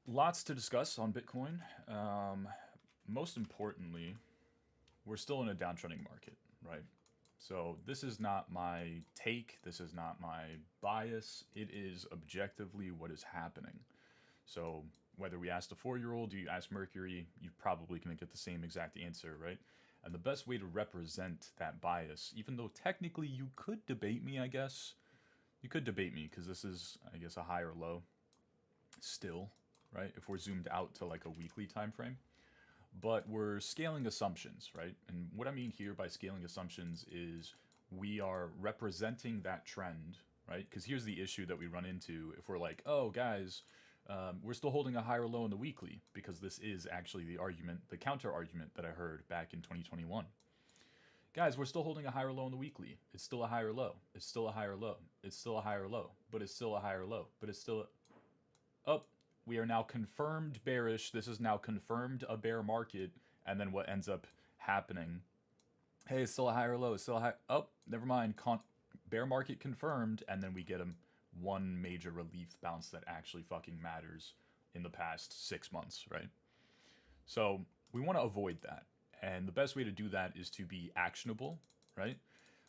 Lots to discuss on Bitcoin. Most importantly, we're still in a downtrending market, right? So this is not my take. This is not my bias. It is objectively what is happening. So whether we ask the 4-year-old, you ask Mercury, you're probably going to get the same exact answer, right? And the best way to represent that bias, even though technically you could debate me, I guess, you could debate me because this is, I guess, a high or low still, right? If we're zoomed out to like a weekly time frame, but we're scaling assumptions, right? And what I mean here by scaling assumptions is we are representing that trend, right? Because here's the issue that we run into if we're like, oh, guys, we're still holding a higher low in the weekly, because this is actually the argument, the counter argument that I heard back in 2021. Guys, we're still holding a higher low in the weekly. It's still a higher low. It's still a higher low. It's still a higher low. But it's still a higher low. But it's still up. We are now confirmed bearish. This is now confirmed a bear market. And then what ends up happening? Hey, it's still a higher low. It's still a high. Oh, never mind. Bear market confirmed. And then we get one major relief bounce that actually fucking matters in the past 6 months, right? So we want to avoid that. And the best way to do that is to be actionable, right?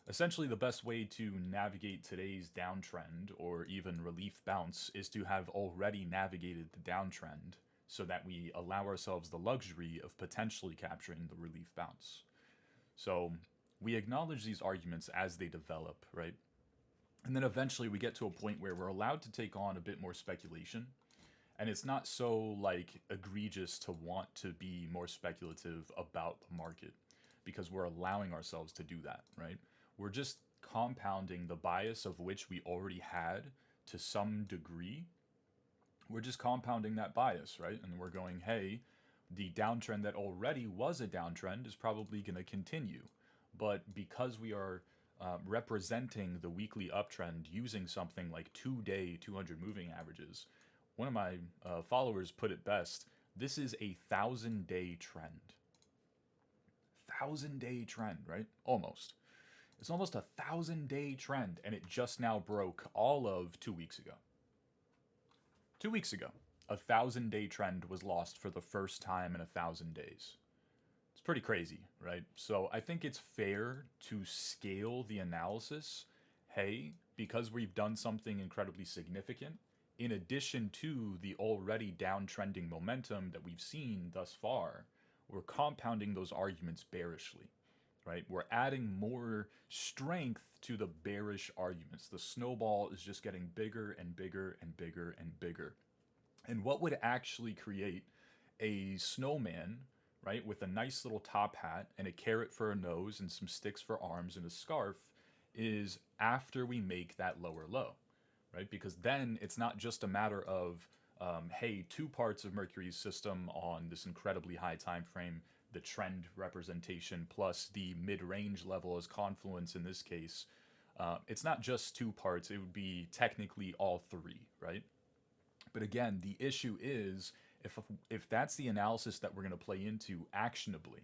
Essentially, the best way to navigate today's downtrend or even relief bounce is to have already navigated the downtrend so that we allow ourselves the luxury of potentially capturing the relief bounce. So we acknowledge these arguments as they develop, right? And then eventually we get to a point where we're allowed to take on a bit more speculation. And it's not so like egregious to want to be more speculative about the market because we're allowing ourselves to do that, right? We're just compounding the bias of which we already had to some degree. We're just compounding that bias, right? And we're going, hey, the downtrend that already was a downtrend is probably going to continue. But because we are representing the weekly uptrend using something like 2-day 200 moving averages, one of my followers put it best. This is a 1,000-day trend. 1,000-day trend, right? Almost. It's almost a 1,000-day trend, and it just now broke all of 2 weeks ago. 2 weeks ago, a 1,000-day trend was lost for the first time in 1,000 days. It's pretty crazy, right? So I think it's fair to scale the analysis. Hey, because we've done something incredibly significant, in addition to the already downtrending momentum that we've seen thus far, we're compounding those arguments bearishly, right? We're adding more strength to the bearish arguments. The snowball is just getting bigger and bigger and bigger and bigger. And what would actually create a snowman, right, with a nice little top hat and a carrot for a nose and some sticks for arms and a scarf is after we make that lower low, right? Because then it's not just a matter of, hey, two parts of Mercury's system on this incredibly high time frame, the trend representation plus the mid-range level as confluence in this case. It's not just two parts, it would be technically all three, right? But again, the issue is if that's the analysis that we're going to play into actionably,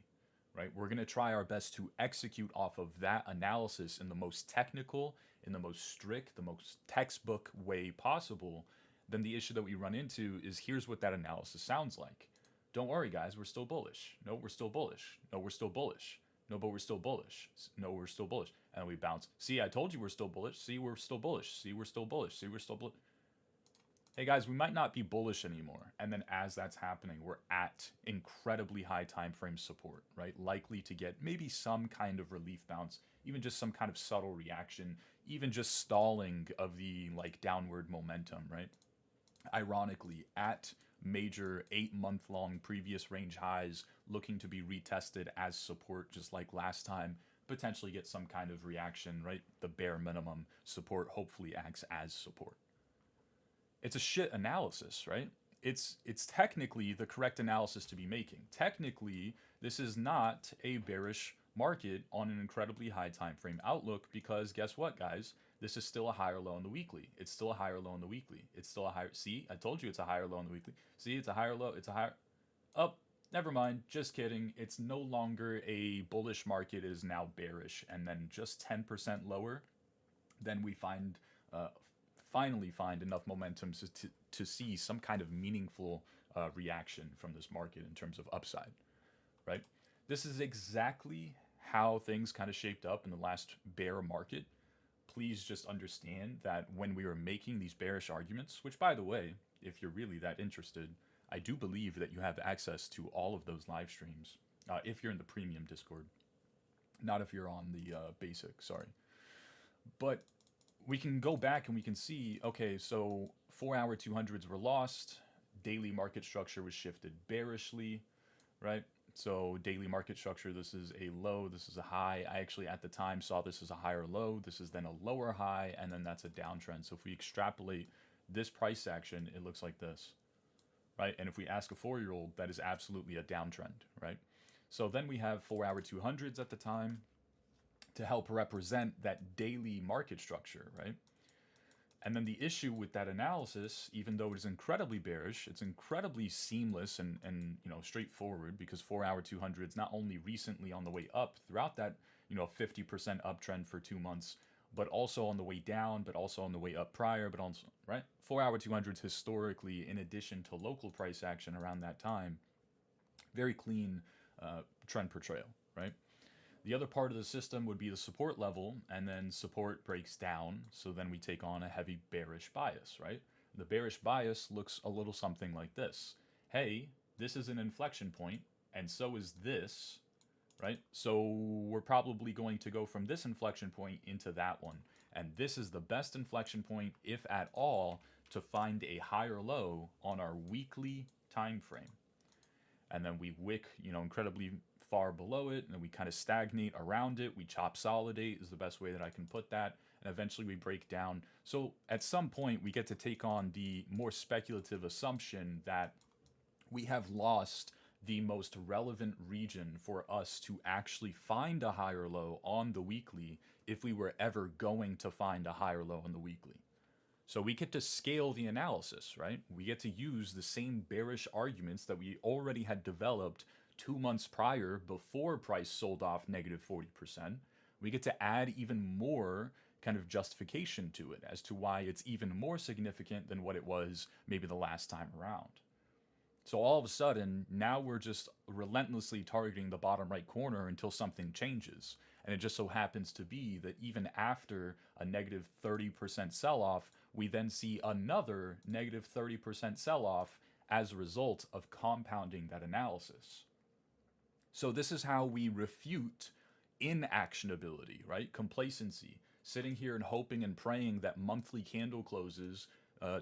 right? We're going to try our best to execute off of that analysis in the most technical, in the most strict, the most textbook way possible. Then the issue that we run into is here's what that analysis sounds like. Don't worry, guys, we're still bullish. No, we're still bullish. No, we're still bullish. No, but we're still bullish. No, we're still bullish. And we bounce. See, I told you we're still bullish. See, we're still bullish. See, we're still bullish. See, we're still bullish. Hey guys, we might not be bullish anymore. And then as that's happening, we're at incredibly high time frame support, right? Likely to get maybe some kind of relief bounce, even just some kind of subtle reaction, even just stalling of the like downward momentum, right? Ironically, at major 8-month long previous range highs looking to be retested as support just like last time, potentially get some kind of reaction, right? The bare minimum support hopefully acts as support. It's a shit analysis, right? It's technically the correct analysis to be making. Technically, this is not a bearish market on an incredibly high time frame outlook because guess what, guys? This is still a higher low in the weekly. It's still a higher low in the weekly. It's still a higher. See, I told you it's a higher low in the weekly. See, it's a higher low. It's a higher. Oh, never mind. Just kidding. It's no longer a bullish market. It is now bearish, and then just 10% lower. Then we find finally find enough momentum to see some kind of meaningful reaction from this market in terms of upside, right? This is exactly how things kind of shaped up in the last bear market. Please just understand that when we were making these bearish arguments, which by the way, if you're really that interested, I do believe that you have access to all of those live streams if you're in the premium Discord, not if you're on the basic, sorry. But we can go back and we can see, okay, so 4-hour 200s were lost, daily market structure was shifted bearishly, right? So daily market structure, this is a low, this is a high. I actually at the time saw this as a higher low, this is then a lower high, and then that's a downtrend. So if we extrapolate this price action, it looks like this, right? And if we ask a 4-year-old, that is absolutely a downtrend, right? So then we have 4-hour 200s at the time to help represent that daily market structure, right? And then the issue with that analysis, even though it is incredibly bearish, it's incredibly seamless and straightforward, because 4-hour 200s not only recently on the way up throughout that 50% uptrend for 2 months, but also on the way down, but also on the way up prior, but also, right? 4-hour 200s historically, in addition to local price action around that time, very clean trend portrayal, right? The other part of the system would be the support level, and then support breaks down, so then we take on a heavy bearish bias, right? The bearish bias looks a little something like this. Hey, this is an inflection point, and so is this, right? So we're probably going to go from this inflection point into that one. And this is the best inflection point, if at all, to find a higher low on our weekly time frame. And then we wick, incredibly far below it, and then we kind of stagnate around it. We chop solidate is the best way that I can put that, and eventually we break down. So at some point we get to take on the more speculative assumption that we have lost the most relevant region for us to actually find a higher low on the weekly, if we were ever going to find a higher low on the weekly. So we get to scale the analysis, right? We get to use the same bearish arguments that we already had developed 2 months prior, before price sold off negative 40%. We get to add even more kind of justification to it as to why it's even more significant than what it was maybe the last time around. So all of a sudden, now we're just relentlessly targeting the bottom right corner until something changes. And it just so happens to be that even after a negative 30% sell-off, we then see another negative 30% sell-off as a result of compounding that analysis. So this is how we refute inactionability, right? Complacency. Sitting here and hoping and praying that monthly candle closes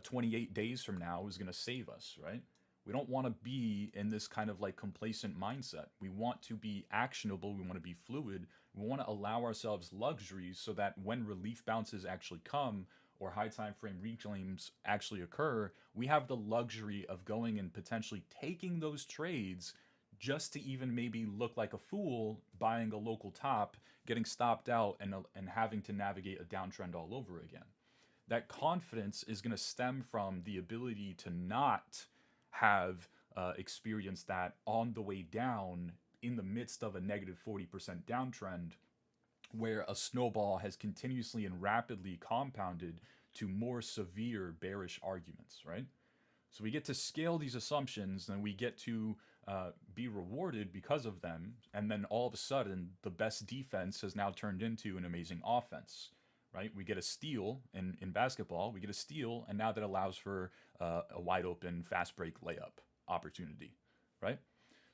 28 days from now is going to save us, right? We don't want to be in this kind of like complacent mindset. We want to be actionable. We want to be fluid. We want to allow ourselves luxuries so that when relief bounces actually come, or high time frame reclaims actually occur, we have the luxury of going and potentially taking those trades, just to even maybe look like a fool buying a local top, getting stopped out, and having to navigate a downtrend all over again. That confidence is going to stem from the ability to not have experienced that on the way down in the midst of a negative 40% downtrend, where a snowball has continuously and rapidly compounded to more severe bearish arguments, right? So we get to scale these assumptions, and we get to be rewarded because of them, and then all of a sudden the best defense has now turned into an amazing offense, right? We get a steal in basketball, we get a steal, and now that allows for a wide open fast break layup opportunity, right?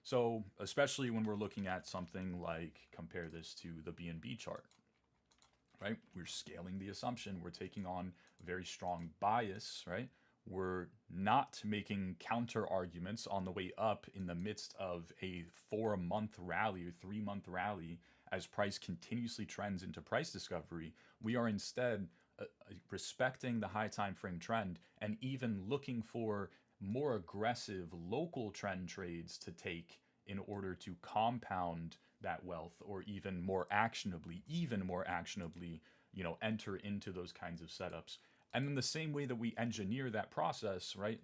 So especially when we're looking at something like, compare this to the BNB chart, right? We're scaling the assumption, we're taking on a very strong bias, right? We're not making counter arguments on the way up in the midst of a 4-month rally or 3-month rally as price continuously trends into price discovery. We are instead respecting the high time frame trend and even looking for more aggressive local trend trades to take in order to compound that wealth, or even more actionably, enter into those kinds of setups. And in the same way that we engineer that process, right,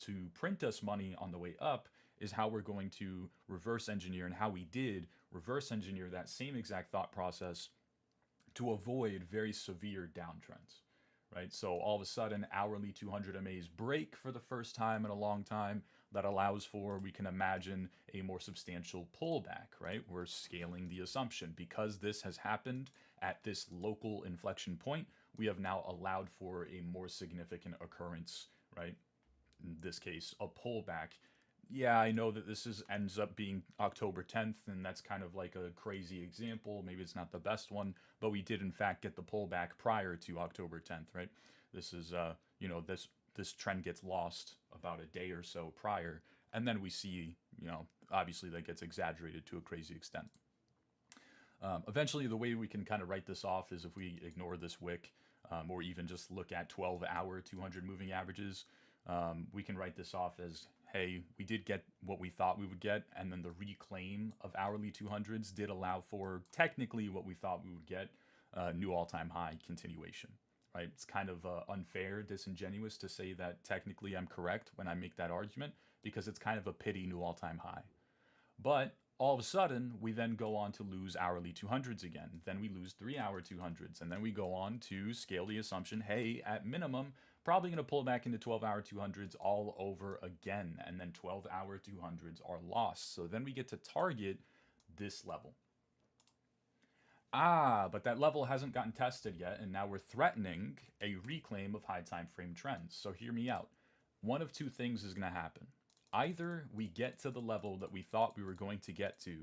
to print us money on the way up, is how we're going to reverse engineer, and how we did reverse engineer that same exact thought process to avoid very severe downtrends, right? So all of a sudden, hourly 200 MAs break for the first time in a long time. That allows for, we can imagine, a more substantial pullback, right? We're scaling the assumption. Because this has happened at this local inflection point, we have now allowed for a more significant occurrence, right? In this case, a pullback. Yeah, I know that ends up being October 10th, and that's kind of like a crazy example. Maybe it's not the best one, but we did in fact get the pullback prior to October 10th, right? This is this trend gets lost about a day or so prior, and then we see, obviously that gets exaggerated to a crazy extent. Eventually, the way we can kind of write this off is if we ignore this wick, or even just look at 12-hour 200 moving averages. We can write this off as, hey, we did get what we thought we would get, and then the reclaim of hourly 200s did allow for technically what we thought we would get, new all-time high continuation, right? It's kind of unfair, disingenuous to say that technically I'm correct when I make that argument, because it's kind of a pity new all-time high. But all of a sudden, we then go on to lose hourly 200s again. Then we lose 3-hour 200s. And then we go on to scale the assumption, hey, at minimum, probably going to pull back into 12-hour 200s all over again. And then 12-hour 200s are lost. So then we get to target this level. But that level hasn't gotten tested yet. And now we're threatening a reclaim of high time frame trends. So hear me out. One of two things is going to happen. Either we get to the level that we thought we were going to get to,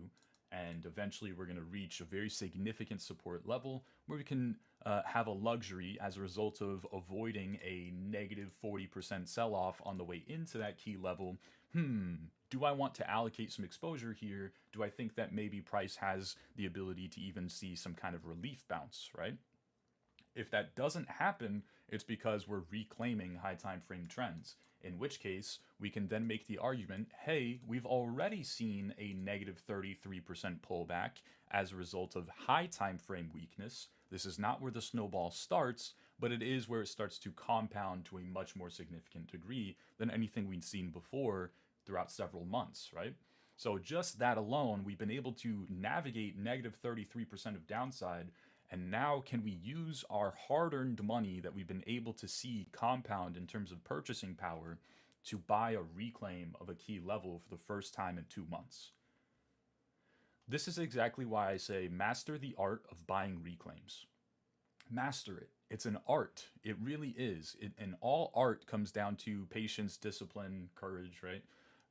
and eventually we're going to reach a very significant support level where we can have a luxury as a result of avoiding a negative 40% sell-off on the way into that key level. Do I want to allocate some exposure here? Do I think that maybe price has the ability to even see some kind of relief bounce, right? If that doesn't happen, it's because we're reclaiming high time frame trends. In which case, we can then make the argument, hey, we've already seen a negative 33% pullback as a result of high time frame weakness. This is not where the snowball starts, but it is where it starts to compound to a much more significant degree than anything we'd seen before throughout several months, right? So just that alone, we've been able to navigate negative 33% of downside. And now can we use our hard-earned money that we've been able to see compound in terms of purchasing power to buy a reclaim of a key level for the first time in 2 months? This is exactly why I say master the art of buying reclaims. Master it. It's an art. It really is. And all art comes down to patience, discipline, courage, right?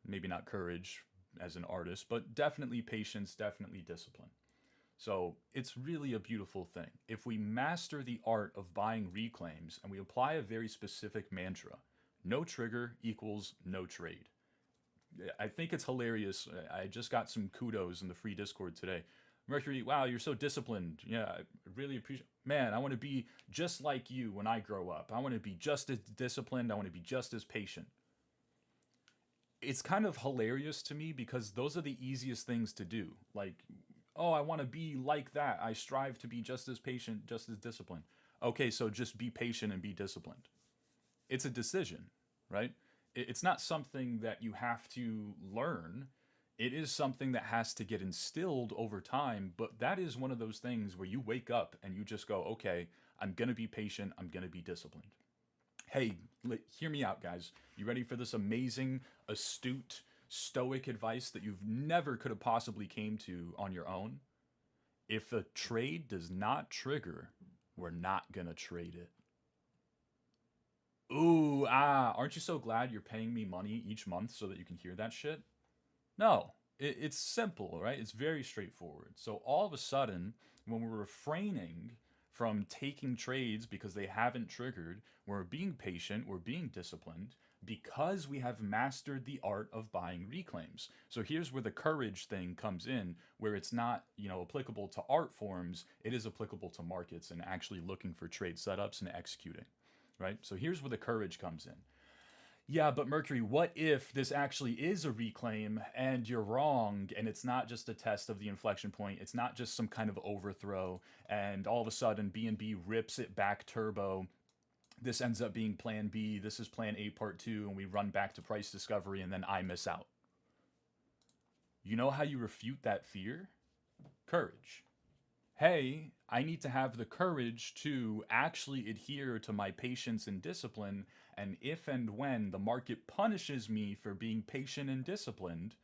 Maybe not courage as an artist, but definitely patience, definitely discipline. So it's really a beautiful thing. If we master the art of buying reclaims and we apply a very specific mantra, no trigger equals no trade. I think it's hilarious. I just got some kudos in the free Discord today. Mercury, wow, you're so disciplined. Yeah, I really appreciate. Man, I want to be just like you when I grow up. I want to be just as disciplined. I want to be just as patient. It's kind of hilarious to me because those are the easiest things to do. Like, oh, I want to be like that. I strive to be just as patient, just as disciplined. Okay, so just be patient and be disciplined. It's a decision, right? It's not something that you have to learn. It is something that has to get instilled over time, but that is one of those things where you wake up and you just go, okay, I'm going to be patient, I'm going to be disciplined. Hey, hear me out, guys. You ready for this amazing, astute, stoic advice that you've never could have possibly came to on your own? If a trade does not trigger, we're not gonna trade it. Ooh, aren't you so glad you're paying me money each month so that you can hear that shit? No, it's simple, right? It's very straightforward. So all of a sudden, when we're refraining from taking trades because they haven't triggered, we're being patient, we're being disciplined, because we have mastered the art of buying reclaims. So here's where the courage thing comes in, where it's not, applicable to art forms, it is applicable to markets and actually looking for trade setups and executing, right? So here's where the courage comes in. Yeah, but Mercury, what if this actually is a reclaim and you're wrong and it's not just a test of the inflection point, it's not just some kind of overthrow and all of a sudden BNB rips it back turbo. This ends up being plan B, this is plan A part 2, and we run back to price discovery and then I miss out. You know how you refute that fear? Courage. Hey, I need to have the courage to actually adhere to my patience and discipline. And if and when the market punishes me for being patient and disciplined,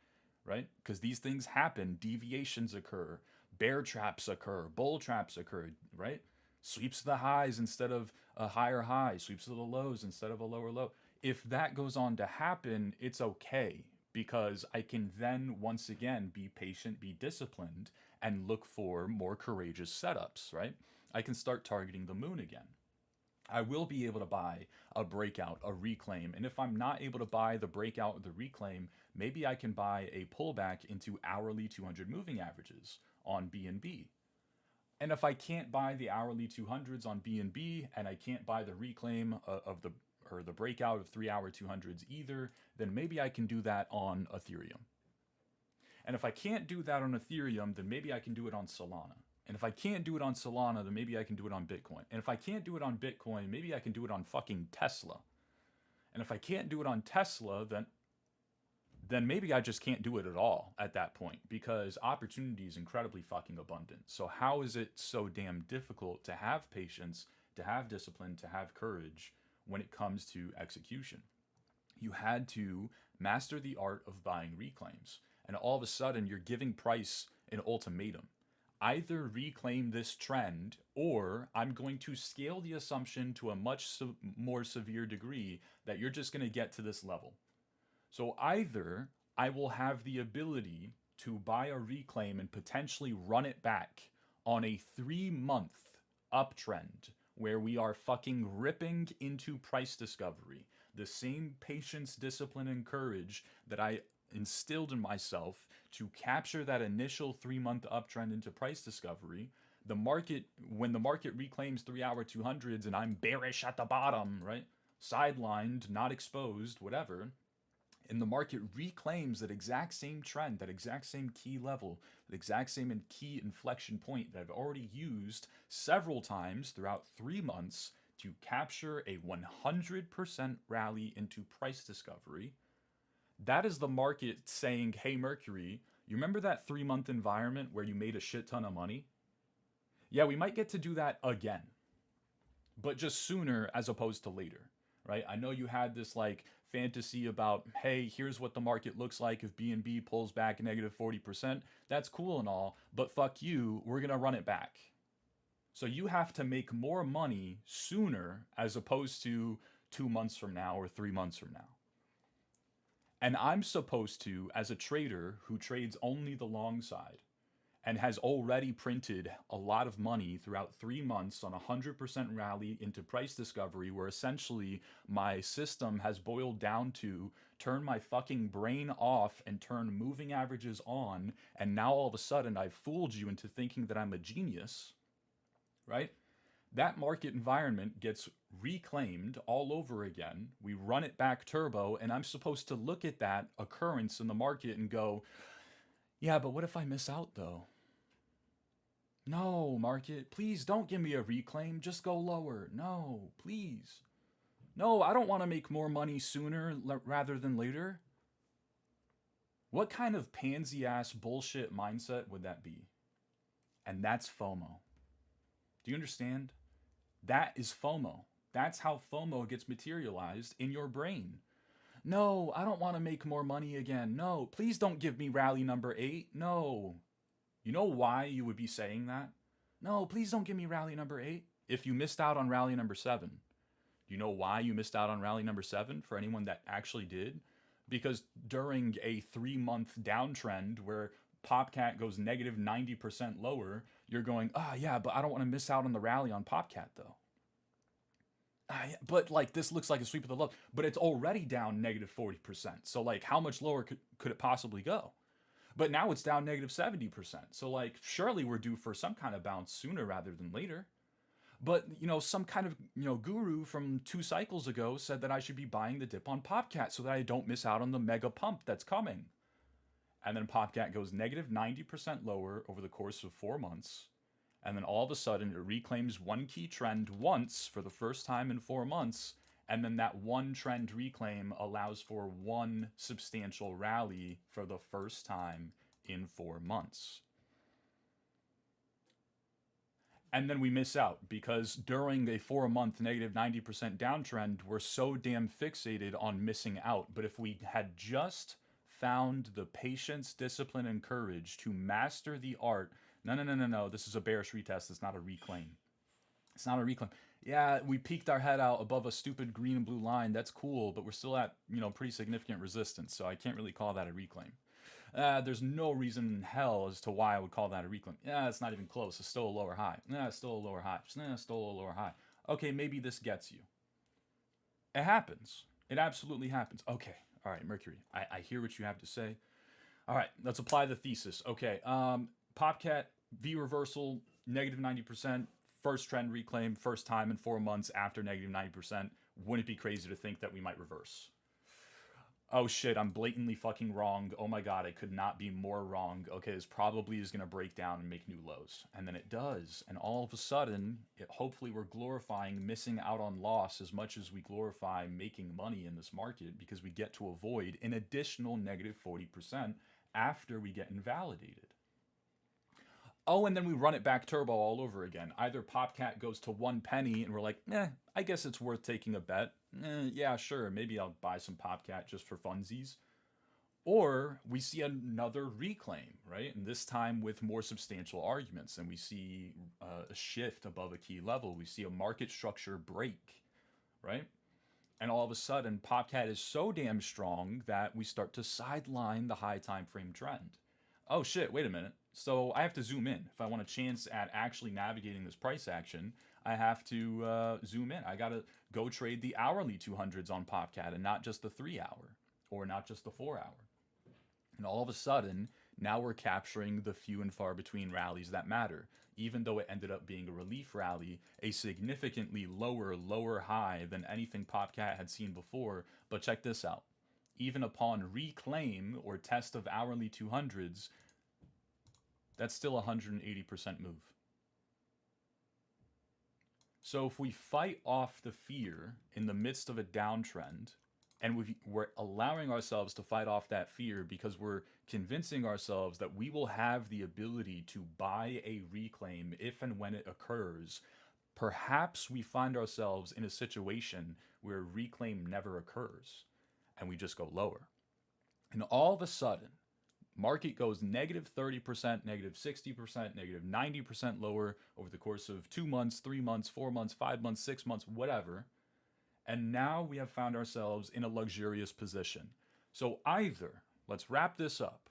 right? Because these things happen, deviations occur, bear traps occur, bull traps occur, right? Sweeps to the highs instead of a higher high, sweeps to the lows instead of a lower low. If that goes on to happen, it's okay because I can then once again be patient, be disciplined, and look for more courageous setups, right? I can start targeting the moon again. I will be able to buy a breakout, a reclaim. And if I'm not able to buy the breakout or the reclaim, maybe I can buy a pullback into hourly 200 moving averages on BNB. And if I can't buy the hourly 200s on BNB and I can't buy the reclaim of the or the breakout of 3-hour 200s either, then maybe I can do that on Ethereum. And if I can't do that on Ethereum, then maybe I can do it on Solana. And if I can't do it on Solana, then maybe I can do it on Bitcoin. And if I can't do it on Bitcoin, maybe I can do it on fucking Tesla. And if I can't do it on Tesla, then maybe I just can't do it at all at that point because opportunity is incredibly fucking abundant. So how is it so damn difficult to have patience, to have discipline, to have courage when it comes to execution? You had to master the art of buying reclaims. And all of a sudden, you're giving price an ultimatum. Either reclaim this trend, or I'm going to scale the assumption to a much more severe degree that you're just going to get to this level. So either I will have the ability to buy a reclaim and potentially run it back on a 3-month uptrend where we are fucking ripping into price discovery. The same patience, discipline, and courage that I instilled in myself to capture that initial 3-month uptrend into price discovery. The market, when the market reclaims 3-hour 200s and I'm bearish at the bottom, right? Sidelined, not exposed, whatever. And the market reclaims that exact same trend, that exact same key level, that exact same key inflection point that I've already used several times throughout 3 months to capture a 100% rally into price discovery. That is the market saying, hey, Mercury, you remember that 3-month environment where you made a shit ton of money? Yeah, we might get to do that again, but just sooner as opposed to later, right? I know you had this like fantasy about, hey, here's what the market looks like if BNB pulls back negative 40%. That's cool and all, but fuck you, we're going to run it back. So you have to make more money sooner as opposed to 2 months from now or 3 months from now. And I'm supposed to, as a trader who trades only the long side and has already printed a lot of money throughout 3 months on a 100% rally into price discovery, where essentially my system has boiled down to turn my fucking brain off and turn moving averages on, and now all of a sudden I've fooled you into thinking that I'm a genius, right? That market environment gets reclaimed all over again. We run it back turbo, and I'm supposed to look at that occurrence in the market and go, yeah, but what if I miss out though? No, market, please don't give me a reclaim. Just go lower. No, please. No, I don't want to make more money sooner rather than later. What kind of pansy ass bullshit mindset would that be? And that's FOMO. Do you understand? That is FOMO. That's how FOMO gets materialized in your brain. No, I don't want to make more money again. No, please don't give me rally number 8. No. You know why you would be saying that? No, please don't give me rally number 8. If you missed out on rally number 7. Do you know why you missed out on rally number 7 for anyone that actually did? Because during a 3-month downtrend where PopCat goes negative 90% lower, you're going, yeah, but I don't want to miss out on the rally on PopCat though. But like this looks like a sweep of the low, but it's already down negative 40%. So like how much lower could it possibly go? But now it's down negative 70%. So like surely we're due for some kind of bounce sooner rather than later. But some kind of guru from 2 cycles ago said that I should be buying the dip on PopCat so that I don't miss out on the mega pump that's coming. And then PopCat goes negative 90% lower over the course of 4 months. And then all of a sudden it reclaims one key trend once for the first time in 4 months. And then that one trend reclaim allows for one substantial rally for the first time in 4 months. And then we miss out because during a 4 month negative 90% downtrend, we're so damn fixated on missing out. But if we had just found the patience, discipline, and courage to master the art, no, no, no, no, no, this is a bearish retest. It's not a reclaim. It's not a reclaim. Yeah, we peeked our head out above a stupid green and blue line. That's cool, but we're still at, pretty significant resistance. So I can't really call that a reclaim. There's no reason in hell as to why I would call that a reclaim. Yeah, it's not even close. It's still a lower high. Yeah, it's still a lower high. It's still a lower high. Okay, maybe this gets you. It happens. It absolutely happens. Okay. All right, Mercury. I hear what you have to say. All right, let's apply the thesis. Okay. Popcat, V reversal, negative 90%, first trend reclaim, first time in 4 months after negative 90%. Wouldn't it be crazy to think that we might reverse? Oh shit, I'm blatantly fucking wrong. Oh my god, I could not be more wrong. Okay, this probably is going to break down and make new lows. And then it does. And all of a sudden, hopefully we're glorifying missing out on loss as much as we glorify making money in this market because we get to avoid an additional negative 40% after we get invalidated. Oh, and then we run it back turbo all over again. Either Popcat goes to 1 penny and we're like, I guess it's worth taking a bet. Yeah, sure, maybe I'll buy some Popcat just for funsies. Or we see another reclaim, right? And this time with more substantial arguments. And we see a shift above a key level. We see a market structure break, right? And all of a sudden, Popcat is so damn strong that we start to sideline the high time frame trend. Oh shit, wait a minute. So I have to zoom in. If I want a chance at actually navigating this price action, I have to zoom in. I got to go trade the hourly 200s on Popcat and not just the 3 hour or not just the 4 hour. And all of a sudden, now we're capturing the few and far between rallies that matter. Even though it ended up being a relief rally, a significantly lower high than anything Popcat had seen before. But check this out. Even upon reclaim or test of hourly 200s, that's still a 180% move. So if we fight off the fear in the midst of a downtrend, and we're allowing ourselves to fight off that fear because we're convincing ourselves that we will have the ability to buy a reclaim if and when it occurs, perhaps we find ourselves in a situation where reclaim never occurs and we just go lower. And all of a sudden, market goes negative 30%, negative 60%, negative 90% lower over the course of 2 months, 3 months, 4 months, 5 months, 6 months, whatever. And now we have found ourselves in a luxurious position. So either, let's wrap this up,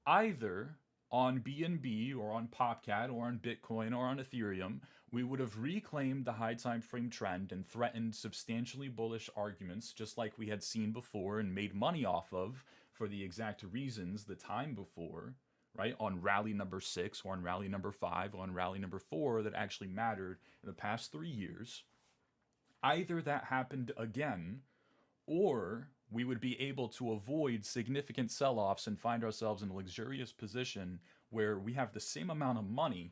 either on BNB or on Popcat or on Bitcoin or on Ethereum, we would have reclaimed the high time frame trend and threatened substantially bullish arguments just like we had seen before and made money off of for the exact reasons the time before, right? On rally number 6 or on rally number 5 or on rally number 4 that actually mattered in the past 3 years. Either that happened again, or we would be able to avoid significant sell-offs and find ourselves in a luxurious position where we have the same amount of money,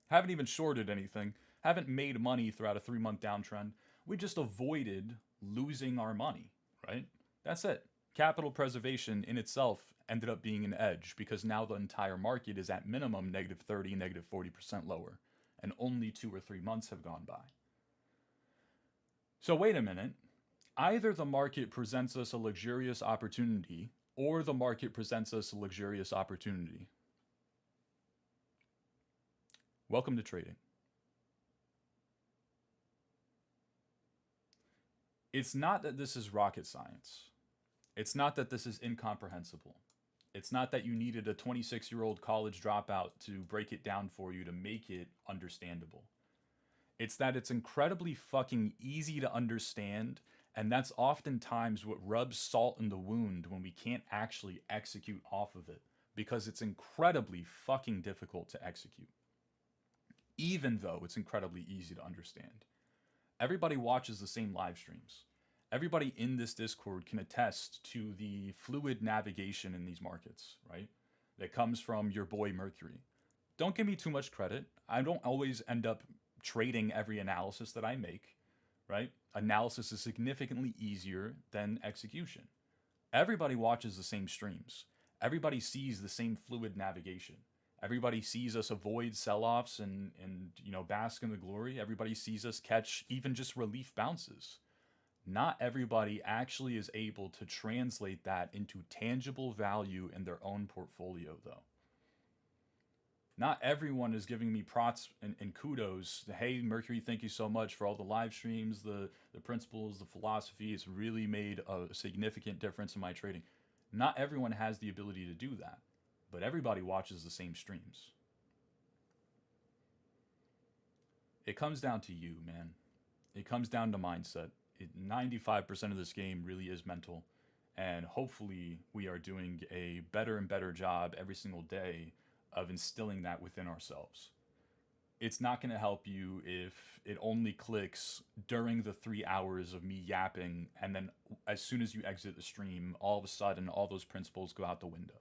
haven't even shorted anything, haven't made money throughout a 3-month downtrend. We just avoided losing our money, right? That's it. Capital preservation in itself ended up being an edge because now the entire market is at minimum negative 30, negative 40% lower, and only 2 or 3 months have gone by. So wait a minute. Either the market presents us a luxurious opportunity or the market presents us a luxurious opportunity. Welcome to trading. It's not that this is rocket science. It's not that this is incomprehensible. It's not that you needed a 26-year-old college dropout to break it down for you to make it understandable. It's that it's incredibly fucking easy to understand, and that's oftentimes what rubs salt in the wound when we can't actually execute off of it, because it's incredibly fucking difficult to execute, even though it's incredibly easy to understand. Everybody watches the same live streams. Everybody in this Discord can attest to the fluid navigation in these markets, right? That comes from your boy Mercury. Don't give me too much credit. I don't always end up trading every analysis that I make, right? Analysis is significantly easier than execution. Everybody watches the same streams. Everybody sees the same fluid navigation. Everybody sees us avoid sell-offs and bask in the glory. Everybody sees us catch even just relief bounces. Not everybody actually is able to translate that into tangible value in their own portfolio, though. Not everyone is giving me props and kudos. Hey, Mercury, thank you so much for all the live streams, the principles, the philosophy. It's really made a significant difference in my trading. Not everyone has the ability to do that, but everybody watches the same streams. It comes down to you, man. It comes down to mindset. 95% of this game really is mental, and hopefully we are doing a better and better job every single day of instilling that within ourselves. It's not going to help you if it only clicks during the 3 hours of me yapping, and then as soon as you exit the stream, all of a sudden all those principles go out the window.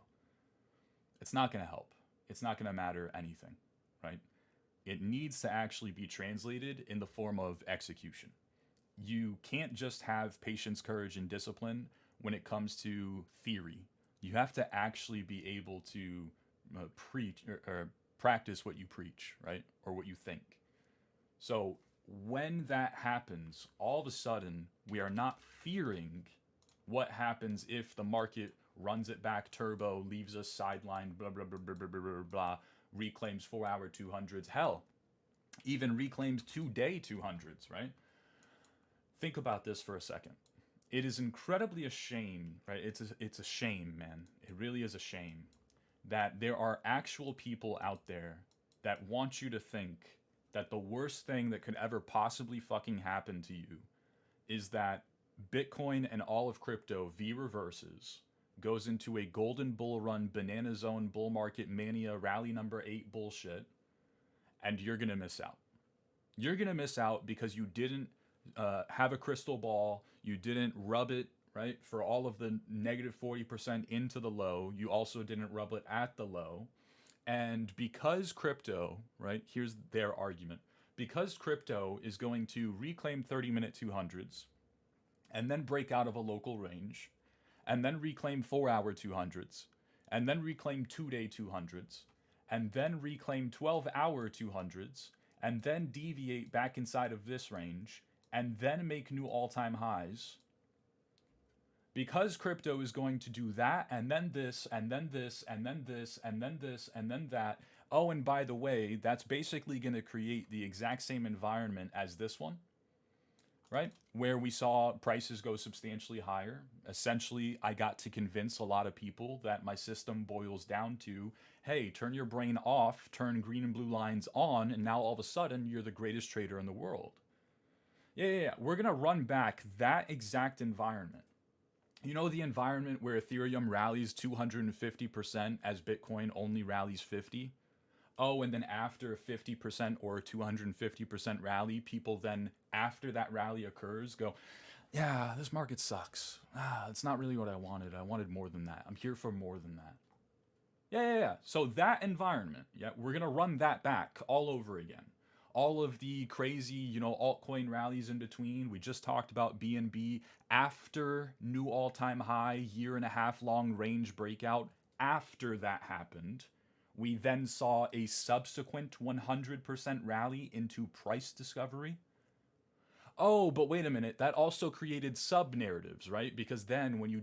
It's not going to help. It's not going to matter anything, right? It needs to actually be translated in the form of execution. You can't just have patience, courage, and discipline when it comes to theory. You have to actually be able to preach or practice what you preach, right? Or what you think. So when that happens, all of a sudden, we are not fearing what happens if the market runs it back turbo, leaves us sidelined, blah, blah, blah, blah, blah, blah, blah, blah, reclaims 4-hour 200s. Hell, even reclaims 2-day 200s, right? Think about this for a second. It is incredibly a shame, right? It's a shame, man. It really is a shame that there are actual people out there that want you to think that the worst thing that could ever possibly fucking happen to you is that Bitcoin and all of crypto V reverses, goes into a golden bull run, banana zone, bull market mania, rally number 8 bullshit, and you're gonna miss out. You're gonna miss out because you didn't have a crystal ball, you didn't rub it, right, for all of the negative 40% into the low. You also didn't rub it at the low. And because crypto, right, here's their argument, because crypto is going to reclaim 30-minute 200s and then break out of a local range and then reclaim 4-hour 200s and then reclaim 2-day 200s and then reclaim 12-hour 200s and then deviate back inside of this range and then make new all-time highs. Because crypto is going to do that, and then this, and then this, and then this, and then this, and then that. Oh, and by the way, that's basically going to create the exact same environment as this one, right? Where we saw prices go substantially higher. Essentially, I got to convince a lot of people that my system boils down to, hey, turn your brain off, turn green and blue lines on, and now all of a sudden, you're the greatest trader in the world. Yeah. We're going to run back that exact environment. You know, the environment where Ethereum rallies 250% as Bitcoin only rallies 50? Oh, and then after a 50% or 250% rally, people then, after that rally occurs, go, yeah, this market sucks. It's not really what I wanted. I wanted more than that. I'm here for more than that. Yeah. So that environment, we're going to run that back all over again. All of the crazy, altcoin rallies in between. We just talked about BNB after new all-time high, 1.5 year long range breakout. After that happened, we then saw a subsequent 100% rally into price discovery. Oh, but wait a minute. That also created sub-narratives, right? Because then when you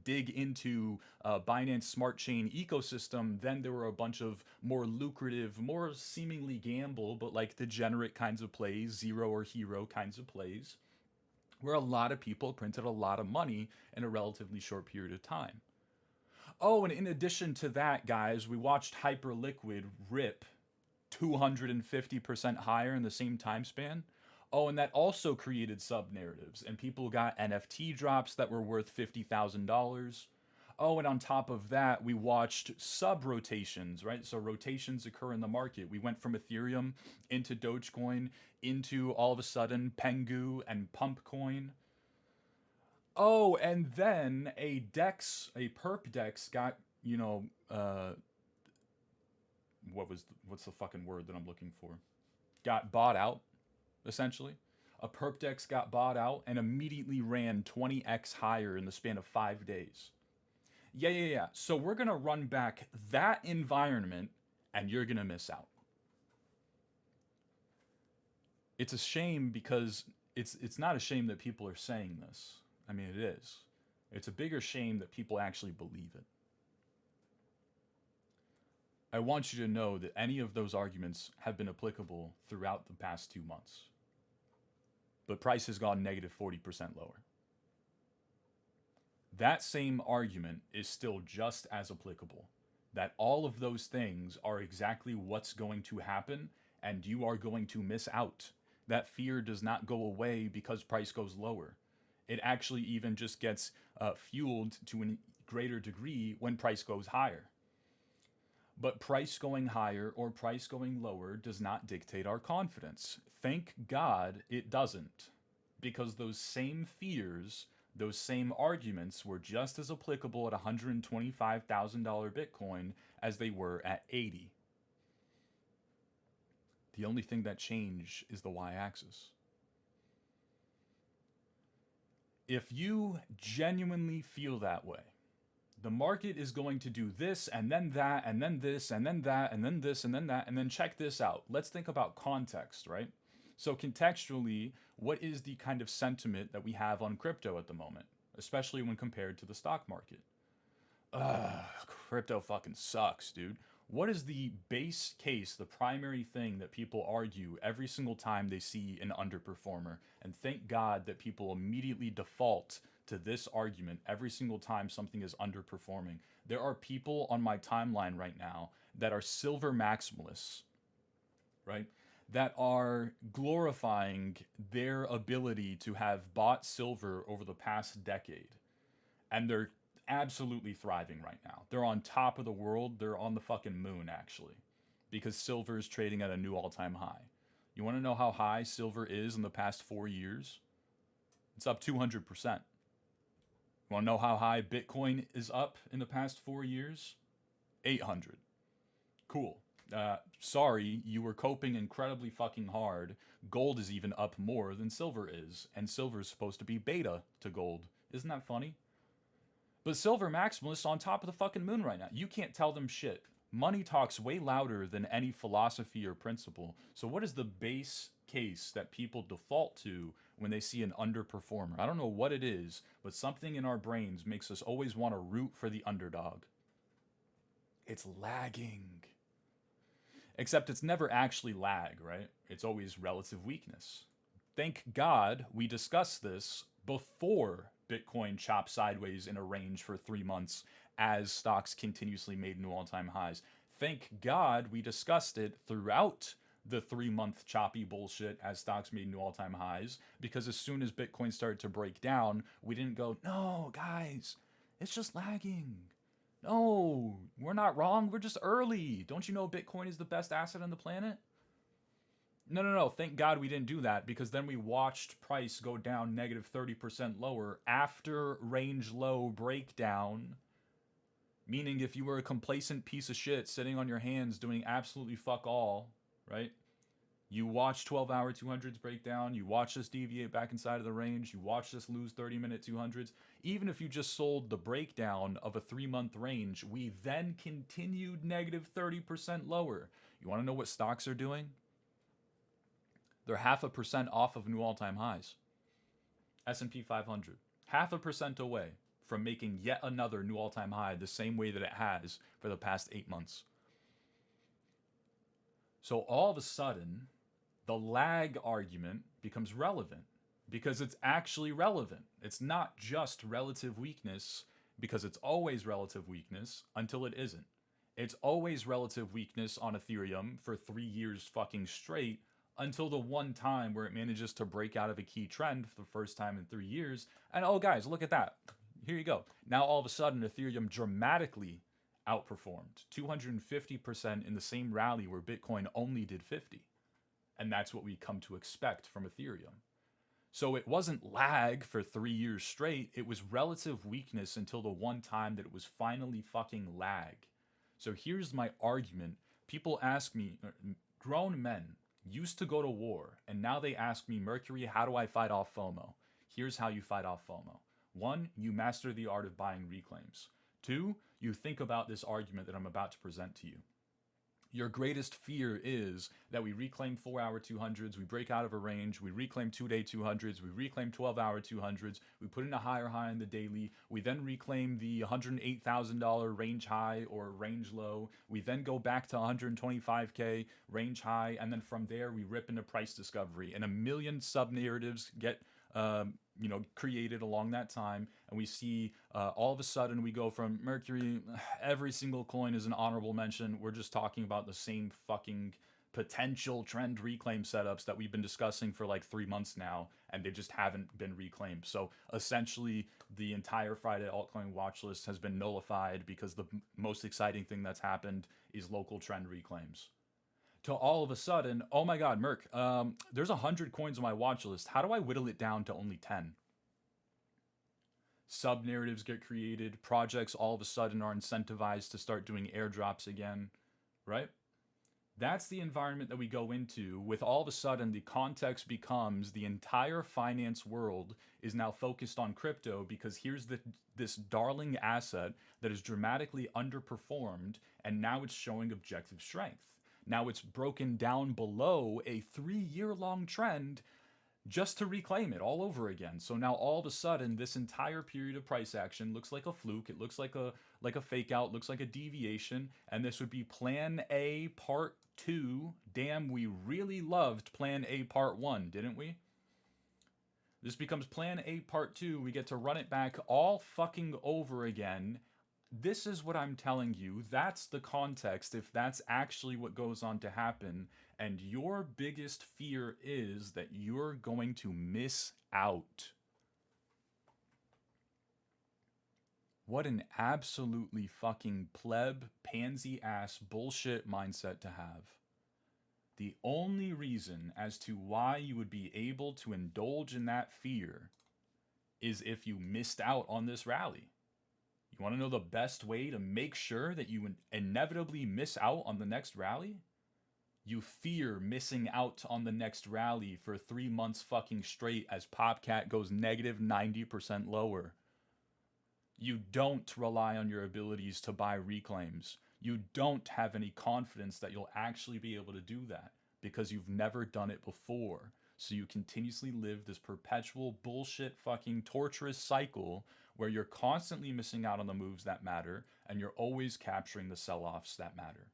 dig into Binance Smart Chain ecosystem, then there were a bunch of more lucrative, more seemingly gamble, but like degenerate kinds of plays, zero or hero kinds of plays, where a lot of people printed a lot of money in a relatively short period of time. Oh, and in addition to that, guys, we watched Hyperliquid rip 250% higher in the same time span. Oh, and that also created sub-narratives, and people got NFT drops that were worth $50,000. Oh, and on top of that, we watched sub-rotations, right? So rotations occur in the market. We went from Ethereum into Dogecoin, into all of a sudden Pengu and Pumpcoin. Oh, and then a perp dex got, what's the fucking word that I'm looking for? Got bought out. Essentially, a perp dex got bought out and immediately ran 20x higher in the span of 5 days. Yeah. So we're going to run back that environment and you're going to miss out. It's a shame because it's not a shame that people are saying this. I mean, it is. It's a bigger shame that people actually believe it. I want you to know that any of those arguments have been applicable throughout the past 2 months. But price has gone negative 40% lower. That same argument is still just as applicable. That all of those things are exactly what's going to happen, and you are going to miss out. That fear does not go away because price goes lower. It actually even just gets fueled to a greater degree when price goes higher. But price going higher or price going lower does not dictate our confidence. Thank God it doesn't. Because those same fears, those same arguments were just as applicable at $125,000 Bitcoin as they were at 80. The only thing that changed is the y-axis. If you genuinely feel that way, the market is going to do this and then that and then this and then that and then this and then that, and then check this out. Let's think about context, right? So contextually, what is the kind of sentiment that we have on crypto at the moment, especially when compared to the stock market? Crypto fucking sucks, dude. What is the base case, the primary thing that people argue every single time they see an underperformer? And thank God that people immediately default to this argument every single time something is underperforming. There are people on my timeline right now that are silver maximalists, right? That are glorifying their ability to have bought silver over the past decade. And they're absolutely thriving right now. They're on top of the world. They're on the fucking moon, actually, because silver is trading at a new all-time high. You want to know how high silver is in the past 4 years? It's up 200%. You want to know how high Bitcoin is up in the past 4 years? 800. Cool. Sorry, you were coping incredibly fucking hard. Gold is even up more than silver is, and silver is supposed to be beta to gold. Isn't that funny? But silver maximalists on top of the fucking moon right now. You can't tell them shit. Money talks way louder than any philosophy or principle. So what is the base case that people default to when they see an underperformer? I don't know what it is, but something in our brains makes us always want to root for the underdog. It's lagging. Except it's never actually lag, right? It's always relative weakness. Thank God we discussed this before Bitcoin chopped sideways in a range for 3 months as stocks continuously made new all-time highs. Thank God we discussed it throughout the 3-month choppy bullshit as stocks made new all-time highs, because as soon as Bitcoin started to break down, we didn't go, no, guys, it's just lagging. No, we're not wrong. We're just early. Don't you know Bitcoin is the best asset on the planet? No. Thank God we didn't do that, because then we watched price go down negative 30% lower after range low breakdown. Meaning if you were a complacent piece of shit sitting on your hands doing absolutely fuck all, right? You watch 12-hour 200s break down. You watch this deviate back inside of the range. You watch this lose 30-minute 200s. Even if you just sold the breakdown of a 3-month range, we then continued negative 30% lower. You want to know what stocks are doing? They're 0.5% off of new all-time highs. S&P 500, 0.5% away from making yet another new all-time high the same way that it has for the past 8 months. So all of a sudden, the lag argument becomes relevant because it's actually relevant. It's not just relative weakness because it's always relative weakness until it isn't. It's always relative weakness on Ethereum for 3 years fucking straight until the one time where it manages to break out of a key trend for the first time in 3 years. And oh guys, look at that. Here you go. Now all of a sudden Ethereum dramatically outperformed 250% in the same rally where Bitcoin only did 50. And that's what we come to expect from Ethereum. So it wasn't lag for 3 years straight. It was relative weakness until the one time that it was finally fucking lag. So here's my argument. People ask me, grown men used to go to war, and now they ask me, Mercury, how do I fight off FOMO? Here's how you fight off FOMO. 1, you master the art of buying reclaims. 2, you think about this argument that I'm about to present to you. Your greatest fear is that we reclaim 4-hour 200s, we break out of a range, we reclaim 2-day 200s, we reclaim 12-hour 200s, we put in a higher high in the daily, we then reclaim the $108,000 range high or range low, we then go back to 125K range high, and then from there we rip into price discovery, and a million sub-narratives get created along that time, and we see all of a sudden we go from Mercury, every single coin is an honorable mention. We're just talking about the same fucking potential trend reclaim setups that we've been discussing for like 3 months now, and they just haven't been reclaimed. So essentially, the entire Friday altcoin watch list has been nullified because the most exciting thing that's happened is local trend reclaims. To all of a sudden, oh my god, Merc, there's 100 coins on my watch list. How do I whittle it down to only 10? Sub narratives get created. Projects all of a sudden are incentivized to start doing airdrops again, right? That's the environment that we go into with all of a sudden the context becomes the entire finance world is now focused on crypto because here's this darling asset that is dramatically underperformed, and now it's showing objective strength. Now it's broken down below a 3-year-long trend just to reclaim it all over again. So now all of a sudden, this entire period of price action looks like a fluke. It looks like a fake out, looks like a deviation, and this would be Plan A Part 2. Damn, we really loved Plan A Part 1, didn't we? This becomes Plan A Part 2. We get to run it back all fucking over again. This is what I'm telling you. That's the context, if that's actually what goes on to happen. And your biggest fear is that you're going to miss out. What an absolutely fucking pleb, pansy ass bullshit mindset to have. The only reason as to why you would be able to indulge in that fear is if you missed out on this rally. You want to know the best way to make sure that you inevitably miss out on the next rally? You fear missing out on the next rally for 3 months fucking straight as PopCat goes negative 90% lower. You don't rely on your abilities to buy reclaims. You don't have any confidence that you'll actually be able to do that because you've never done it before. So you continuously live this perpetual bullshit fucking torturous cycle where you're constantly missing out on the moves that matter and you're always capturing the sell-offs that matter.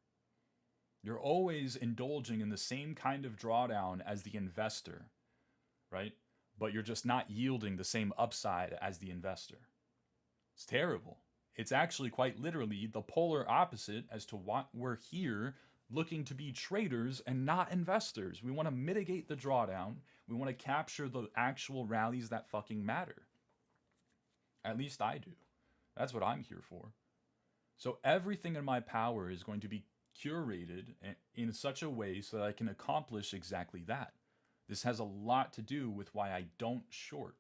You're always indulging in the same kind of drawdown as the investor, right? But you're just not yielding the same upside as the investor. It's terrible. It's actually quite literally the polar opposite as to what we're here looking to be traders and not investors. We want to mitigate the drawdown. We want to capture the actual rallies that fucking matter. At least I do. That's what I'm here for. So everything in my power is going to be curated in such a way so that I can accomplish exactly that. This has a lot to do with why I don't short.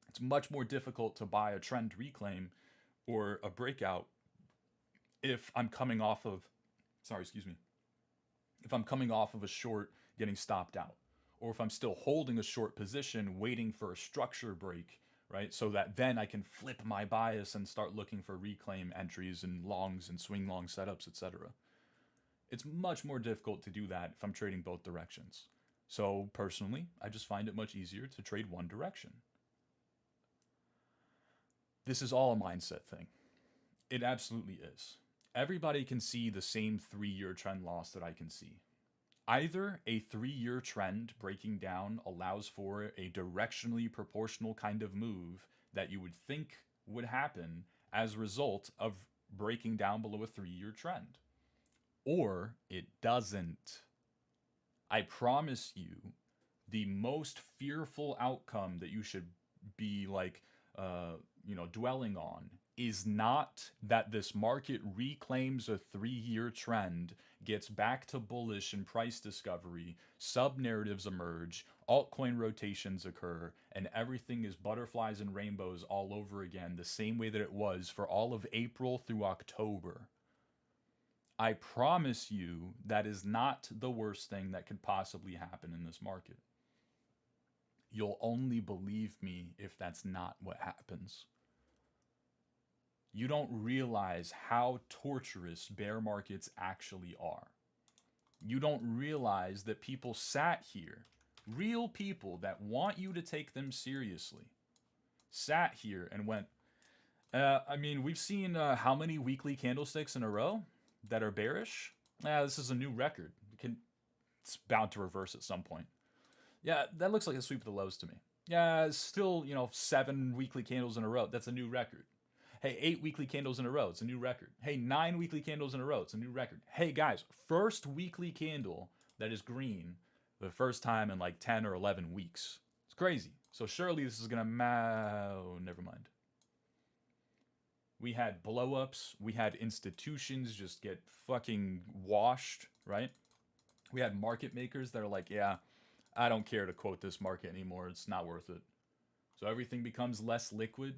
It's much more difficult to buy a trend reclaim or a breakout if I'm coming off of, if I'm coming off of a short getting stopped out, or if I'm still holding a short position waiting for a structure break, right? So that then I can flip my bias and start looking for reclaim entries and longs and swing long setups, etc. It's much more difficult to do that if I'm trading both directions. So personally, I just find it much easier to trade one direction. This is all a mindset thing. It absolutely is. Everybody can see the same 3-year trend loss that I can see. Either a 3-year trend breaking down allows for a directionally proportional kind of move that you would think would happen as a result of breaking down below a 3-year trend. Or it doesn't. I promise you, the most fearful outcome that you should be dwelling on is not that this market reclaims a 3-year trend, gets back to bullish in price discovery, sub-narratives emerge, altcoin rotations occur, and everything is butterflies and rainbows all over again, the same way that it was for all of April through October. I promise you that is not the worst thing that could possibly happen in this market. You'll only believe me if that's not what happens. You don't realize how torturous bear markets actually are. You don't realize that people sat here, real people that want you to take them seriously, sat here and went, I mean, we've seen how many weekly candlesticks in a row that are bearish? This is a new record. It's bound to reverse at some point. Yeah, that looks like a sweep of the lows to me. Yeah, it's still, 7 weekly candles in a row. That's a new record. Hey, 8 weekly candles in a row. It's a new record. Hey, 9 weekly candles in a row. It's a new record. Hey, guys, first weekly candle that is green the first time in like 10 or 11 weeks. It's crazy. So surely this is going to... Oh, never mind. We had blow-ups. We had institutions just get fucking washed, right? We had market makers that are like, yeah, I don't care to quote this market anymore. It's not worth it. So everything becomes less liquid.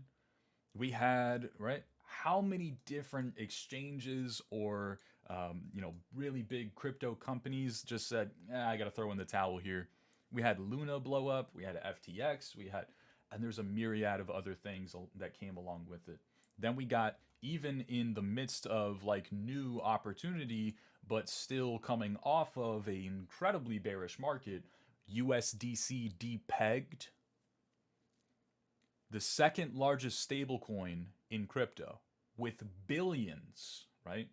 We had, right? How many different exchanges or, really big crypto companies just said, I got to throw in the towel here. We had Luna blow up. We had FTX. And there's a myriad of other things that came along with it. Then we got, even in the midst of like new opportunity, but still coming off of an incredibly bearish market, USDC depegged, the second largest stablecoin in crypto, with billions, right?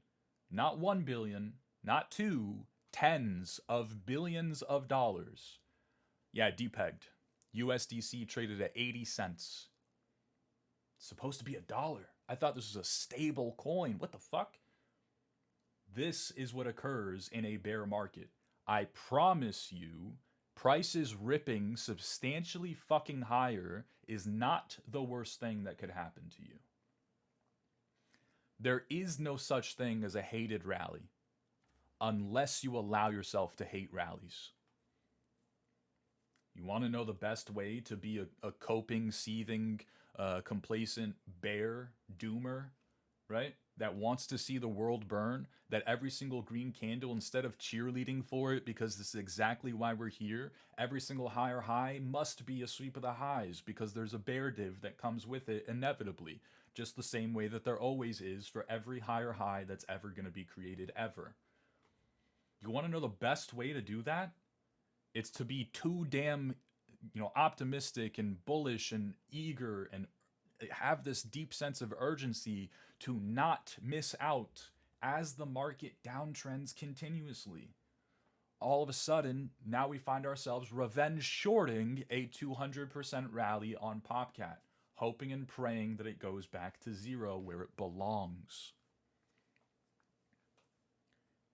Not 1 billion, not two, tens of billions of dollars. Yeah, depegged. USDC traded at 80 cents. It's supposed to be $1. I thought this was a stable coin. What the fuck? This is what occurs in a bear market. I promise you, prices ripping substantially fucking higher is not the worst thing that could happen to you. There is no such thing as a hated rally unless you allow yourself to hate rallies. You want to know the best way to be a coping, seething, complacent bear doomer, right? That wants to see the world burn, that every single green candle, instead of cheerleading for it because this is exactly why we're here, every single higher high must be a sweep of the highs because there's a bear div that comes with it inevitably, just the same way that there always is for every higher high that's ever going to be created ever. You want to know the best way to do that? It's to be too damn, optimistic and bullish and eager and have this deep sense of urgency to not miss out as the market downtrends continuously. All of a sudden, now we find ourselves revenge shorting a 200% rally on PopCat, hoping and praying that it goes back to zero where it belongs.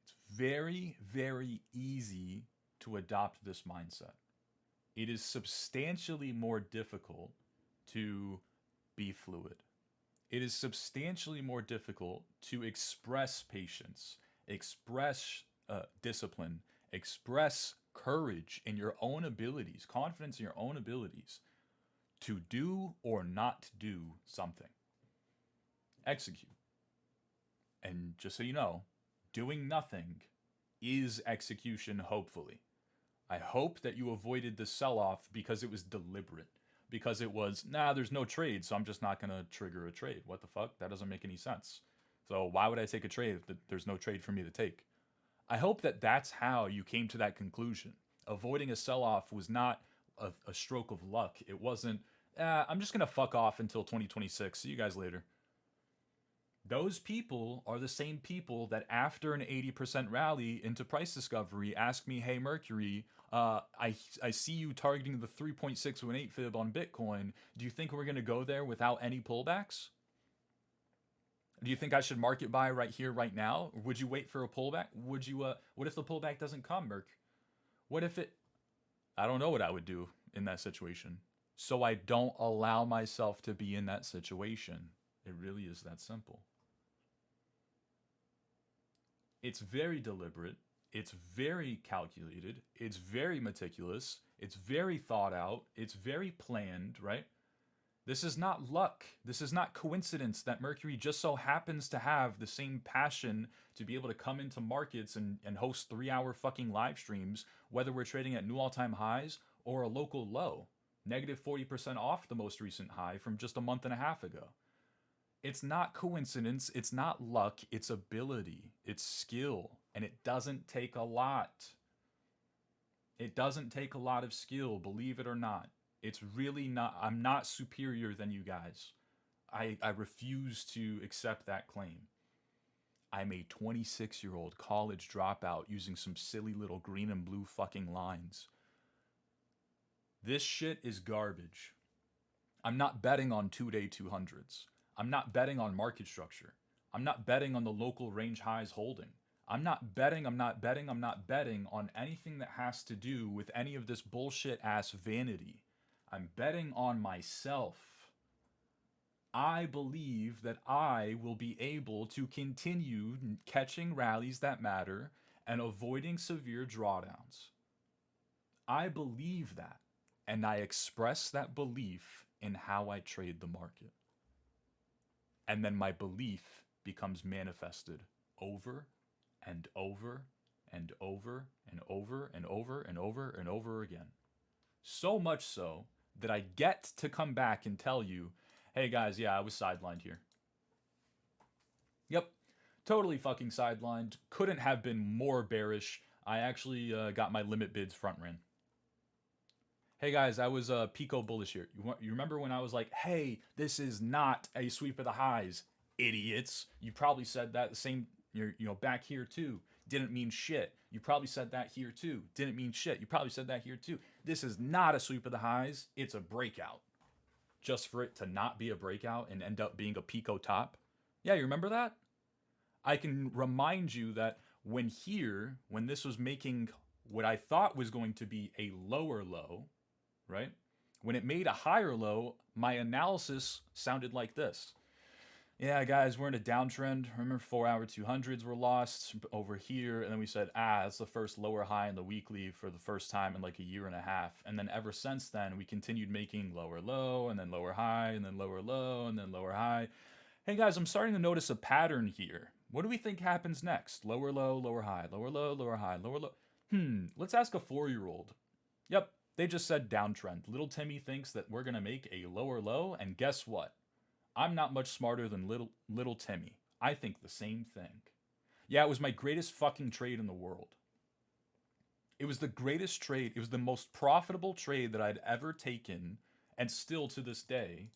It's very, very easy to adopt this mindset. It is substantially more difficult to be fluid. It is substantially more difficult to express patience, express discipline, express courage in your own abilities, confidence in your own abilities to do or not do something. Execute. And just so you know, doing nothing is execution, hopefully. I hope that you avoided the sell-off because it was deliberate. Because it was, there's no trade, so I'm just not going to trigger a trade. What the fuck? That doesn't make any sense. So why would I take a trade if there's no trade for me to take? I hope that that's how you came to that conclusion. Avoiding a sell-off was not a stroke of luck. It wasn't, I'm just going to fuck off until 2026. See you guys later. Those people are the same people that after an 80% rally into price discovery ask me, hey, Mercury, I see you targeting the 3.618 fib on Bitcoin. Do you think we're going to go there without any pullbacks? Do you think I should market buy right here, right now? Would you wait for a pullback? Would you, what if the pullback doesn't come, Merc? What if it, I don't know what I would do in that situation. So I don't allow myself to be in that situation. It really is that simple. It's very deliberate. It's very calculated. It's very meticulous. It's very thought out. It's very planned, right? This is not luck. This is not coincidence that Mercury just so happens to have the same passion to be able to come into markets and host 3-hour fucking live streams, whether we're trading at new all-time highs or a local low, negative 40% off the most recent high from just a month and a half ago. It's not coincidence. It's not luck. It's ability. It's skill. And it doesn't take a lot. It doesn't take a lot of skill, believe it or not. It's really not, I'm not superior than you guys. I refuse to accept that claim. I'm a 26-year-old college dropout using some silly little green and blue fucking lines. This shit is garbage. I'm not betting on 2-day 200s. I'm not betting on market structure. I'm not betting on the local range highs holding. I'm not betting on anything that has to do with any of this bullshit ass vanity. I'm betting on myself. I believe that I will be able to continue catching rallies that matter and avoiding severe drawdowns. I believe that, and I express that belief in how I trade the market. And then my belief becomes manifested over and over and over and over and over and over and over again. So much so that I get to come back and tell you, hey guys, yeah, I was sidelined here. Yep, totally fucking sidelined. Couldn't have been more bearish. I actually got my limit bids front ran. Hey guys, I was Pico bullish here. You remember when I was like, hey, this is not a sweep of the highs, idiots. You probably said that the same, back here too. Didn't mean shit. You probably said that here too. Didn't mean shit. You probably said that here too. This is not a sweep of the highs. It's a breakout. Just for it to not be a breakout and end up being a Pico top. Yeah, you remember that? I can remind you that when this was making what I thought was going to be a lower low, right? When it made a higher low, my analysis sounded like this. Yeah, guys, we're in a downtrend. Remember 4-hour 200s were lost over here. And then we said, that's the first lower high in the weekly for the first time in like a year and a half. And then ever since then, we continued making lower low and then lower high and then lower low and then lower high. Hey guys, I'm starting to notice a pattern here. What do we think happens next? Lower low, lower high, lower low, lower high, lower low. Let's ask a 4-year-old. Yep, they just said downtrend. Little Timmy thinks that we're going to make a lower low, and guess what? I'm not much smarter than little Timmy. I think the same thing. Yeah, it was my greatest fucking trade in the world. It was the greatest trade. It was the most profitable trade that I'd ever taken, and still to this day,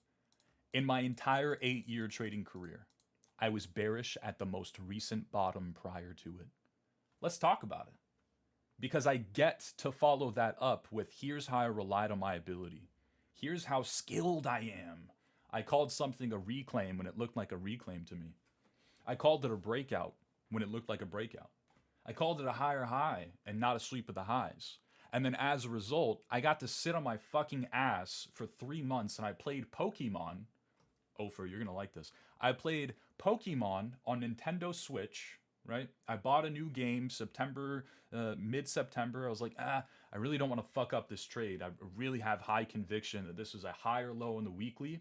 in my entire 8-year trading career. I was bearish at the most recent bottom prior to it. Let's talk about it. Because I get to follow that up with here's how I relied on my ability. Here's how skilled I am. I called something a reclaim when it looked like a reclaim to me. I called it a breakout when it looked like a breakout. I called it a higher high and not a sweep of the highs. And then as a result, I got to sit on my fucking ass for 3 months and I played Pokemon. Ofer, you're going to like this. I played Pokemon on Nintendo Switch, right? I bought a new game mid-September. I was like, I really don't want to fuck up this trade. I really have high conviction that this is a higher low in the weekly.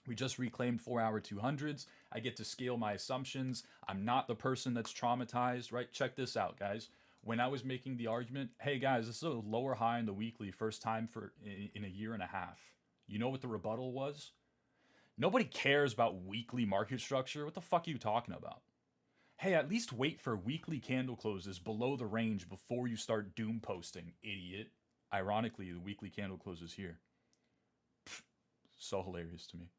We just reclaimed 4-hour 200s. I get to scale my assumptions. I'm not the person that's traumatized, right? Check this out, guys. When I was making the argument, hey guys, this is a lower high in the weekly, first time in a year and a half. You know what the rebuttal was? Nobody cares about weekly market structure. What the fuck are you talking about? Hey, at least wait for weekly candle closes below the range before you start doom posting, idiot. Ironically, the weekly candle closes here. So hilarious to me,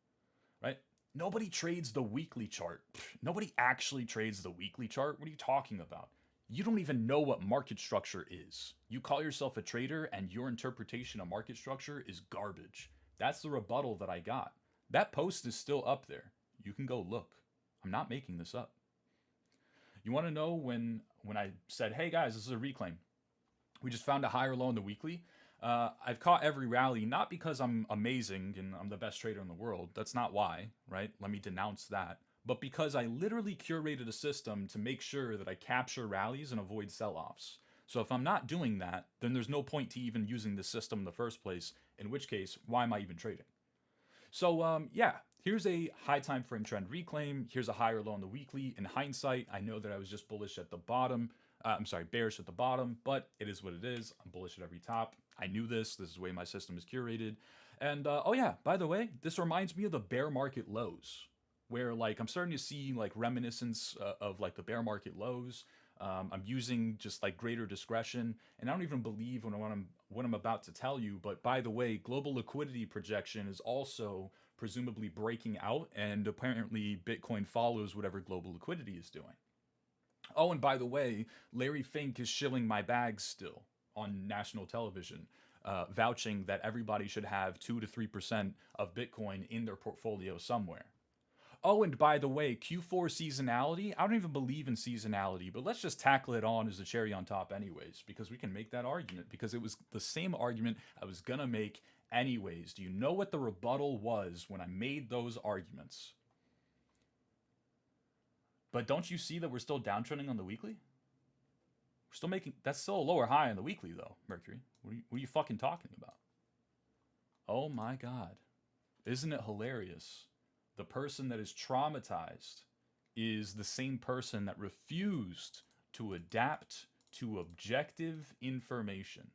right? Nobody trades the weekly chart. Nobody actually trades the weekly chart. What are you talking about? You don't even know what market structure is. You call yourself a trader and your interpretation of market structure is garbage. That's the rebuttal that I got. That post is still up there. You can go look. I'm not making this up. You want to know when I said, hey guys, this is a reclaim. We just found a higher low in the weekly. I've caught every rally, not because I'm amazing and I'm the best trader in the world. That's not why, right? Let me denounce that. But because I literally curated a system to make sure that I capture rallies and avoid sell-offs. So if I'm not doing that, then there's no point to even using the system in the first place, in which case, why am I even trading? So here's a high time frame trend reclaim. Here's a higher low on the weekly. In hindsight, I know that I was just bullish at the bottom. Bearish at the bottom, but it is what it is. I'm bullish at every top. I knew this. This is the way my system is curated. And by the way, this reminds me of the bear market lows, where like I'm starting to see like reminiscence of like the bear market lows. I'm using just like greater discretion, and I don't even believe what I'm about to tell you. But by the way, global liquidity projection is also presumably breaking out, and apparently Bitcoin follows whatever global liquidity is doing. Oh, and by the way, Larry Fink is shilling my bags still on national television, vouching that everybody should have 2 to 3% of Bitcoin in their portfolio somewhere. Oh, and by the way, Q4 seasonality, I don't even believe in seasonality, but let's just tackle it on as a cherry on top, anyways, because we can make that argument, because it was the same argument I was gonna make anyways. Do you know what the rebuttal was when I made those arguments? But don't you see that we're still downtrending on the weekly? We're still making, that's still a lower high on the weekly, though, Mercury. What are you fucking talking about? Oh my God. Isn't it hilarious? The person that is traumatized is the same person that refused to adapt to objective information.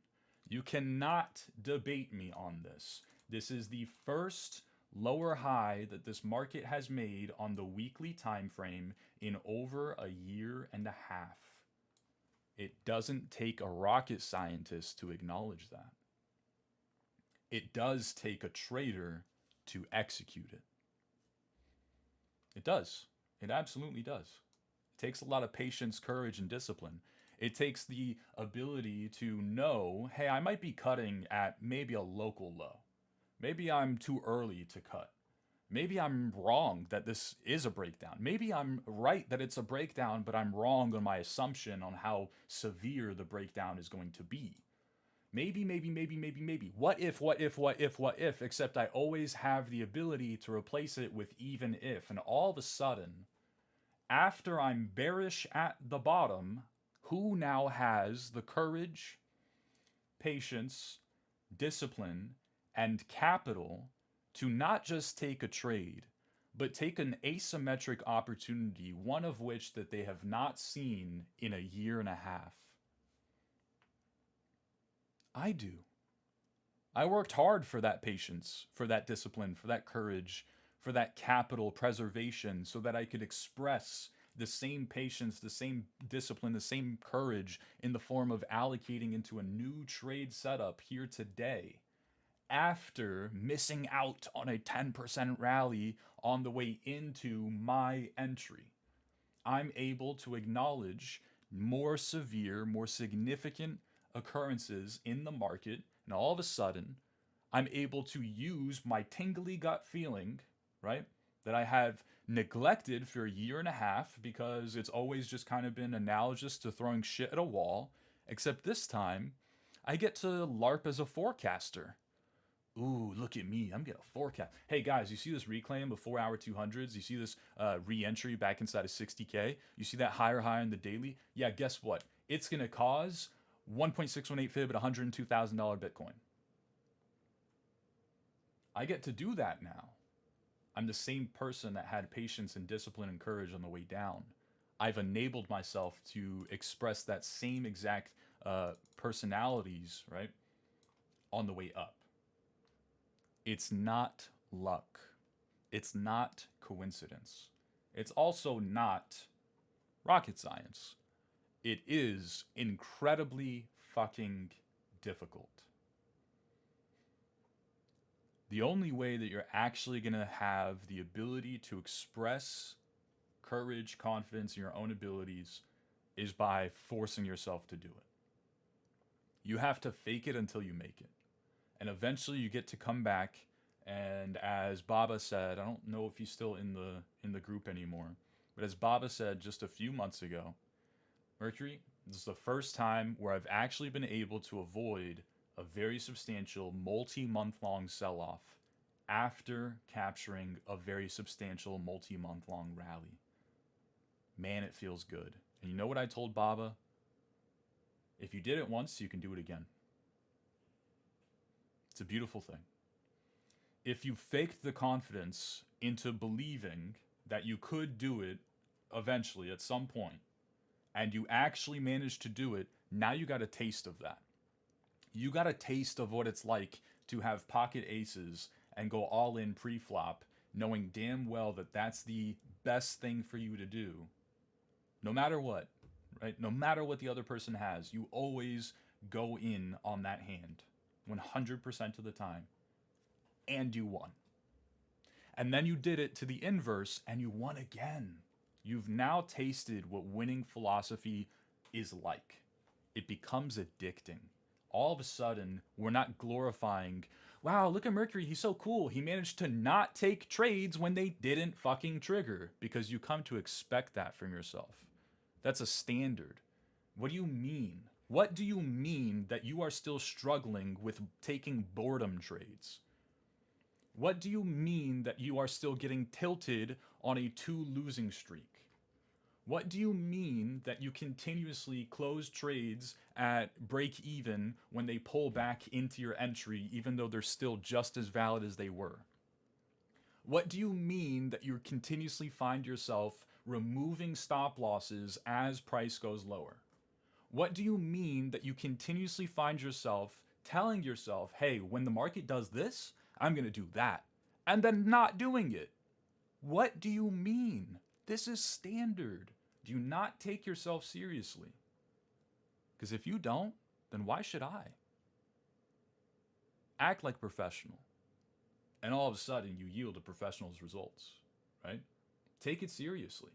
You cannot debate me on this. This is the first lower high that this market has made on the weekly time frame in over a year and a half. It doesn't take a rocket scientist to acknowledge that. It does take a trader to execute it. It does. It absolutely does. It takes a lot of patience, courage, and discipline. It takes the ability to know, hey, I might be cutting at maybe a local low. Maybe I'm too early to cut. Maybe I'm wrong that this is a breakdown. Maybe I'm right that it's a breakdown, but I'm wrong on my assumption on how severe the breakdown is going to be. Maybe. What if, except I always have the ability to replace it with even if. And all of a sudden, after I'm bearish at the bottom, who now has the courage, patience, discipline, and capital to not just take a trade, but take an asymmetric opportunity, one of which that they have not seen in a year and a half? I do. I worked hard for that patience, for that discipline, for that courage, for that capital preservation, so that I could express the same patience, the same discipline, the same courage in the form of allocating into a new trade setup here today, after missing out on a 10% rally on the way into my entry. I'm able to acknowledge more severe, more significant occurrences in the market, and all of a sudden, I'm able to use my tingly gut feeling, right, that I have neglected for a year and a half because it's always just kind of been analogous to throwing shit at a wall, except this time, I get to LARP as a forecaster. Ooh, look at me. I'm getting a forecast. Hey guys, you see this reclaim of 4 hour 200s? You see this re-entry back inside of 60K? You see that higher high on the daily? Yeah, guess what? It's going to cause 1.618 fib at $102,000 Bitcoin. I get to do that now. I'm the same person that had patience and discipline and courage on the way down. I've enabled myself to express that same exact personalities, right, on the way up. It's not luck. It's not coincidence. It's also not rocket science. It is incredibly fucking difficult. The only way that you're actually going to have the ability to express courage, confidence in your own abilities is by forcing yourself to do it. You have to fake it until you make it. And eventually you get to come back, and as Baba said, I don't know if he's still in the group anymore, but as Baba said just a few months ago, Mercury, this is the first time where I've actually been able to avoid a very substantial multi-month long sell-off after capturing a very substantial multi-month long rally. Man, it feels good. And you know what I told Baba? If you did it once, you can do it again. It's a beautiful thing. If you faked the confidence into believing that you could do it eventually at some point, and you actually managed to do it, now you got a taste of that. You got a taste of what it's like to have pocket aces and go all in pre-flop, knowing damn well that that's the best thing for you to do, no matter what. right? No matter what the other person has, you always go in on that hand 100% of the time, and you won. And then you did it to the inverse and you won again. You've now tasted what winning philosophy is like. It becomes addicting. All of a sudden, we're not glorifying, wow, look at Mercury, he's so cool. He managed to not take trades when they didn't fucking trigger, because you come to expect that from yourself. That's a standard. What do you mean? What do you mean that you are still struggling with taking boredom trades? What do you mean that you are still getting tilted on a 2 losing streak? What do you mean that you continuously close trades at break even when they pull back into your entry, even though they're still just as valid as they were? What do you mean that you continuously find yourself removing stop losses as price goes lower? What do you mean that you continuously find yourself telling yourself, hey, when the market does this, I'm going to do that, and then not doing it? What do you mean? This is standard. Do you not take yourself seriously? Because if you don't, then why should I? Act like professional. And all of a sudden, you yield a professional's results, right? Take it seriously.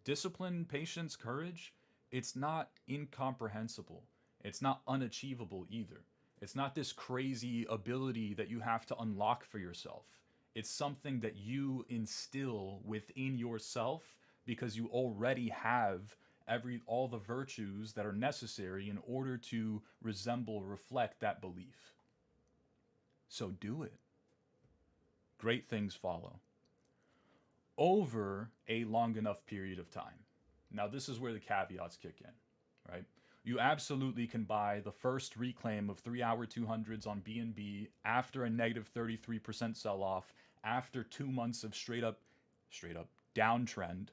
Discipline, patience, courage, it's not incomprehensible. It's not unachievable either. It's not this crazy ability that you have to unlock for yourself. It's something that you instill within yourself because you already have all the virtues that are necessary in order to reflect that belief. So do it. Great things follow over a long enough period of time. Now, this is where the caveats kick in, right? You absolutely can buy the first reclaim of 3-hour 200s on BNB after a negative 33% sell-off, after 2 months of straight up downtrend,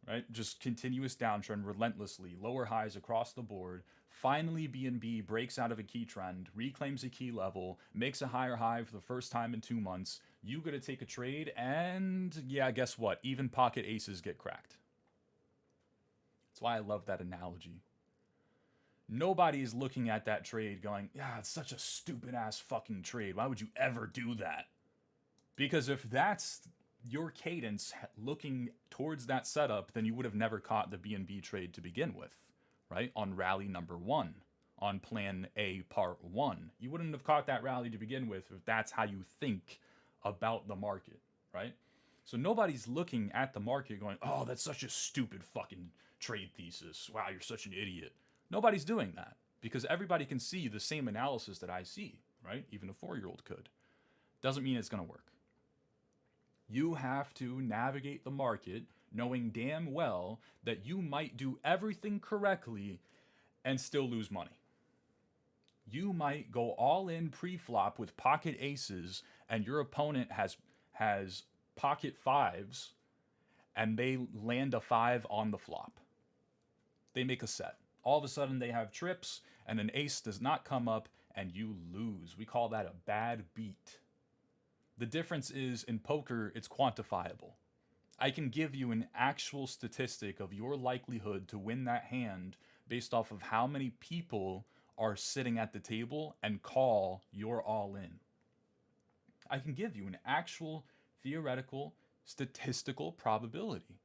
right? Just continuous downtrend relentlessly, lower highs across the board. Finally, BNB breaks out of a key trend, reclaims a key level, makes a higher high for the first time in 2 months. You got to take a trade, and yeah, guess what? Even pocket aces get cracked. That's why I love that analogy. Nobody is looking at that trade going, yeah, it's such a stupid ass fucking trade. Why would you ever do that? Because if that's your cadence looking towards that setup, then you would have never caught the BNB trade to begin with, right? On rally number 1, on plan A part 1. You wouldn't have caught that rally to begin with if that's how you think about the market, right? So nobody's looking at the market going, oh, that's such a stupid fucking trade thesis. Wow, you're such an idiot. Nobody's doing that because everybody can see the same analysis that I see, right? Even a 4-year-old could. Doesn't mean it's going to work. You have to navigate the market knowing damn well that you might do everything correctly and still lose money. You might go all in pre-flop with pocket aces and your opponent has pocket 5s and they land a 5 on the flop. They make a set. All of a sudden they have trips and an ace does not come up and you lose. We call that a bad beat. The difference is in poker, it's quantifiable. I can give you an actual statistic of your likelihood to win that hand based off of how many people are sitting at the table and call your all in. I can give you an actual theoretical statistical probability,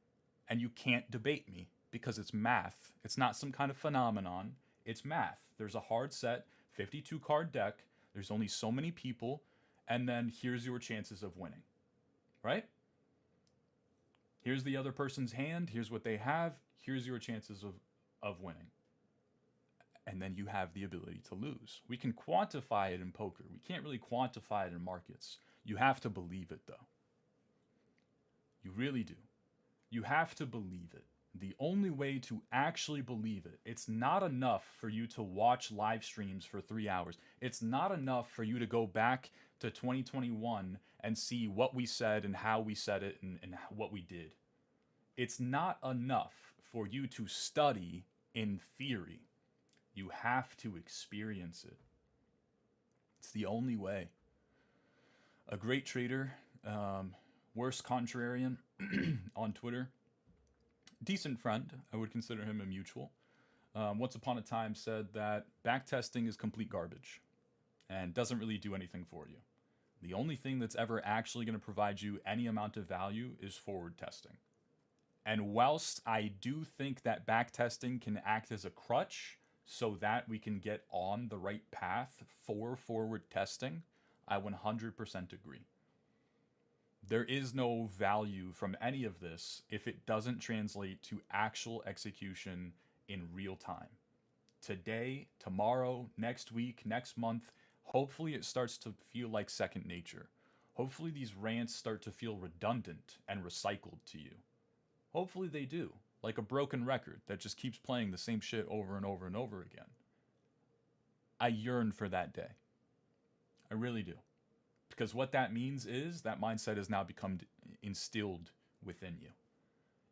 and you can't debate me because it's math. It's not some kind of phenomenon. It's math. There's a hard set, 52 card deck. There's only so many people, and then here's your chances of winning, right? Here's the other person's hand. Here's what they have. Here's your chances of winning. And then you have the ability to lose. We can quantify it in poker. We can't really quantify it in markets. You have to believe it, though. You really do. You have to believe it. The only way to actually believe it, it's not enough for you to watch live streams for 3 hours. It's not enough for you to go back to 2021 and see what we said and how we said it and what we did. It's not enough for you to study in theory. You have to experience it. It's the only way. A great trader, worst contrarian on Twitter, decent friend. I would consider him a mutual. Once upon a time said that backtesting is complete garbage and doesn't really do anything for you. The only thing that's ever actually going to provide you any amount of value is forward testing. And whilst I do think that backtesting can act as a crutch so that we can get on the right path for forward testing, I 100% agree. There is no value from any of this if it doesn't translate to actual execution in real time. Today, tomorrow, next week, next month, hopefully it starts to feel like second nature. Hopefully these rants start to feel redundant and recycled to you. Hopefully they do, like a broken record that just keeps playing the same shit over and over and over again. I yearn for that day. I really do. Because what that means is that mindset has now become instilled within you.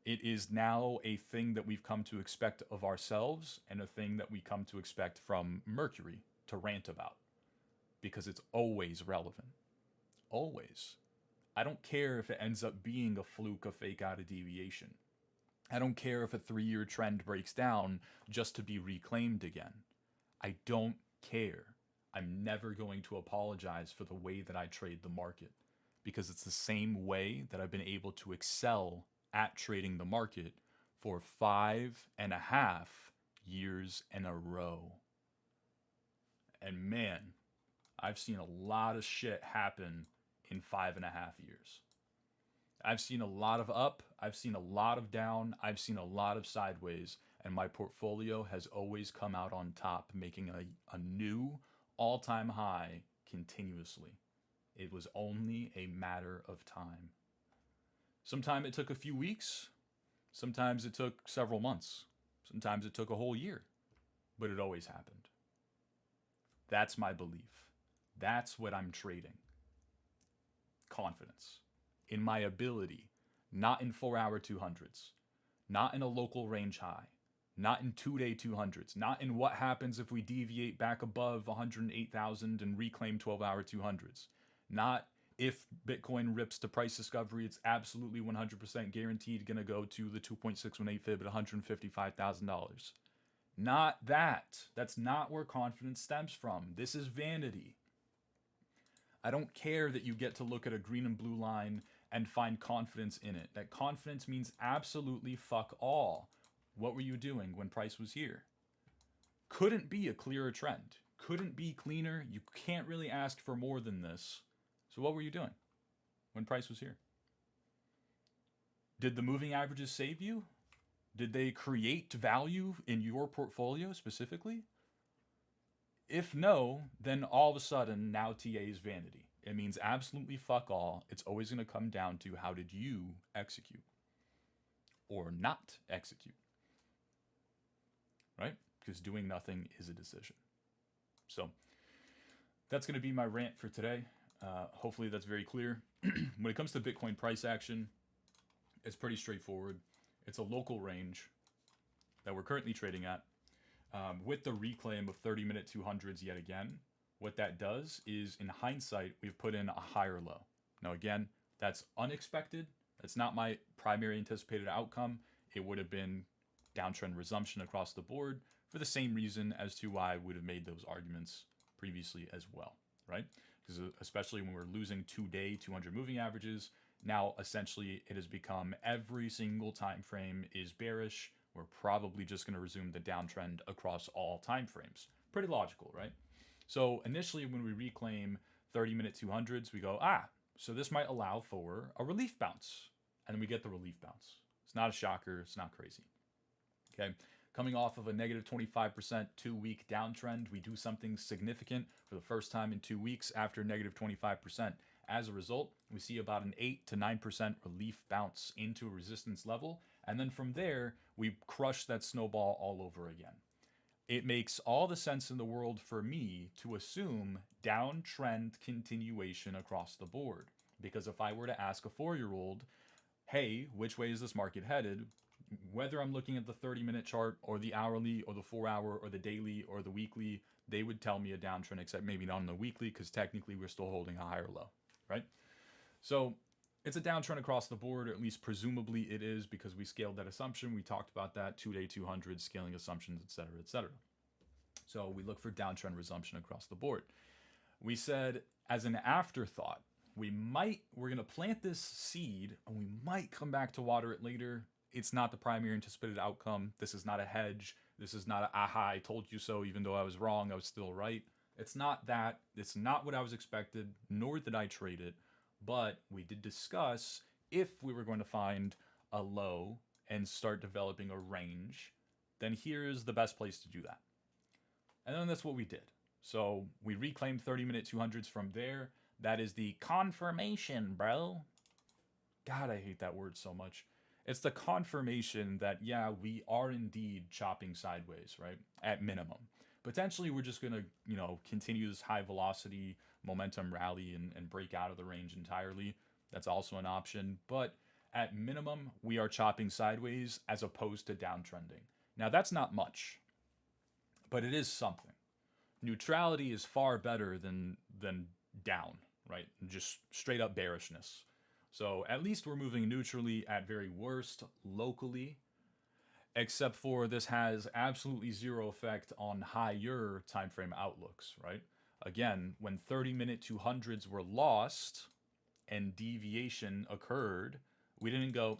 It is now a thing that we've come to expect of ourselves and a thing that we come to expect from Mercury to rant about. Because it's always relevant. Always. I don't care if it ends up being a fluke, a fake out of deviation. I don't care if a 3-year trend breaks down just to be reclaimed again. I don't care. I'm never going to apologize for the way that I trade the market because it's the same way that I've been able to excel at trading the market for 5.5 years in a row. And man, I've seen a lot of shit happen in 5.5 years. I've seen a lot of up, I've seen a lot of down, I've seen a lot of sideways, and my portfolio has always come out on top, making a new all-time high continuously. It was only a matter of time. Sometimes it took a few weeks, sometimes it took several months, sometimes it took a whole year, but it always happened. That's my belief. That's what I'm trading. Confidence in my ability, not in 4-hour 200s, not in a local range high, not in 2-day 200s, not in what happens if we deviate back above 108,000 and reclaim 12-hour 200s, not if Bitcoin rips to price discovery, it's absolutely 100% guaranteed going to go to the 2.618 fib at $155,000. Not that. That's not where confidence stems from. This is vanity. I don't care that you get to look at a green and blue line and find confidence in it. That confidence means absolutely fuck all. What were you doing when price was here? Couldn't be a clearer trend. Couldn't be cleaner. You can't really ask for more than this. So what were you doing when price was here? Did the moving averages save you? Did they create value in your portfolio specifically? If no, then all of a sudden now TA is vanity. It means absolutely fuck all. It's always going to come down to how did you execute or not execute, right? Because doing nothing is a decision. So that's going to be my rant for today. Hopefully that's very clear. When it comes to Bitcoin price action, it's pretty straightforward. It's a local range that we're currently trading at. With the reclaim of 30-minute 200s yet again, what that does is, in hindsight, we've put in a higher low. Now, again, that's unexpected. That's not my primary anticipated outcome. It would have been downtrend resumption across the board for the same reason as to why I would have made those arguments previously as well, right? Because especially when we're losing 2-day 200 moving averages, now essentially it has become every single time frame is bearish. We're probably just going to resume the downtrend across all time frames. Pretty logical, right? So initially when we reclaim 30-minute 200s, we go, so this might allow for a relief bounce. And then we get the relief bounce. It's not a shocker. It's not crazy. Okay. Coming off of a negative 25% 2-week downtrend, we do something significant for the first time in 2 weeks after negative 25%. As a result, we see about an 8 to 9% relief bounce into a resistance level. And then from there, we crush that snowball all over again. It makes all the sense in the world for me to assume downtrend continuation across the board. Because if I were to ask a 4-year-old, hey, which way is this market headed? Whether I'm looking at the 30-minute chart or the hourly or the 4-hour or the daily or the weekly, they would tell me a downtrend, except maybe not on the weekly because technically we're still holding a higher low, right? So It's a downtrend across the board, or at least presumably it is, because we scaled that assumption. We talked about that 2-day 200 scaling assumptions, etc., etc. So we look for downtrend resumption across the board. We said as an afterthought, we're going to plant this seed and we might come back to water it later. It's not the primary anticipated outcome. This is not a hedge. This is not a aha, I told you so, even though I was wrong, I was still right. It's not that. It's not what I was expected, nor did I trade it. But we did discuss if we were going to find a low and start developing a range, then here's the best place to do that. And then that's what we did. So we reclaimed 30-minute 200s from there. That is the confirmation, bro. God, I hate that word so much. It's the confirmation that, yeah, we are indeed chopping sideways, right? At minimum. Potentially, we're just going to, continue this high velocity momentum rally and break out of the range entirely. That's also an option. But at minimum, we are chopping sideways as opposed to downtrending. Now, that's not much, but it is something. Neutrality is far better than down, right? Just straight up bearishness. So at least we're moving neutrally, at very worst locally, except for this has absolutely zero effect on higher time frame outlooks, right? Again, when 30-minute 200s were lost and deviation occurred, we didn't go,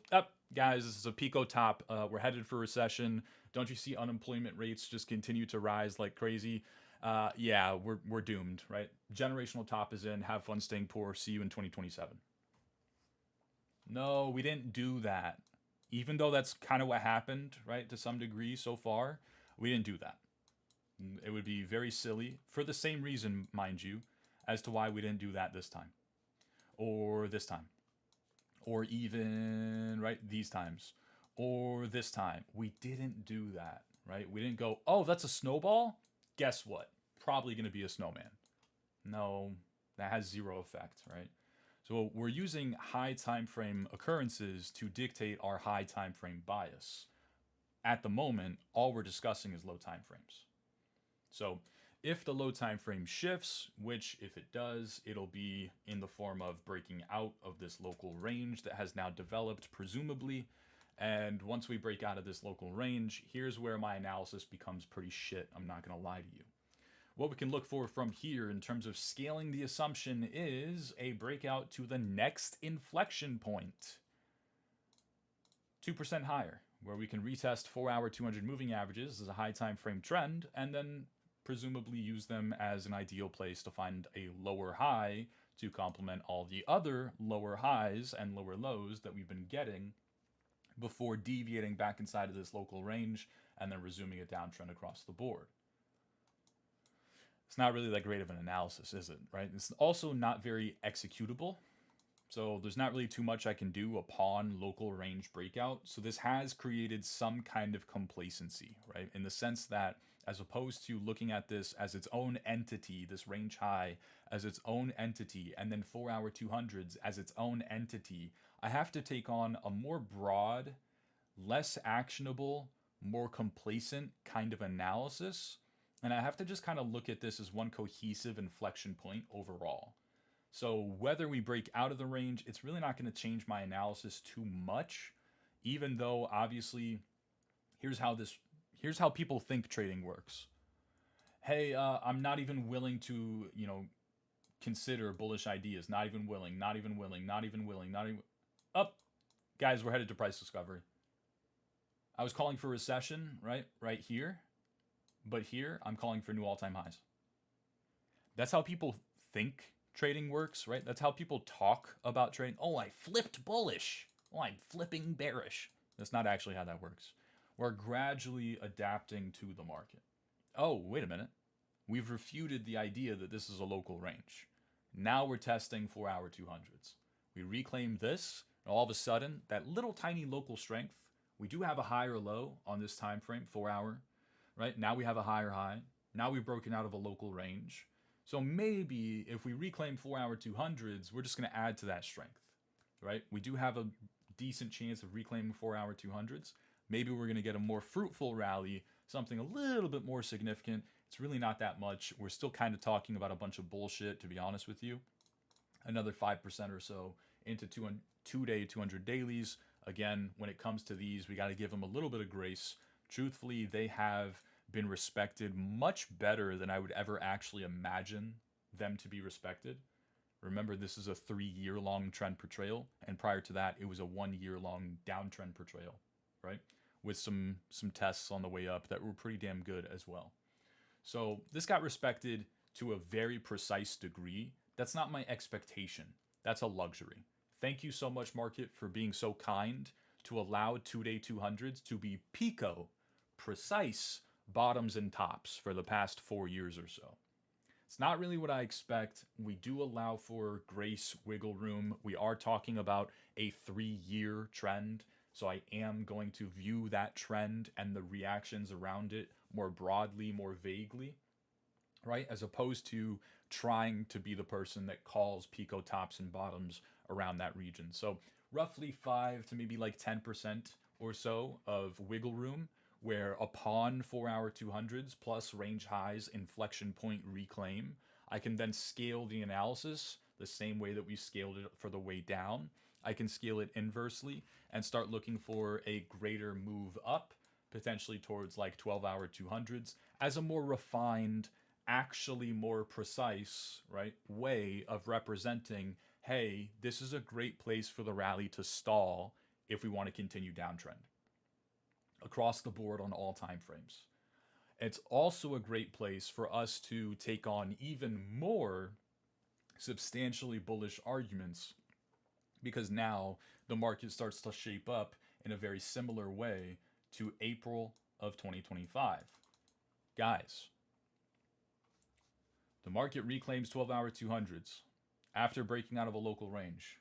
guys, this is a Pico top. We're headed for recession. Don't you see unemployment rates just continue to rise like crazy? Yeah, we're doomed, right? Generational top is in. Have fun staying poor. See you in 2027. No, we didn't do that. Even though that's kind of what happened, right, to some degree so far, we didn't do that. It would be very silly, for the same reason, mind you, as to why we didn't do that this time. Or this time. Or even, right, these times. Or this time. We didn't do that, right? We didn't go, oh, that's a snowball? Guess what? Probably going to be a snowman. No, that has zero effect, right? So we're using high time frame occurrences to dictate our high time frame bias. At the moment, all we're discussing is low time frames. So if the low time frame shifts, which if it does, it'll be in the form of breaking out of this local range that has now developed, presumably. And once we break out of this local range, here's where my analysis becomes pretty shit. I'm not going to lie to you. What we can look for from here in terms of scaling the assumption is a breakout to the next inflection point. 2% higher, where we can retest 4-hour 200 moving averages as a high time frame trend, and then presumably use them as an ideal place to find a lower high to complement all the other lower highs and lower lows that we've been getting before deviating back inside of this local range and then resuming a downtrend across the board. It's not really that great of an analysis, is it? Right? It's also not very executable. So there's not really too much I can do upon local range breakout. So this has created some kind of complacency, right? In the sense that as opposed to looking at this as its own entity, this range high as its own entity, and then 4-hour 200s as its own entity, I have to take on a more broad, less actionable, more complacent kind of analysis. And I have to just kind of look at this as one cohesive inflection point overall. So whether we break out of the range, it's really not going to change my analysis too much, even though obviously here's how people think trading works. Hey, I'm not even willing to, consider bullish ideas. Not even willing. Up, guys, we're headed to price discovery. I was calling for recession, right here. But here, I'm calling for new all-time highs. That's how people think trading works, right? That's how people talk about trading. Oh, I flipped bullish. Oh, I'm flipping bearish. That's not actually how that works. We're gradually adapting to the market. Oh, wait a minute. We've refuted the idea that this is a local range. Now we're testing 4-hour 200s. We reclaim this, and all of a sudden, that little tiny local strength, we do have a higher low on this time frame, 4-hour. Right? Now we have a higher high. Now we've broken out of a local range. So maybe if we reclaim 4-hour 200s, we're just going to add to that strength, right? We do have a decent chance of reclaiming 4-hour 200s. Maybe we're going to get a more fruitful rally, something a little bit more significant. It's really not that much. We're still kind of talking about a bunch of bullshit, to be honest with you. Another 5% or so into 2-day, 200 dailies. Again, when it comes to these, we got to give them a little bit of grace. Truthfully, they have been respected much better than I would ever actually imagine them to be respected. Remember, this is a 3-year-long trend portrayal, and prior to that, it was a 1-year-long downtrend portrayal, right? With some tests on the way up that were pretty damn good as well. So this got respected to a very precise degree. That's not my expectation. That's a luxury. Thank you so much, market, for being so kind to allow 2-day 200s to be pico precise bottoms and tops for the past 4 years or so. It's not really what I expect. We do allow for grace, wiggle room. We are talking about a 3-year trend. So I am going to view that trend and the reactions around it more broadly, more vaguely, right? As opposed to trying to be the person that calls pico tops and bottoms around that region. So roughly 5 to maybe like 10% or so of wiggle room, where upon 4-hour 200s plus range highs, inflection point reclaim, I can then scale the analysis the same way that we scaled it for the way down. I can scale it inversely and start looking for a greater move up, potentially towards like 12-hour 200s, as a more refined, actually more precise, right, way of representing, hey, this is a great place for the rally to stall if we want to continue downtrend across the board on all time frames. It's also a great place for us to take on even more substantially bullish arguments, because now the market starts to shape up in a very similar way to April of 2025. Guys, the market reclaims 12-hour 200s after breaking out of a local range,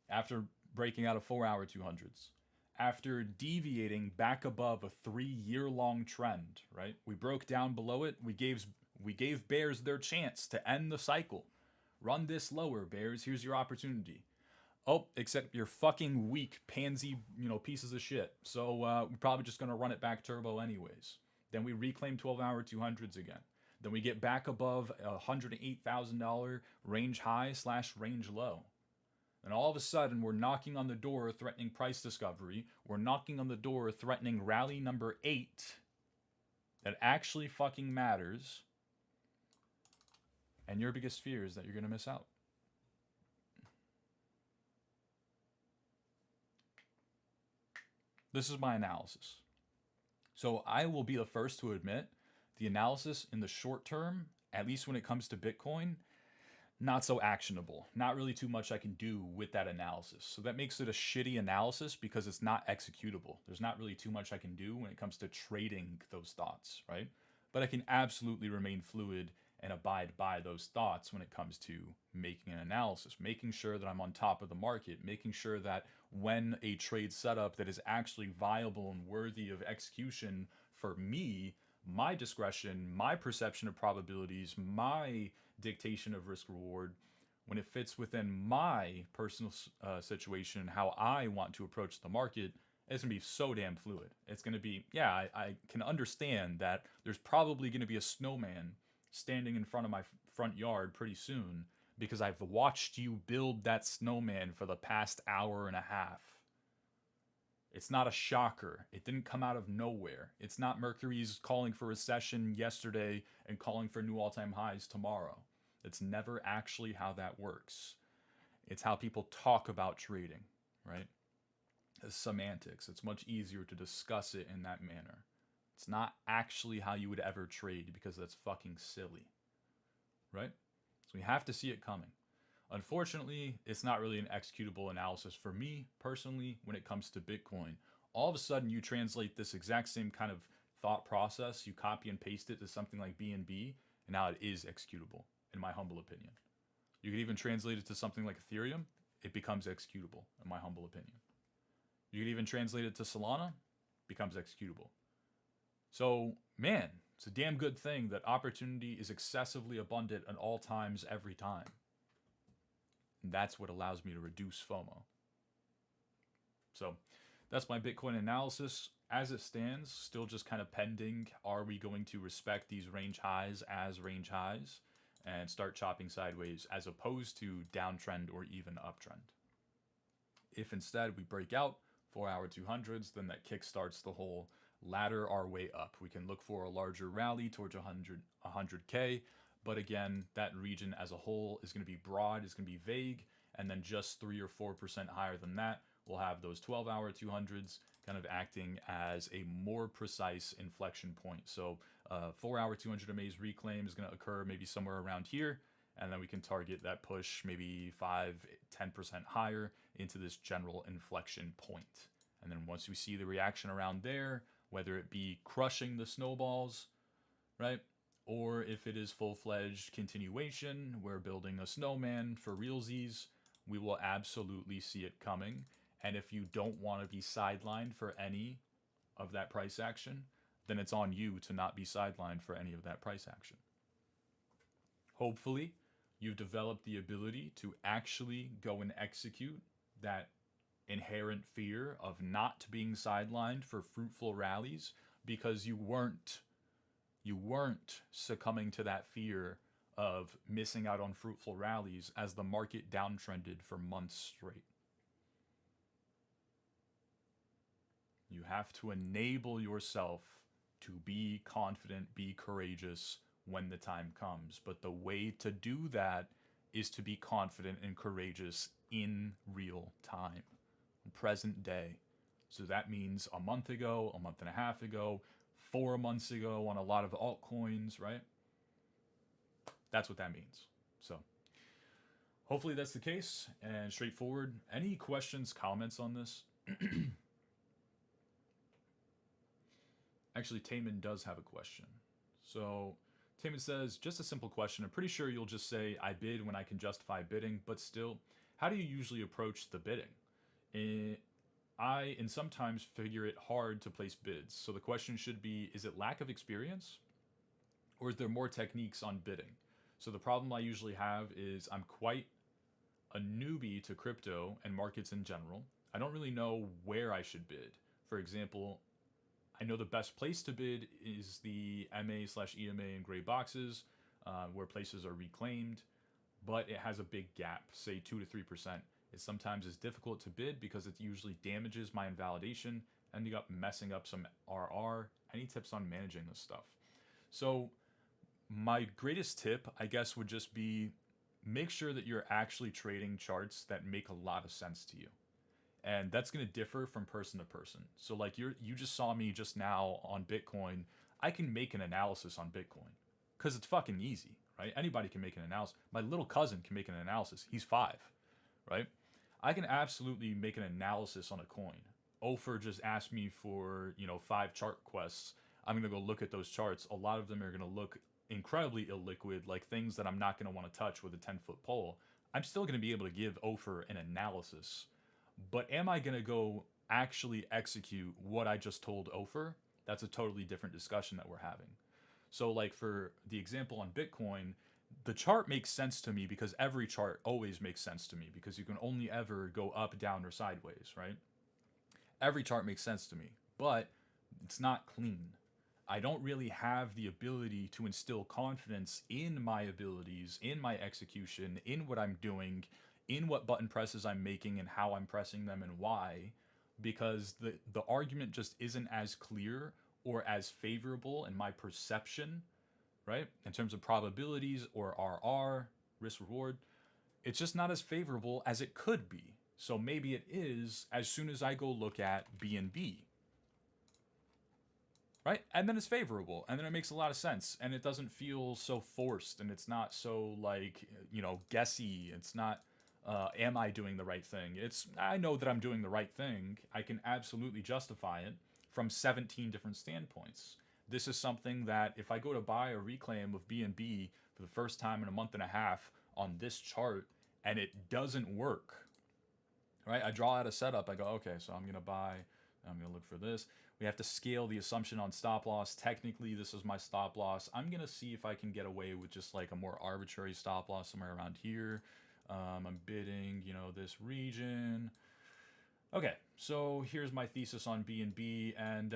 after breaking out of 4-hour 200s, after deviating back above a 3-year-long trend, right? We broke down below it. We gave bears their chance to end the cycle. Run this lower, bears. Here's your opportunity. Oh, except you're fucking weak, pansy, pieces of shit. So we're probably just going to run it back turbo anyways. Then we reclaim 12-hour 200s again. Then we get back above $108,000 range high / range low. And all of a sudden, we're knocking on the door threatening price discovery. We're knocking on the door threatening rally number 8 that actually fucking matters. And your biggest fear is that you're going to miss out. This is my analysis. So I will be the first to admit the analysis in the short term, at least when it comes to Bitcoin, not so actionable. Not really too much I can do with that analysis. So that makes it a shitty analysis because it's not executable. There's not really too much I can do when it comes to trading those thoughts, right? But I can absolutely remain fluid and abide by those thoughts when it comes to making an analysis, making sure that I'm on top of the market, making sure that when a trade setup that is actually viable and worthy of execution for me, my discretion, my perception of probabilities, my dictation of risk reward, when it fits within my personal situation, how I want to approach the market, it's going to be so damn fluid. It's going to be, yeah, I can understand that there's probably going to be a snowman standing in front of my front yard pretty soon because I've watched you build that snowman for the past hour and a half. It's not a shocker. It didn't come out of nowhere. It's not Mercury's calling for recession yesterday and calling for new all-time highs tomorrow. It's never actually how that works. It's how people talk about trading, right? It's semantics. It's much easier to discuss it in that manner. It's not actually how you would ever trade because that's fucking silly, right? So we have to see it coming. Unfortunately, it's not really an executable analysis for me personally when it comes to Bitcoin. All of a sudden, you translate this exact same kind of thought process, you copy and paste it to something like BNB, and now it is executable, in my humble opinion. You could even translate it to something like Ethereum, it becomes executable, in my humble opinion. You could even translate it to Solana, becomes executable. So, man, it's a damn good thing that opportunity is excessively abundant at all times, every time. And that's what allows me to reduce FOMO. So that's my Bitcoin analysis. As it stands, still just kind of pending. Are we going to respect these range highs as range highs and start chopping sideways as opposed to downtrend or even uptrend? If instead we break out 4-hour 200s, then that kickstarts the whole ladder our way up. We can look for a larger rally towards 100K, but again, that region as a whole is going to be broad, is going to be vague, and then just 3 or 4% higher than that, we'll have those 12-hour 200s kind of acting as a more precise inflection point. So 4-hour 200 MA's reclaim is going to occur maybe somewhere around here, and then we can target that push maybe 5-10% higher into this general inflection point. And then once we see the reaction around there, whether it be crushing the snowballs, right? Or if it is full-fledged continuation, we're building a snowman for realsies, we will absolutely see it coming. And if you don't want to be sidelined for any of that price action, then it's on you to not be sidelined for any of that price action. Hopefully, you've developed the ability to actually go and execute that inherent fear of not being sidelined for fruitful rallies because you weren't succumbing to that fear of missing out on fruitful rallies as the market downtrended for months straight. You have to enable yourself to be confident, be courageous when the time comes. But the way to do that is to be confident and courageous in real time, present day. So that means a month ago, a month and a half ago, 4 months ago on a lot of altcoins, right? That's what that means. So hopefully that's the case and straightforward. Any questions, comments on this? Actually, Taman does have a question. So Taman says, just a simple question. I'm pretty sure you'll just say, I bid when I can justify bidding, but still, how do you usually approach the bidding? I sometimes figure it hard to place bids. So the question should be, is it lack of experience? Or is there more techniques on bidding? So the problem I usually have is I'm quite a newbie to crypto and markets in general. I don't really know where I should bid. For example, I know the best place to bid is the MA/EMA and gray boxes, where places are reclaimed, but it has a big gap, say 2 to 3%. It sometimes is difficult to bid because it usually damages my invalidation, ending up messing up some RR. Any tips on managing this stuff? So my greatest tip, I guess, would just be make sure that you're actually trading charts that make a lot of sense to you. And that's going to differ from person to person. So like you just saw me just now on Bitcoin. I can make an analysis on Bitcoin because it's fucking easy, right? Anybody can make an analysis. My little cousin can make an analysis. He's 5, right? I can absolutely make an analysis on a coin. Ofer just asked me for, 5 chart quests. I'm going to go look at those charts. A lot of them are going to look incredibly illiquid, like things that I'm not going to want to touch with a 10-foot pole. I'm still going to be able to give Ofer an analysis. But am I going to go actually execute what I just told Ofer? That's a totally different discussion that we're having. So like for the example on Bitcoin, the chart makes sense to me because every chart always makes sense to me because you can only ever go up, down, or sideways, right? Every chart makes sense to me, but it's not clean. I don't really have the ability to instill confidence in my abilities, in my execution, in what I'm doing, in what button presses I'm making and how I'm pressing them and why, because the argument just isn't as clear or as favorable in my perception, right? In terms of probabilities or RR, risk reward, it's just not as favorable as it could be. So maybe it is as soon as I go look at BNB, right? And then it's favorable, and then it makes a lot of sense, and it doesn't feel so forced, and it's not so like, guessy. It's not, am I doing the right thing? It's, I know that I'm doing the right thing. I can absolutely justify it from 17 different standpoints. This is something that if I go to buy a reclaim of BNB for the first time in a month and a half on this chart, and it doesn't work, right? I draw out a setup. I go, okay, so I'm going to buy, I'm going to look for this. We have to scale the assumption on stop loss. Technically, this is my stop loss. I'm going to see if I can get away with just like a more arbitrary stop loss somewhere around here. I'm bidding, this region. Okay, so here's my thesis on BNB, and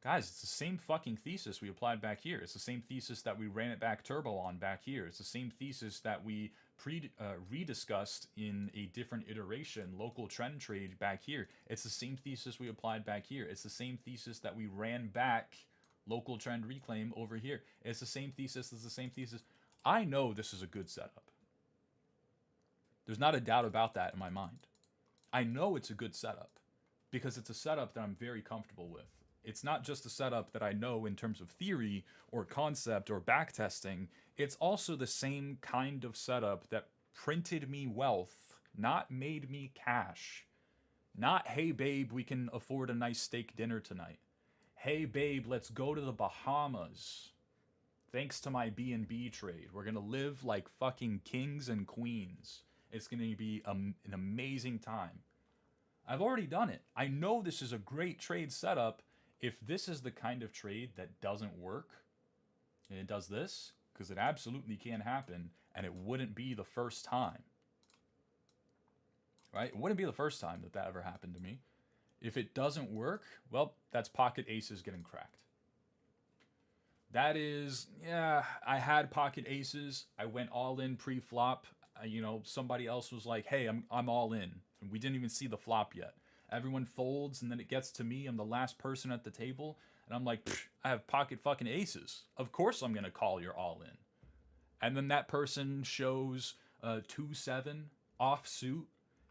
guys, it's the same fucking thesis we applied back here. It's the same thesis that we ran it back turbo on back here. It's the same thesis that we rediscussed in a different iteration, local trend trade back here. It's the same thesis we applied back here. It's the same thesis that we ran back local trend reclaim over here. It's the same thesis. It's the same thesis. I know this is a good setup. There's not a doubt about that in my mind. I know it's a good setup because it's a setup that I'm very comfortable with. It's not just a setup that I know in terms of theory or concept or backtesting. It's also the same kind of setup that printed me wealth, not made me cash. Not, hey babe, we can afford a nice steak dinner tonight. Hey babe, let's go to the Bahamas. Thanks to my B&B trade. We're going to live like fucking kings and queens. It's going to be an amazing time. I've already done it. I know this is a great trade setup. If this is the kind of trade that doesn't work, and it does this, because it absolutely can happen, and it wouldn't be the first time. Right? It wouldn't be the first time that ever happened to me. If it doesn't work, well, that's pocket aces getting cracked. That is, yeah, I had pocket aces. I went all in pre-flop. Somebody else was like, hey, I'm all in. And we didn't even see the flop yet. Everyone folds, and then it gets to me. I'm the last person at the table. And I'm like, I have pocket fucking aces. Of course I'm going to call your all in. And then that person shows 2-7 offsuit,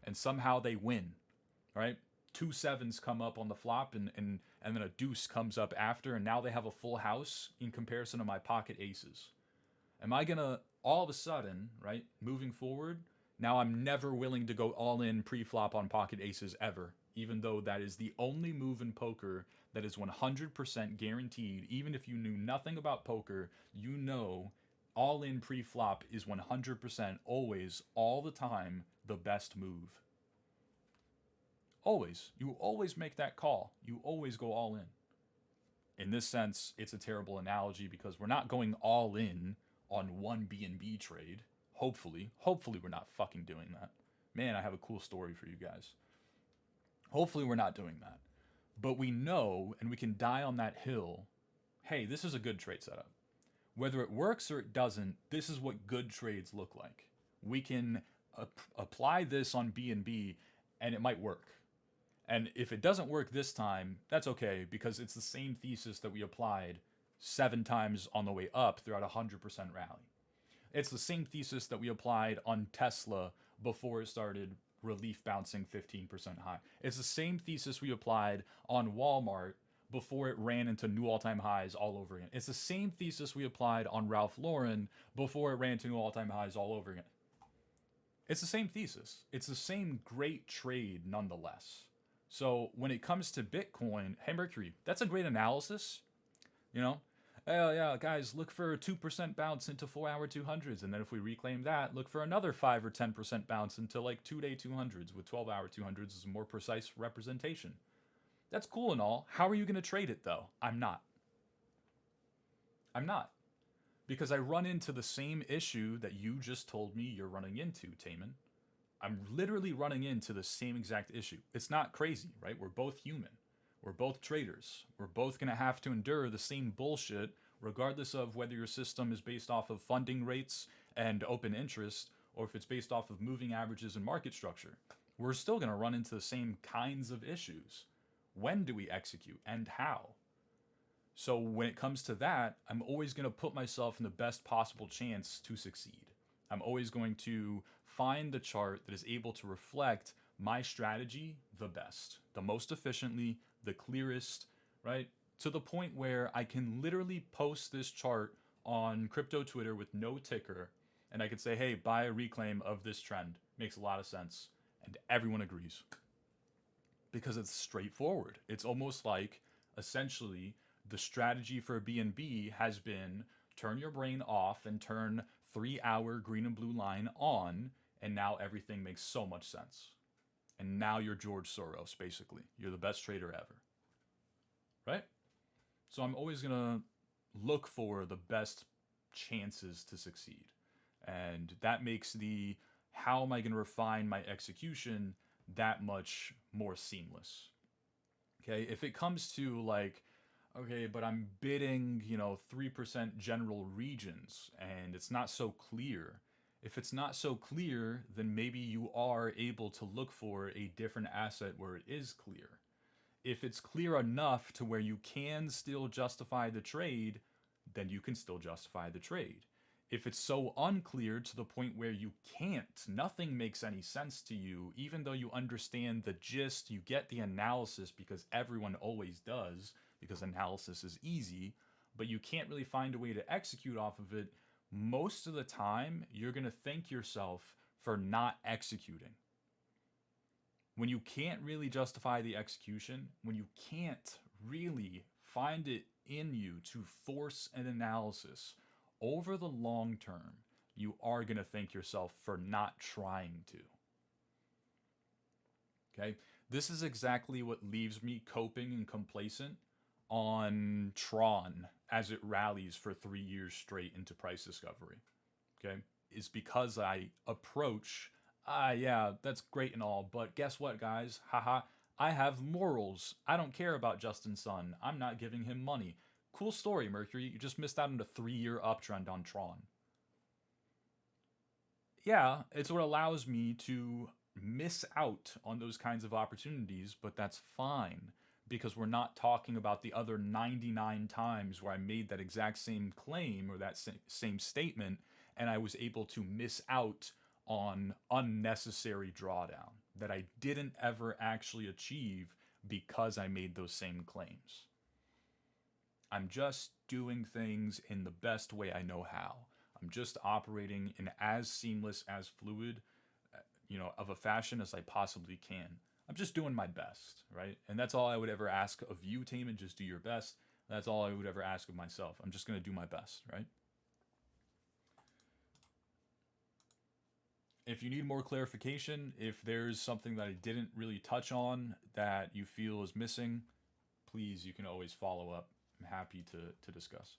and somehow they win, right? 2 7s come up on the flop, and then a deuce comes up after, and now they have a full house in comparison to my pocket aces. Am I going to, all of a sudden, right, moving forward, now I'm never willing to go all in pre-flop on pocket aces ever, even though that is the only move in poker that is 100% guaranteed. Even if you knew nothing about poker, you know all in pre-flop is 100% always, all the time, the best move. Always. You always make that call. You always go all in. In this sense, it's a terrible analogy because we're not going all in on one B&B trade. Hopefully we're not fucking doing that. Man, I have a cool story for you guys. Hopefully we're not doing that. But we know, and we can die on that hill, hey, this is a good trade setup. Whether it works or it doesn't, this is what good trades look like. We can apply this on B&B, and it might work. And if it doesn't work this time, that's okay, because it's the same thesis that we applied 7 times on the way up throughout a 100% rally. It's the same thesis that we applied on Tesla before it started relief bouncing 15% high. It's the same thesis we applied on Walmart before it ran into new all-time highs all over again. It's the same thesis we applied on Ralph Lauren before it ran to new all-time highs all over again. It's the same thesis. It's the same great trade nonetheless. So when it comes to Bitcoin, hey Mercury, that's a great analysis. Oh yeah, guys, look for a 2% bounce into 4-hour 200s, and then if we reclaim that, look for another 5 or 10% bounce into like 2-day 200s with 12-hour 200s as a more precise representation. That's cool and all. How are you going to trade it though? I'm not. Because I run into the same issue that you just told me you're running into, Taman. I'm literally running into the same exact issue. It's not crazy, right? We're both human. We're both traders. We're both going to have to endure the same bullshit, regardless of whether your system is based off of funding rates and open interest, or if it's based off of moving averages and market structure. We're still going to run into the same kinds of issues. When do we execute and how? So when it comes to that, I'm always going to put myself in the best possible chance to succeed. I'm always going to find the chart that is able to reflect my strategy the best, the most efficiently, the clearest, right? To the point where I can literally post this chart on crypto Twitter with no ticker, and I could say, hey, buy a reclaim of this trend. Makes a lot of sense. And everyone agrees. Because it's straightforward. It's almost like, essentially, the strategy for BNB has been turn your brain off and turn 3-hour green and blue line on, and now everything makes so much sense. And now you're George Soros, basically. You're the best trader ever. Right? So I'm always going to look for the best chances to succeed. And that makes the how am I going to refine my execution that much more seamless. Okay? If it comes to like, okay, but I'm bidding, 3% general regions, and it's not so clear, If it's not so clear, then maybe you are able to look for a different asset where it is clear. If it's clear enough to where you can still justify the trade, then you can still justify the trade. If it's so unclear to the point where you can't, nothing makes any sense to you, even though you understand the gist, you get the analysis because everyone always does, because analysis is easy, but you can't really find a way to execute off of it, most of the time you're going to thank yourself for not executing. When you can't really justify the execution, when you can't really find it in you to force an analysis over the long term, you are going to thank yourself for not trying to. Okay? This is exactly what leaves me coping and complacent on Tron as it rallies for 3 years straight into price discovery. Okay? Is because I approach, yeah, that's great and all, but guess what, guys? Haha, I have morals. I don't care about Justin Sun. I'm not giving him money. Cool story, Mercury. You just missed out on a 3-year uptrend on Tron. Yeah, it's what allows me to miss out on those kinds of opportunities, but that's fine because we're not talking about the other 99 times where I made that exact same claim or that same statement and I was able to miss out on unnecessary drawdown that I didn't ever actually achieve because I made those same claims. I'm just doing things in the best way I know how. I'm just operating in as seamless, as fluid, of a fashion as I possibly can. I'm just doing my best, right? And that's all I would ever ask of you, Taman. Just do your best. That's all I would ever ask of myself. I'm just going to do my best, right? If you need more clarification, if there's something that I didn't really touch on that you feel is missing, please, you can always follow up. I'm happy to discuss.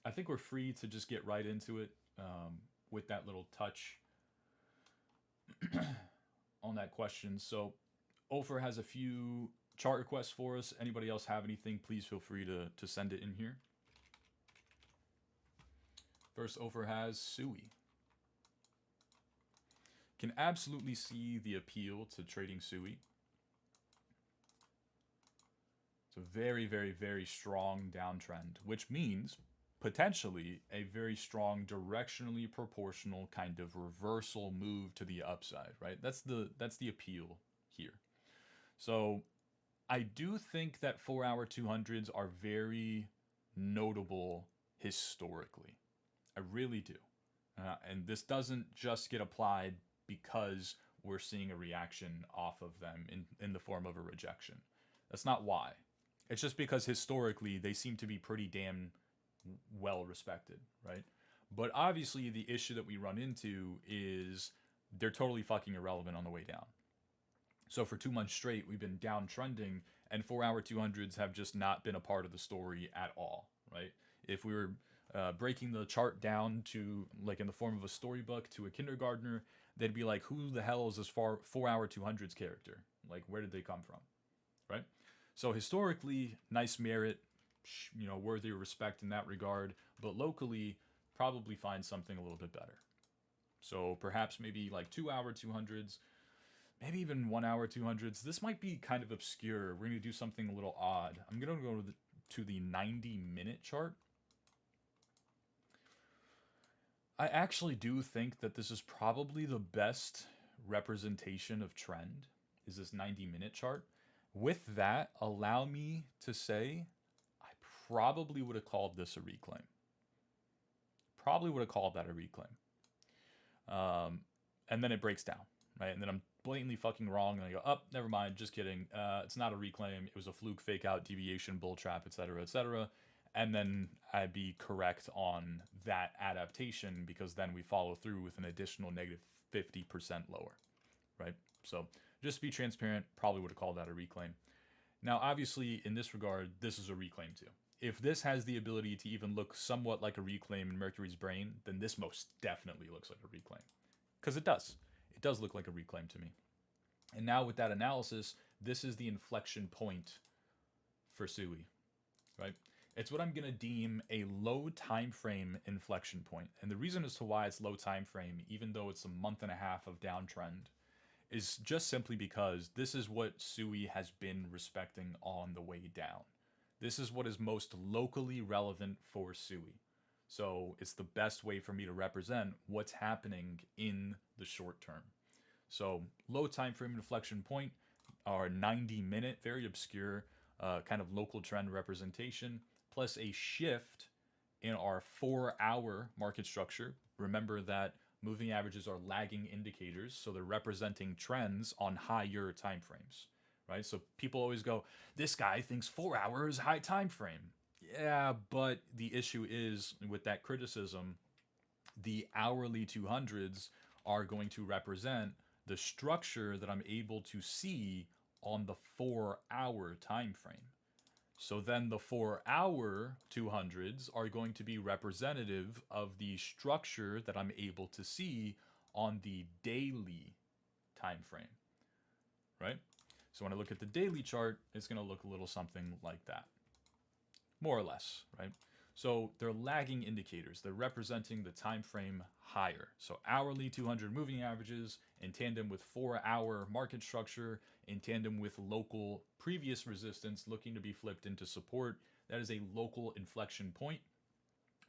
I think we're free to just get right into it with that little touch on that question. So, Ofer has a few chart requests for us. Anybody else have anything, please feel free to send it in here. First, Ofer has Sui. Can absolutely see the appeal to trading Sui. It's a very, very, very strong downtrend, which means potentially a very strong directionally proportional kind of reversal move to the upside, right? That's the appeal here. So I do think that 4-hour 200s are very notable historically. I really do. And this doesn't just get applied because we're seeing a reaction off of them in the form of a rejection. That's not why. It's just because historically they seem to be pretty damn well respected, right? But obviously the issue that we run into is they're totally fucking irrelevant on the way down. So for 2 months straight, we've been downtrending, and 4-hour 200s have just not been a part of the story at all, right? If we were breaking the chart down to, like in the form of a storybook to a kindergartner, they'd be like, who the hell is this 4-hour 200s character? Like, where did they come from, right? So historically, nice merit, worthy of respect in that regard, but locally, probably find something a little bit better. So perhaps maybe like 2-hour 200s, maybe even 1-hour 200s. This might be kind of obscure. We're going to do something a little odd. I'm going to go to the 90-minute chart. I actually do think that this is probably the best representation of trend, is this 90-minute chart. With that, allow me to say I probably would have called this a reclaim. Probably would have called that a reclaim. And then it breaks down, right? And then I'm blatantly fucking wrong, and I go, oh, never mind, just kidding. It's not a reclaim. It was a fluke, fake out, deviation, bull trap, etc., etc. And then I'd be correct on that adaptation because then we follow through with an additional negative 50% lower, right? So just to be transparent, probably would have called that a reclaim. Now, obviously, in this regard, this is a reclaim too. If this has the ability to even look somewhat like a reclaim in Mercury's brain, then this most definitely looks like a reclaim. Because it does. It does look like a reclaim to me. And now with that analysis, this is the inflection point for Sui, right? It's what I'm going to deem a low time frame inflection point. And the reason as to why it's low time frame, even though it's a month and a half of downtrend, is just simply because this is what SUI has been respecting on the way down. This is what is most locally relevant for SUI. So it's the best way for me to represent what's happening in the short term. So low time frame inflection point, our 90-minute, very obscure kind of local trend representation, plus a shift in our 4-hour market structure. Remember that moving averages are lagging indicators, so they're representing trends on higher time frames, right? So people always go, this guy thinks 4 hours high time frame. Yeah, but the issue is with that criticism, the hourly 200s are going to represent the structure that I'm able to see on the 4-hour time frame. So then the 4-hour 200s are going to be representative of the structure that I'm able to see on the daily time frame, right? So when I look at the daily chart, it's going to look a little something like that, more or less, right? So they're lagging indicators. They're representing the time frame higher. So hourly 200 moving averages in tandem with 4-hour market structure, in tandem with local previous resistance looking to be flipped into support. That is a local inflection point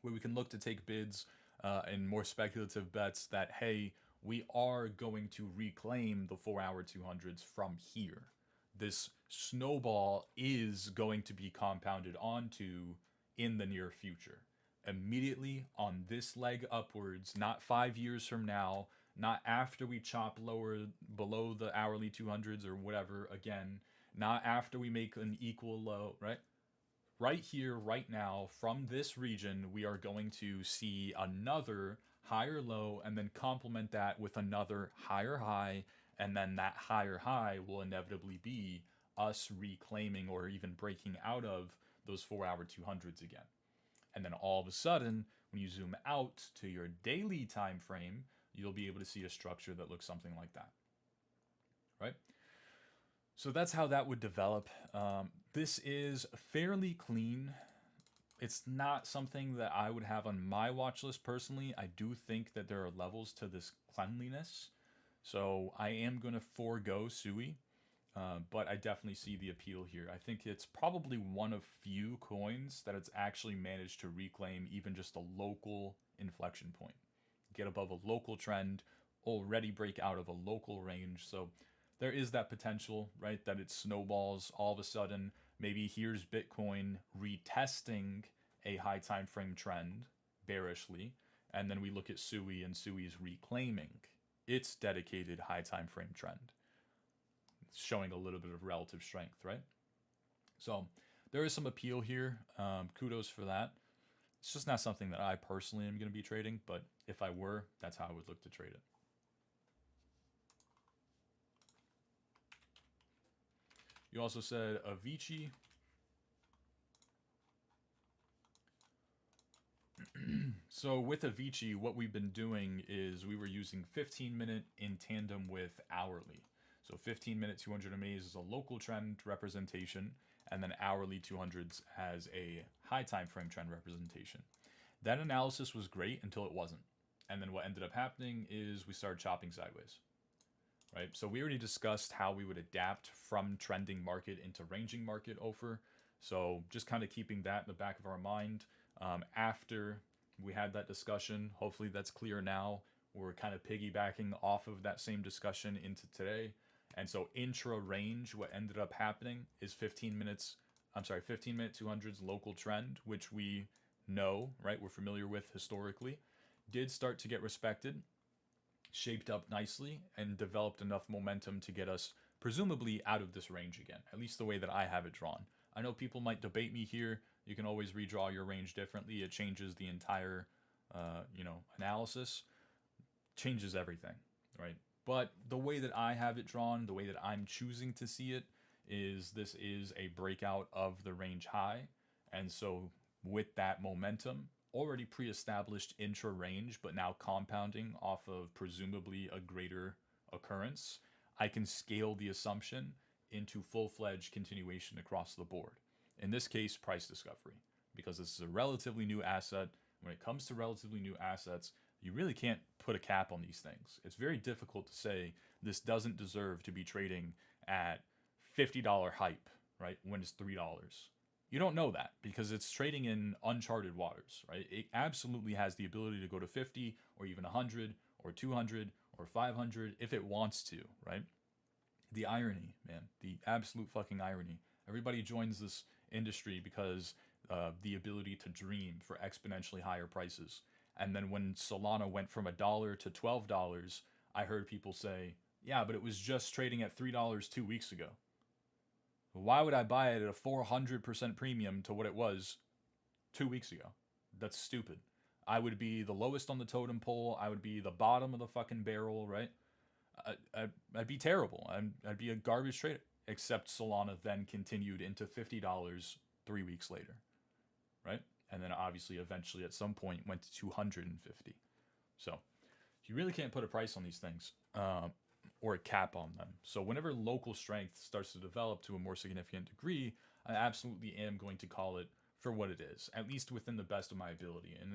where we can look to take bids and more speculative bets that, hey, we are going to reclaim the 4-hour 200s from here. This snowball is going to be compounded onto in the near future. Immediately on this leg upwards, not 5 years from now, not after we chop lower below the hourly 200s or whatever again, not after we make an equal low, right? Right here, right now, from this region, we are going to see another higher low and then complement that with another higher high, and then that higher high will inevitably be us reclaiming or even breaking out of those 4-hour 200s again. And then all of a sudden, when you zoom out to your daily time frame, you'll be able to see a structure that looks something like that, right? So that's how that would develop. This is fairly clean. It's not something that I would have on my watch list personally. I do think that there are levels to this cleanliness. So I am going to forego SUI, but I definitely see the appeal here. I think it's probably one of few coins that it's actually managed to reclaim even just a local inflection point. Get above a local trend, already break out of a local range. So there is that potential, right, that it snowballs all of a sudden. Maybe here's Bitcoin retesting a high time frame trend bearishly, and then we look at SUI and SUI's reclaiming its dedicated high time frame trend. It's showing a little bit of relative strength, right? So there is some appeal here. Kudos for that. It's just not something that I personally am going to be trading, but if I were, that's how I would look to trade it. You also said Avicii. So with Avicii, what we've been doing is we were using 15-minute in tandem with hourly. So 15-minute 200 MAs is a local trend representation, and then hourly 200s as a high time frame trend representation. That analysis was great until it wasn't. And then what ended up happening is we started chopping sideways. Right? So we already discussed how we would adapt from trending market into ranging market over. So just kind of keeping that in the back of our mind. After we had that discussion, hopefully that's clear now. We're kind of piggybacking off of that same discussion into today. And so intra range, what ended up happening is 15-minute 200s local trend, which we know, right? We're familiar with historically, did start to get respected, shaped up nicely, and developed enough momentum to get us presumably out of this range again, at least the way that I have it drawn. I know people might debate me here. You can always redraw your range differently. It changes the entire, analysis, changes everything, right? But the way that I have it drawn, the way that I'm choosing to see it, is this is a breakout of the range high. And so with that momentum, already pre-established intra-range, but now compounding off of presumably a greater occurrence, I can scale the assumption into full-fledged continuation across the board. In this case, price discovery. because this is a relatively new asset. When it comes to relatively new assets, you really can't put a cap on these things. It's very difficult to say this doesn't deserve to be trading at $50 hype, right? When it's $3. You don't know that because it's trading in uncharted waters, right? It absolutely has the ability to go to 50 or even 100 or 200 or 500 if it wants to, right? The irony, man, the absolute fucking irony. Everybody joins this industry because the ability to dream for exponentially higher prices. And then when Solana went from $1 to $12, I heard people say, yeah, but it was just trading at $3 2 weeks ago. Why would I buy it at a 400% premium to what it was 2 weeks ago? That's stupid. I would be the lowest on the totem pole. I would be the bottom of the fucking barrel, right? I'd be terrible. I'd be a garbage trader. Except Solana then continued into $50 3 weeks later, right? And then obviously eventually at some point went to 250. So you really can't put a price on these things or a cap on them. So whenever local strength starts to develop to a more significant degree, I absolutely am going to call it for what it is, at least within the best of my ability. And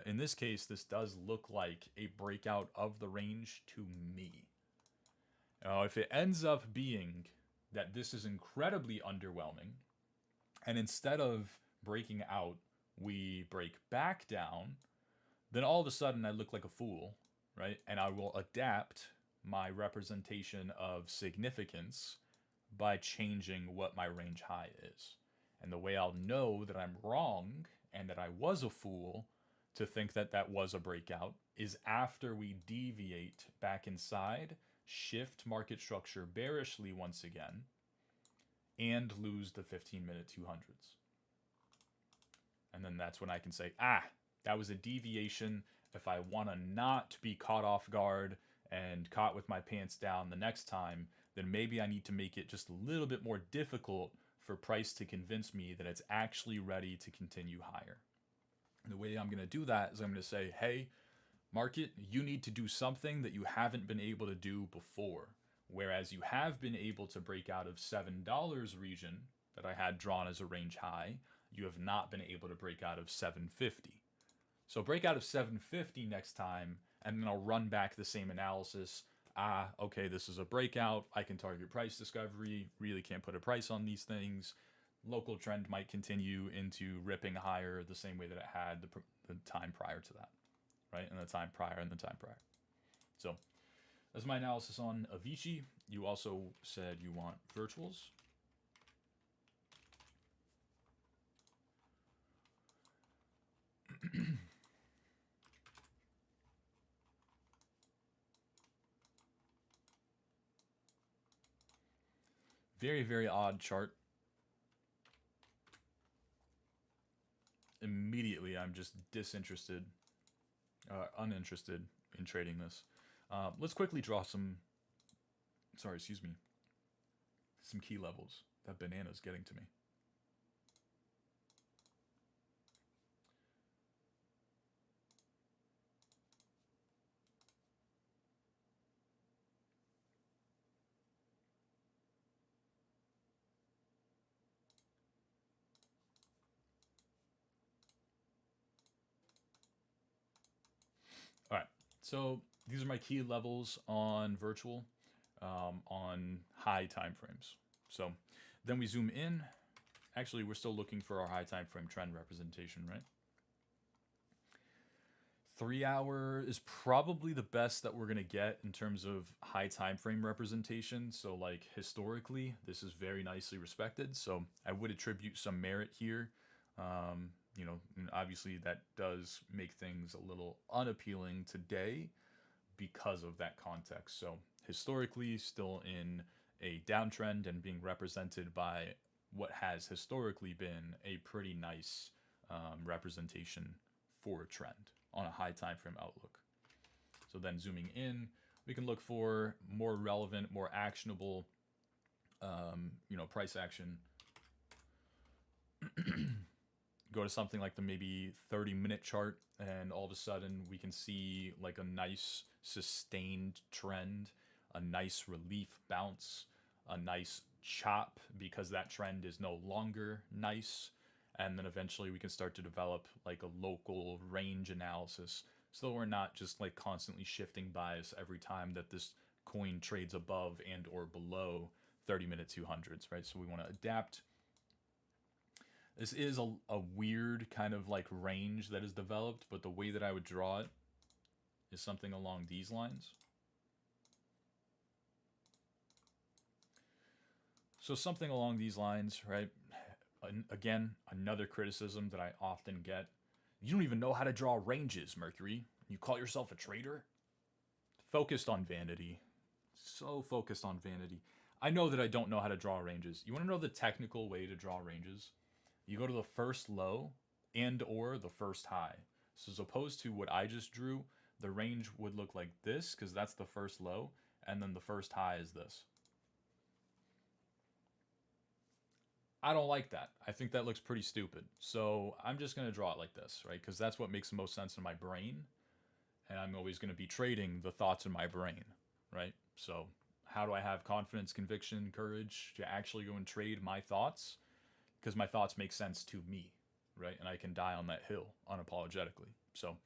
in this case, this does look like a breakout of the range to me. Now, if it ends up being that this is incredibly underwhelming, and instead of breaking out, we break back down, then all of a sudden I look like a fool, right? And I will adapt my representation of significance by changing what my range high is. And the way I'll know that I'm wrong and that I was a fool to think that that was a breakout is after we deviate back inside, shift market structure bearishly once again, and lose the 15-minute 200s. And then that's when I can say, that was a deviation. If I want to not be caught off guard and caught with my pants down the next time, then maybe I need to make it just a little bit more difficult for price to convince me that it's actually ready to continue higher. And the way I'm going to do that is I'm going to say, hey, market, you need to do something that you haven't been able to do before. Whereas you have been able to break out of $7 region that I had drawn as a range high, you have not been able to break out of 750. So break out of 750 next time, and then I'll run back the same analysis. Okay, this is a breakout. I can target price discovery. Really can't put a price on these things. Local trend might continue into ripping higher the same way that it had the time prior to that, right? And the time prior and the time prior. So that's my analysis on Avicii. You also said you want virtuals. Very, very odd chart. Immediately, I'm just uninterested in trading this. Let's quickly draw some key levels. That banana's getting to me. All right, so these are my key levels on virtual, on high time frames. So then we zoom in. Actually, we're still looking for our high time frame trend representation, right? 3 hour is probably the best that we're going to get in terms of high time frame representation. So like historically, this is very nicely respected. So I would attribute some merit here. And obviously that does make things a little unappealing today because of that context. So historically, still in a downtrend and being represented by what has historically been a pretty nice representation for a trend on a high time frame outlook. So then zooming in, we can look for more relevant, more actionable, price action. Go to something like the maybe 30-minute chart, and all of a sudden we can see like a nice sustained trend, a nice relief bounce, a nice chop because that trend is no longer nice, and then eventually we can start to develop like a local range analysis, so we're not just like constantly shifting bias every time that this coin trades above and or below 30-minute 200s, right? So we want to adapt. This is a weird kind of like range that is developed, but the way that I would draw it is something along these lines. So something along these lines, right? Again, another criticism that I often get. You don't even know how to draw ranges, Mercury. You call yourself a trader? Focused on vanity. So focused on vanity. I know that I don't know how to draw ranges. You want to know the technical way to draw ranges? You go to the first low and or the first high. So as opposed to what I just drew, the range would look like this because that's the first low, and then the first high is this. I don't like that. I think that looks pretty stupid. So I'm just going to draw it like this, right? Because that's what makes the most sense in my brain. And I'm always going to be trading the thoughts in my brain, right? So how do I have confidence, conviction, courage to actually go and trade my thoughts? Because my thoughts make sense to me, right? And I can die on that hill unapologetically. So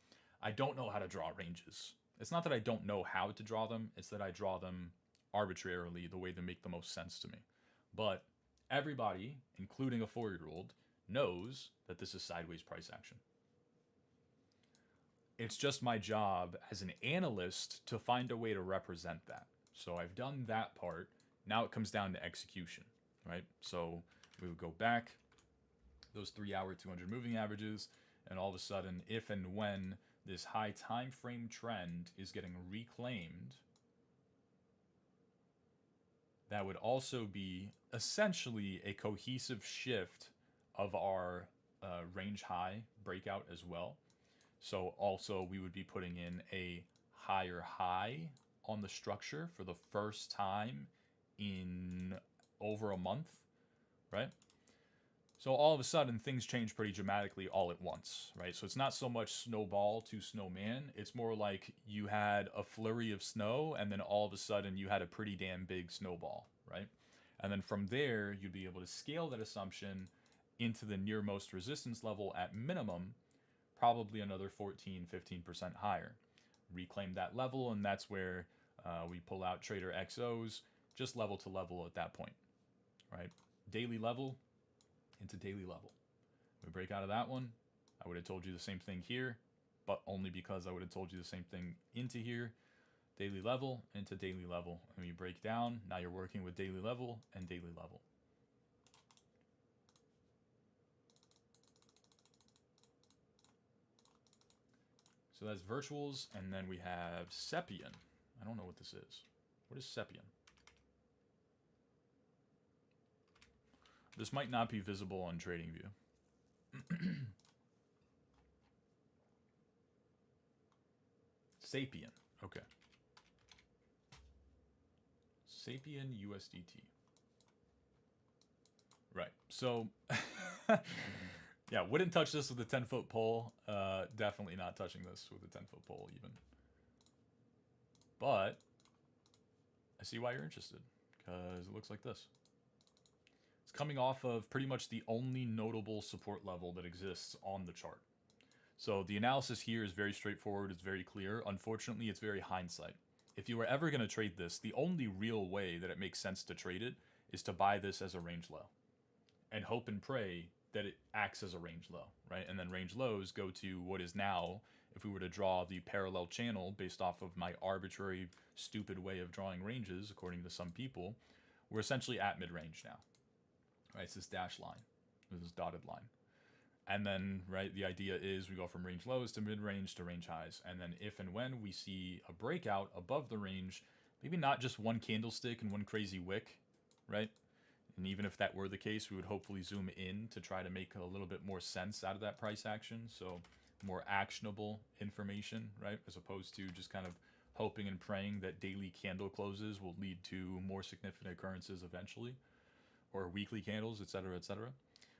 I don't know how to draw ranges. It's not that I don't know how to draw them, it's that I draw them arbitrarily the way they make the most sense to me. But everybody, including a 4-year-old, knows that this is sideways price action. It's just my job as an analyst to find a way to represent that. So I've done that part. Now it comes down to execution, right? So we would go back those 3-hour 200 moving averages, and all of a sudden, if and when this high time frame trend is getting reclaimed, that would also be essentially a cohesive shift of our range high breakout as well. So also we would be putting in a higher high on the structure for the first time in over a month, right? So all of a sudden things change pretty dramatically all at once, right? So it's not so much snowball to snowman. It's more like you had a flurry of snow and then all of a sudden you had a pretty damn big snowball, right? And then from there, you'd be able to scale that assumption into the nearmost resistance level at minimum, probably another 14-15% higher. Reclaim that level, and that's where we pull out Trader XOs, just level to level at that point, right? Daily level into daily level. We break out of that one. I would have told you the same thing here, but only because I would have told you the same thing into here. Daily level into daily level. And you break down, now you're working with daily level and daily level. So that's virtuals, and then we have Sepian. I don't know what this is. What is Sepian? This might not be visible on TradingView. Sapien. Okay. Sapien USDT. Right. So, yeah, wouldn't touch this with a 10-foot pole. Definitely not touching this with a 10-foot pole even. But I see why you're interested, because it looks like this. It's coming off of pretty much the only notable support level that exists on the chart. So the analysis here is very straightforward, it's very clear. Unfortunately, it's very hindsight. If you were ever going to trade this, the only real way that it makes sense to trade it is to buy this as a range low and hope and pray that it acts as a range low, right? And then range lows go to what is now, if we were to draw the parallel channel based off of my arbitrary, stupid way of drawing ranges, according to some people, we're essentially at mid-range now. Right, it's this dashed line, this dotted line. And then, right, the idea is we go from range lows to mid-range to range highs. And then if and when we see a breakout above the range, maybe not just one candlestick and one crazy wick, right? And even if that were the case, we would hopefully zoom in to try to make a little bit more sense out of that price action. So more actionable information, right? As opposed to just kind of hoping and praying that daily candle closes will lead to more significant occurrences eventually, or weekly candles, etc., etc.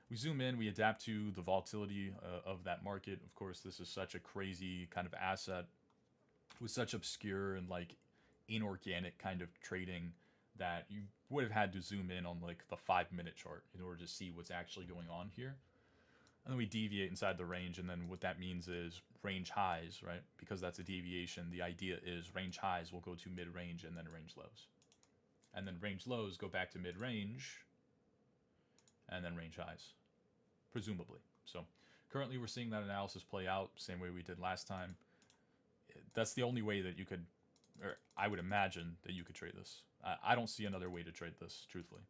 We zoom in, we adapt to the volatility of that market. Of course, this is such a crazy kind of asset with such obscure and like inorganic kind of trading that you would have had to zoom in on like the 5-minute chart in order to see what's actually going on here. and then we deviate inside the range, and then what that means is range highs, right? Because that's a deviation, the idea is range highs will go to mid-range and then range lows. And then range lows go back to mid-range, and then range highs, presumably. So currently we're seeing that analysis play out, same way we did last time. That's the only way that you could, or I would imagine that you could trade this. I don't see another way to trade this, truthfully,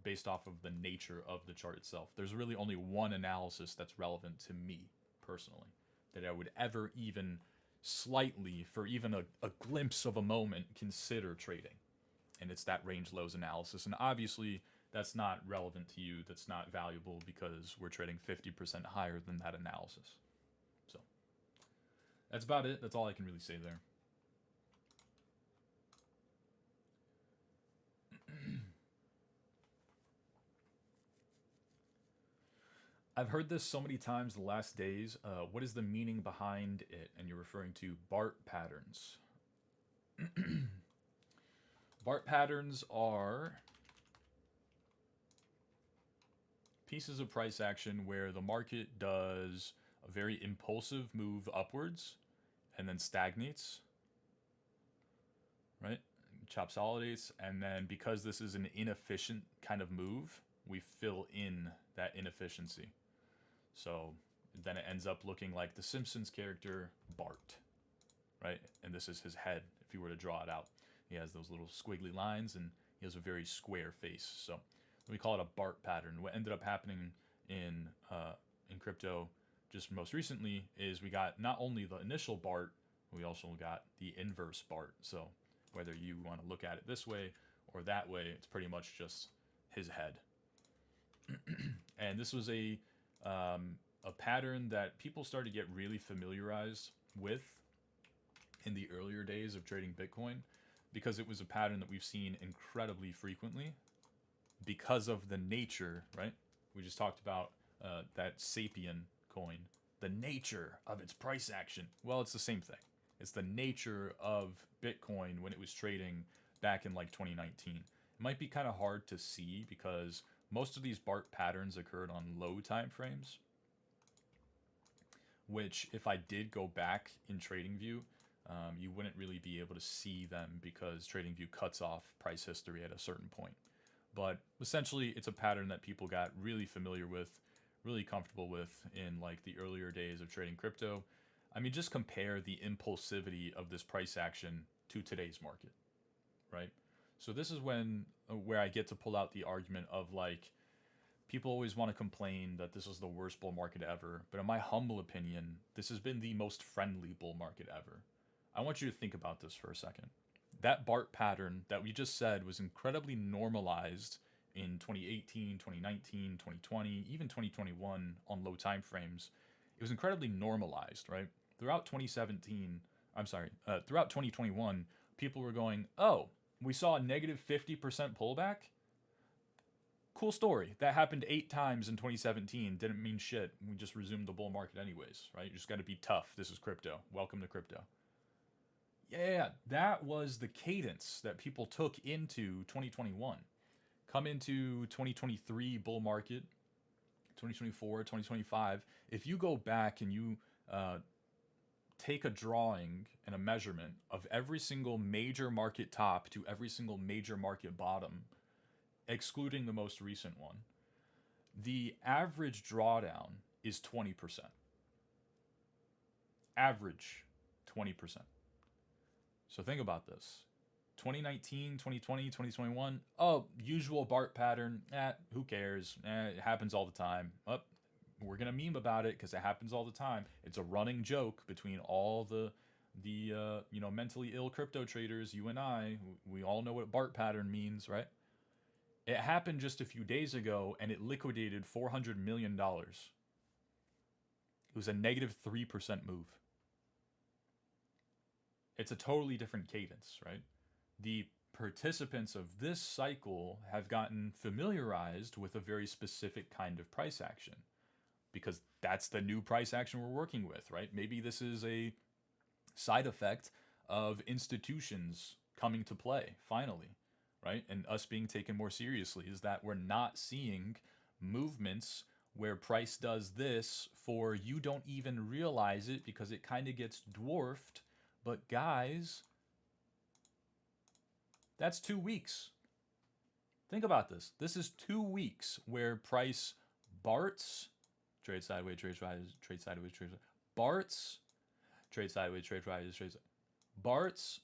based off of the nature of the chart itself. There's really only one analysis that's relevant to me, personally, that I would ever even slightly, for even a glimpse of a moment, consider trading. And it's that range lows analysis. And obviously, that's not relevant to you. That's not valuable because we're trading 50% higher than that analysis. So that's about it. That's all I can really say there. I've heard this so many times the last days. What is the meaning behind it? And you're referring to BART patterns. BART patterns are pieces of price action where the market does a very impulsive move upwards and then stagnates, right? Chopsolidates, and then because this is an inefficient kind of move, we fill in that inefficiency. So then it ends up looking like the Simpsons character Bart, right? And this is his head if you were to draw it out. He has those little squiggly lines and he has a very square face. So we call it a BART pattern. What ended up happening in crypto just most recently is we got not only the initial BART, we also got the inverse BART. So whether you want to look at it this way or that way, it's pretty much just his head. And this was a pattern that people started to get really familiarized with in the earlier days of trading Bitcoin, because it was a pattern that we've seen incredibly frequently because of the nature, right? We just talked about that Sapien coin, the nature of its price action. Well, it's the same thing. It's the nature of Bitcoin when it was trading back in like 2019. It might be kind of hard to see because most of these BART patterns occurred on low time frames, which if I did go back in TradingView, you wouldn't really be able to see them because TradingView cuts off price history at a certain point. But essentially, it's a pattern that people got really familiar with, really comfortable with in like the earlier days of trading crypto. I mean, just compare the impulsivity of this price action to today's market, right? So this is where I get to pull out the argument of like, people always want to complain that this is the worst bull market ever, but in my humble opinion, this has been the most friendly bull market ever. I want you to think about this for a second. That BART pattern that we just said was incredibly normalized in 2018, 2019, 2020, even 2021 on low time frames. It was incredibly normalized, right? Throughout 2021, people were going, oh, we saw a negative 50% pullback? Cool story. That happened 8 times in 2017. Didn't mean shit. We just resumed the bull market anyways, right? You just got to be tough. This is crypto. Welcome to crypto. Yeah, that was the cadence that people took into 2021. Come into 2023 bull market, 2024, 2025. If you go back and you take a drawing and a measurement of every single major market top to every single major market bottom, excluding the most recent one, the average drawdown is 20%. Average 20%. So think about this. 2019, 2020, 2021, oh, usual BART pattern, who cares? It happens all the time. We're going to meme about it because it happens all the time. It's a running joke between all the mentally ill crypto traders, you and I. We all know what BART pattern means, right? It happened just a few days ago and it liquidated $400 million. It was a negative 3% move. It's a totally different cadence, right? The participants of this cycle have gotten familiarized with a very specific kind of price action because that's the new price action we're working with, right? Maybe this is a side effect of institutions coming to play finally, right? And us being taken more seriously is that we're not seeing movements where price does this for you don't even realize it because it kind of gets dwarfed. But guys, that's 2 weeks. Think about this. This is 2 weeks where price barts, trade sideways, trade rises, trade sideways, trade barts, trade sideways, trade rises, trade barts,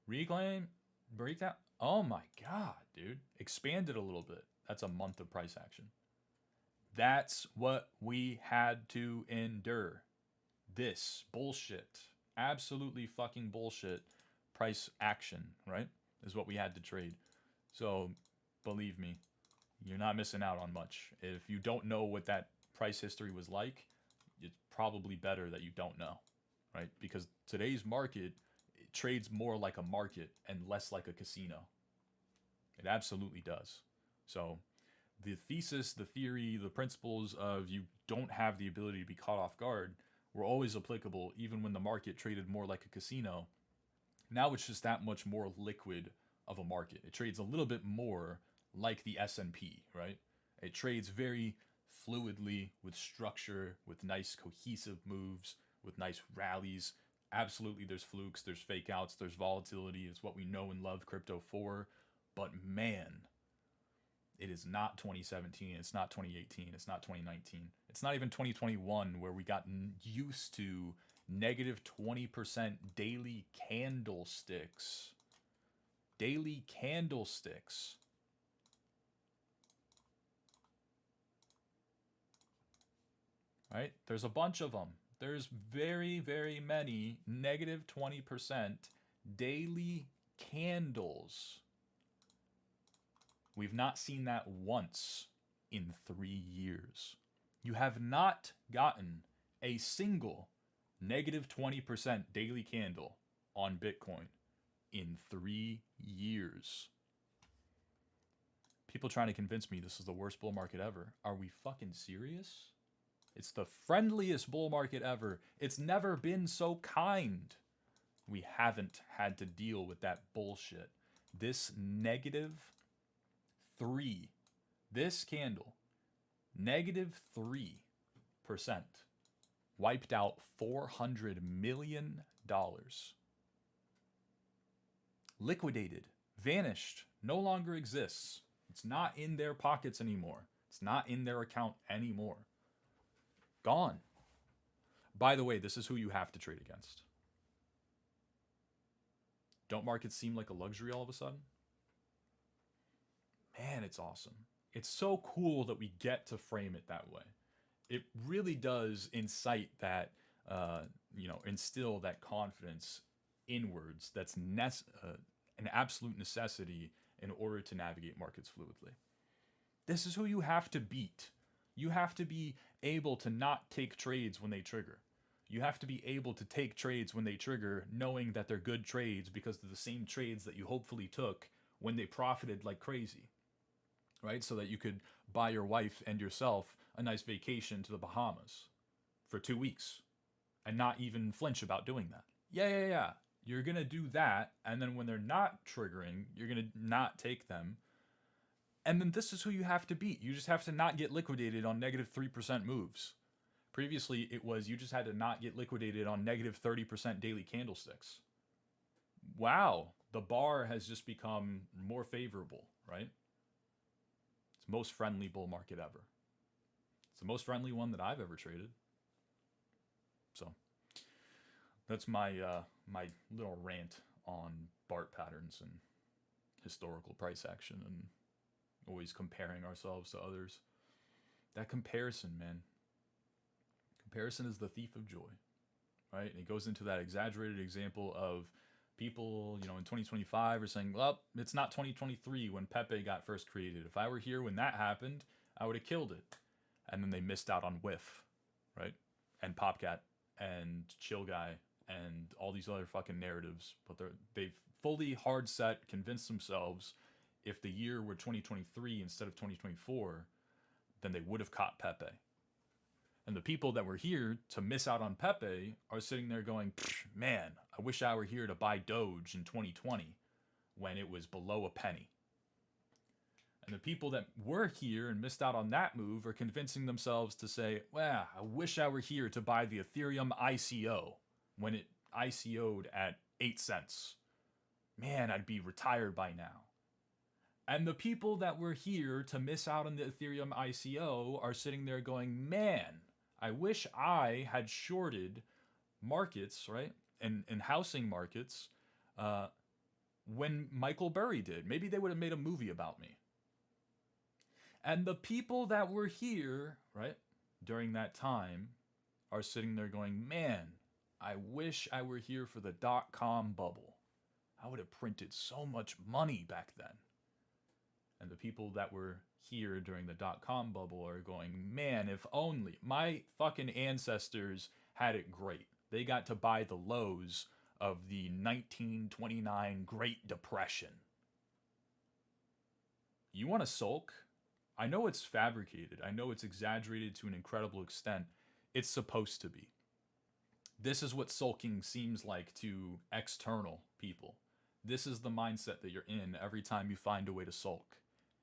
reclaim, breakdown. Oh my God, dude. Expanded a little bit. That's a month of price action. That's what we had to endure. This bullshit, absolutely fucking bullshit price action, right? Is what we had to trade. So believe me, you're not missing out on much. If you don't know what that price history was like, it's probably better that you don't know, right? Because today's market, it trades more like a market and less like a casino. It absolutely does. So the thesis, the theory, the principles of you don't have the ability to be caught off guard were always applicable even when the market traded more like a casino. Now it's just that much more liquid of a market. It trades a little bit more like the S&P, right? It trades very fluidly with structure, with nice cohesive moves, with nice rallies. Absolutely, there's flukes, there's fake outs, there's volatility. It's what we know and love crypto for. But man, it is not 2017, it's not 2018, it's not 2019, it's not even 2021 where we got used to negative 20% daily candlesticks. Daily candlesticks. Right? There's a bunch of them. There's very, very many negative 20% daily candles. We've not seen that once in 3 years. You have not gotten a single negative 20% daily candle on Bitcoin in 3 years. People trying to convince me this is the worst bull market ever. Are we fucking serious? It's the friendliest bull market ever. It's never been so kind. We haven't had to deal with that bullshit. This -3, this candle, -3%, wiped out $400 million. Liquidated, vanished, no longer exists. It's not in their pockets anymore. It's not in their account anymore. Gone. By the way, this is who you have to trade against. Don't markets seem like a luxury all of a sudden? Man, it's awesome. It's so cool that we get to frame it that way. It really does incite that, instill that confidence inwards that's an absolute necessity in order to navigate markets fluidly. This is who you have to beat. You have to be able to not take trades when they trigger. You have to be able to take trades when they trigger, knowing that they're good trades because they're the same trades that you hopefully took when they profited like crazy, right? So that you could buy your wife and yourself a nice vacation to the Bahamas for 2 weeks and not even flinch about doing that. Yeah. You're going to do that, and then when they're not triggering, you're going to not take them. And then this is who you have to beat. You just have to not get liquidated on -3% moves. Previously, it was you just had to not get liquidated on -30% daily candlesticks. Wow, the bar has just become more favorable, right? It's the most friendly bull market ever. It's the most friendly one that I've ever traded. So that's my my little rant on BART patterns and historical price action and always comparing ourselves to others. That comparison, man. Comparison is the thief of joy, right? And it goes into that exaggerated example of people, in 2025 are saying, well, it's not 2023 when Pepe got first created. If I were here when that happened, I would have killed it. And then they missed out on Whiff, right? And Popcat and Chill Guy and all these other fucking narratives. But they've fully hard set, convinced themselves if the year were 2023 instead of 2024, then they would have caught Pepe. And the people that were here to miss out on Pepe are sitting there going, man, I wish I were here to buy Doge in 2020 when it was below a penny. And the people that were here and missed out on that move are convincing themselves to say, well, I wish I were here to buy the Ethereum ICO when it ICO'd at 8 cents. Man, I'd be retired by now. And the people that were here to miss out on the Ethereum ICO are sitting there going, man, I wish I had shorted markets, right? And housing markets when Michael Burry did. Maybe they would have made a movie about me. And the people that were here, right, during that time are sitting there going, man, I wish I were here for the .com bubble. I would have printed so much money back then. And the people that were here during the .com bubble are going, man, if only my fucking ancestors had it great. They got to buy the lows of the 1929 Great Depression. You want to sulk? I know it's fabricated. I know it's exaggerated to an incredible extent. It's supposed to be. This is what sulking seems like to external people. This is the mindset that you're in every time you find a way to sulk.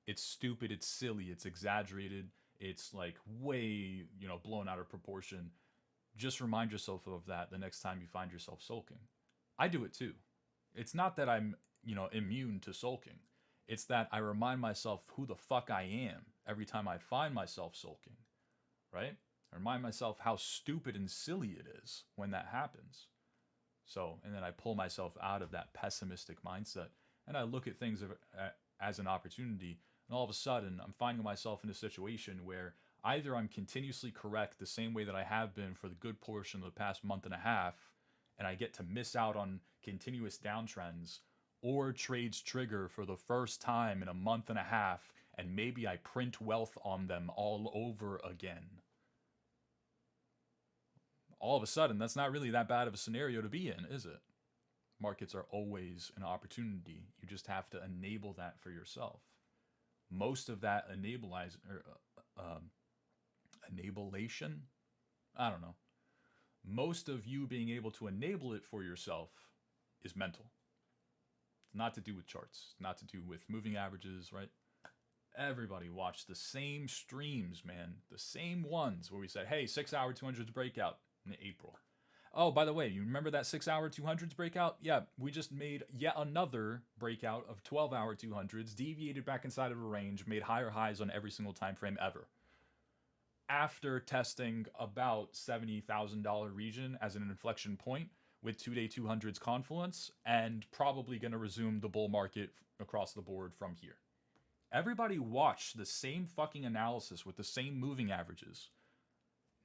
It's stupid, it's silly, it's exaggerated, it's like way, blown out of proportion. Just remind yourself of that the next time you find yourself sulking. I do it too. It's not that I'm, immune to sulking. It's that I remind myself who the fuck I am every time I find myself sulking, right? I remind myself how stupid and silly it is when that happens. So, and then I pull myself out of that pessimistic mindset and I look at things as an opportunity. And all of a sudden, I'm finding myself in a situation where either I'm continuously correct the same way that I have been for the good portion of the past month and a half, and I get to miss out on continuous downtrends, or trades trigger for the first time in a month and a half, and maybe I print wealth on them all over again. All of a sudden, that's not really that bad of a scenario to be in, is it? Markets are always an opportunity. You just have to enable that for yourself. Most of that enablation, I don't know. Most of you being able to enable it for yourself is mental. It's not to do with charts, not to do with moving averages, right? Everybody watched the same streams, man. The same ones where we said, hey, 6 hour 200s breakout in April. Oh, by the way, you remember that 6 hour 200s breakout? Yeah, we just made yet another breakout of 12 hour 200s, deviated back inside of a range, made higher highs on every single time frame ever. After testing about $70,000 region as an inflection point with 2-day 200s confluence, and probably going to resume the bull market across the board from here. Everybody watched the same fucking analysis with the same moving averages.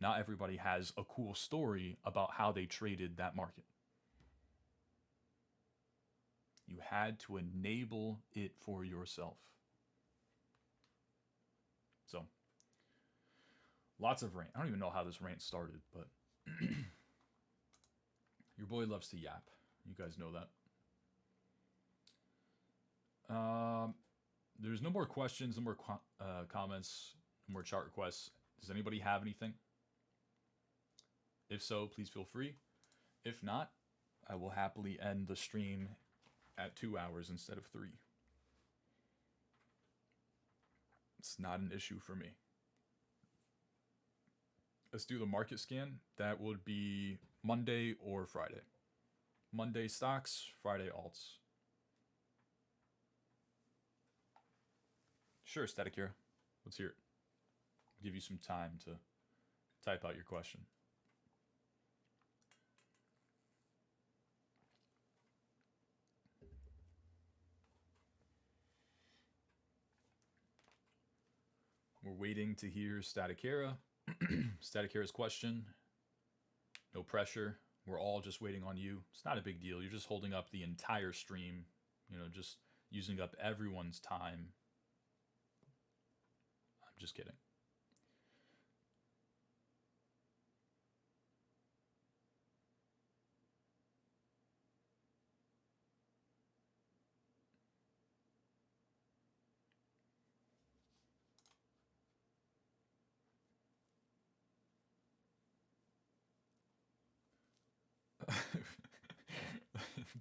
Not everybody has a cool story about how they traded that market. You had to enable it for yourself. So, lots of rant. I don't even know how this rant started, but your boy loves to yap. You guys know that. There's no more questions, no more comments, no more chart requests. Does anybody have anything? If so, please feel free. If not, I will happily end the stream at 2 hours instead of 3. It's not an issue for me. Let's do the market scan. That would be Monday or Friday. Monday stocks, Friday alts. Sure, Static Hero. Let's hear it. I'll give you some time to type out your question. We're waiting to hear Static Hera. Static Hera's question. No pressure. We're all just waiting on you. It's not a big deal. You're just holding up the entire stream. Just using up everyone's time. I'm just kidding.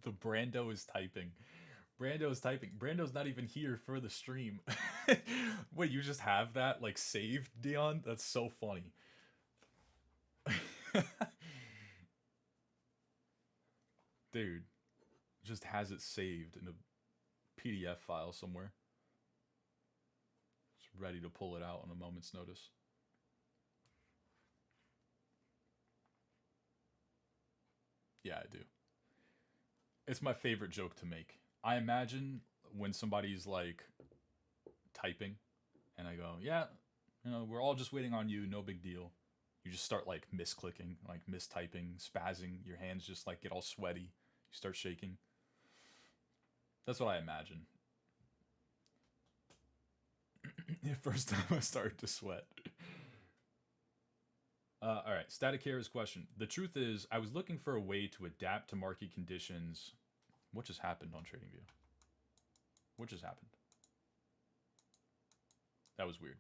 The Brando is typing. Brando's not even here for the stream. Wait, you just have that like saved, Dion? That's so funny. Dude, just has it saved in a PDF file somewhere. It's ready to pull it out on a moment's notice. Yeah, I do. It's my favorite joke to make. I imagine when somebody's like typing and I go, yeah, we're all just waiting on you, no big deal. You just start like misclicking, like mistyping, spazzing, your hands just like get all sweaty. You start shaking. That's what I imagine. The first time I started to sweat. All right, Static Hair's question. The truth is, I was looking for a way to adapt to market conditions. What just happened on TradingView? What just happened? That was weird.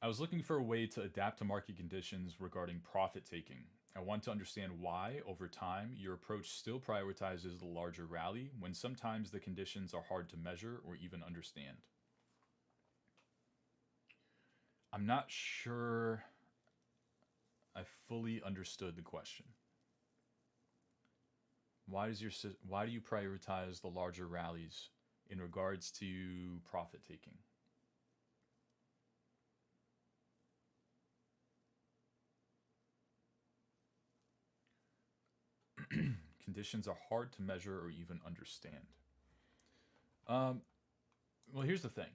I was looking for a way to adapt to market conditions regarding profit taking. I want to understand why, over time, your approach still prioritizes the larger rally when sometimes the conditions are hard to measure or even understand. I'm not sure I fully understood the question. Why do you prioritize the larger rallies in regards to profit taking? Conditions are hard to measure or even understand. Um, well, here's the thing.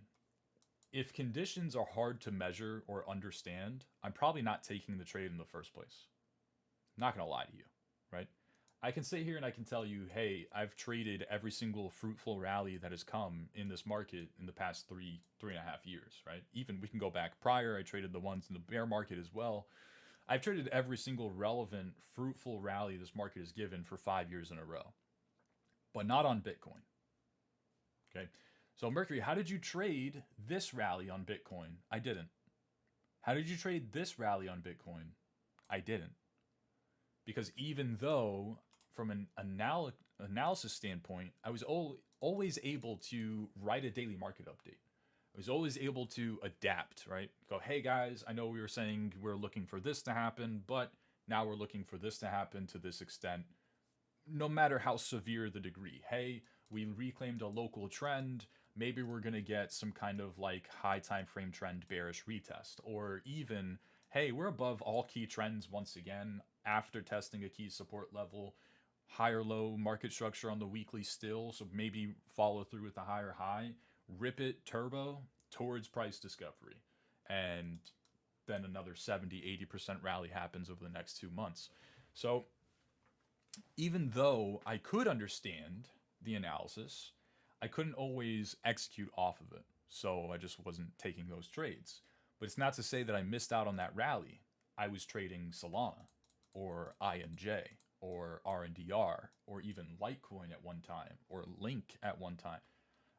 If conditions are hard to measure or understand, I'm probably not taking the trade in the first place. I'm not gonna lie to you, right? I can sit here and I can tell you, hey, I've traded every single fruitful rally that has come in this market in the past 3.5 years, right? Even we can go back prior. I traded the ones in the bear market as well. I've traded every single relevant, fruitful rally this market has given for 5 years in a row, but not on Bitcoin. Okay. So, Mercury, how did you trade this rally on Bitcoin? I didn't. How did you trade this rally on Bitcoin? I didn't. Because even though, from an analysis standpoint, I was always able to write a daily market update. I was always able to adapt, right? Go, hey guys, I know we were saying we're looking for this to happen, but now we're looking for this to happen to this extent, no matter how severe the degree. Hey, we reclaimed a local trend. Maybe we're going to get some kind of like high time frame trend bearish retest. Or even, hey, we're above all key trends once again after testing a key support level. Higher low market structure on the weekly still. So maybe follow through with a higher high. Rip it turbo towards price discovery. And then another 70-80% rally happens over the next 2 months. So even though I could understand the analysis, I couldn't always execute off of it. So I just wasn't taking those trades. But it's not to say that I missed out on that rally. I was trading Solana or INJ or RNDR or even Litecoin at one time or Link at one time.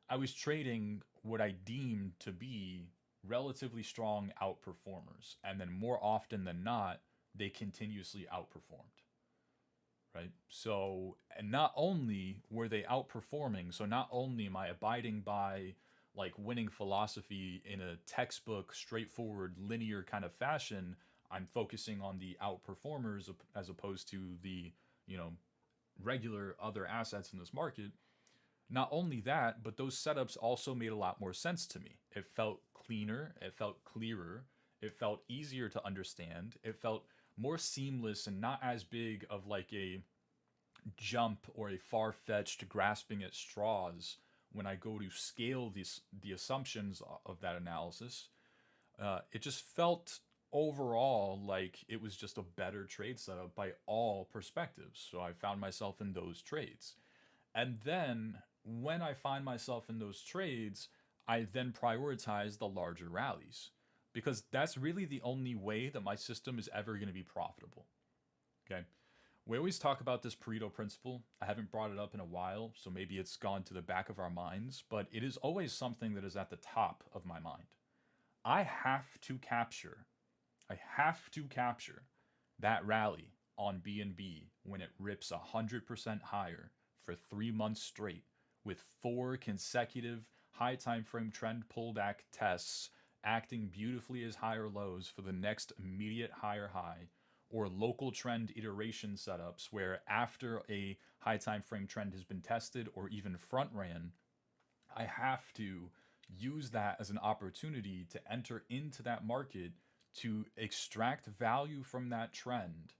I was trading what I deemed to be relatively strong outperformers. And then more often than not, they continuously outperformed, right? So, and not only were they outperforming, so not only am I abiding by like winning philosophy in a textbook, straightforward, linear kind of fashion, I'm focusing on the outperformers as opposed to the, you know, regular other assets in this market. Not only that, but those setups also made a lot more sense to me. It felt cleaner, it felt clearer, it felt easier to understand, it felt more seamless and not as big of like a jump or a far-fetched grasping at straws when I go to scale the assumptions of that analysis. It just felt overall like it was just a better trade setup by all perspectives. So I found myself in those trades. And then when I find myself in those trades, I then prioritize the larger rallies because that's really the only way that my system is ever going to be profitable. Okay. We always talk about this Pareto principle. I haven't brought it up in a while, so maybe it's gone to the back of our minds, but it is always something that is at the top of my mind. I have to capture, I have to capture that rally on BNB when it rips 100% higher for 3 months straight with 4 consecutive high time frame trend pullback tests acting beautifully as higher lows for the next immediate higher high, or local trend iteration setups where after a high time frame trend has been tested or even front ran, I have to use that as an opportunity to enter into that market to extract value from that trend.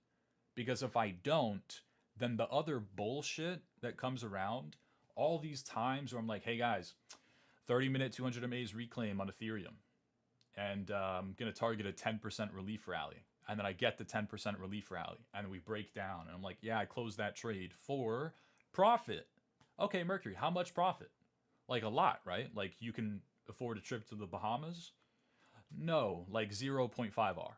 Because if I don't, then the other bullshit that comes around, all these times where I'm like, hey guys, 30-minute 200 MAs reclaim on Ethereum, and I'm going to target a 10% relief rally. And then I get the 10% relief rally, and we break down. And I'm like, yeah, I closed that trade for profit. Okay, Mercury, how much profit? Like a lot, right? Like you can afford a trip to the Bahamas? No, like 0.5R.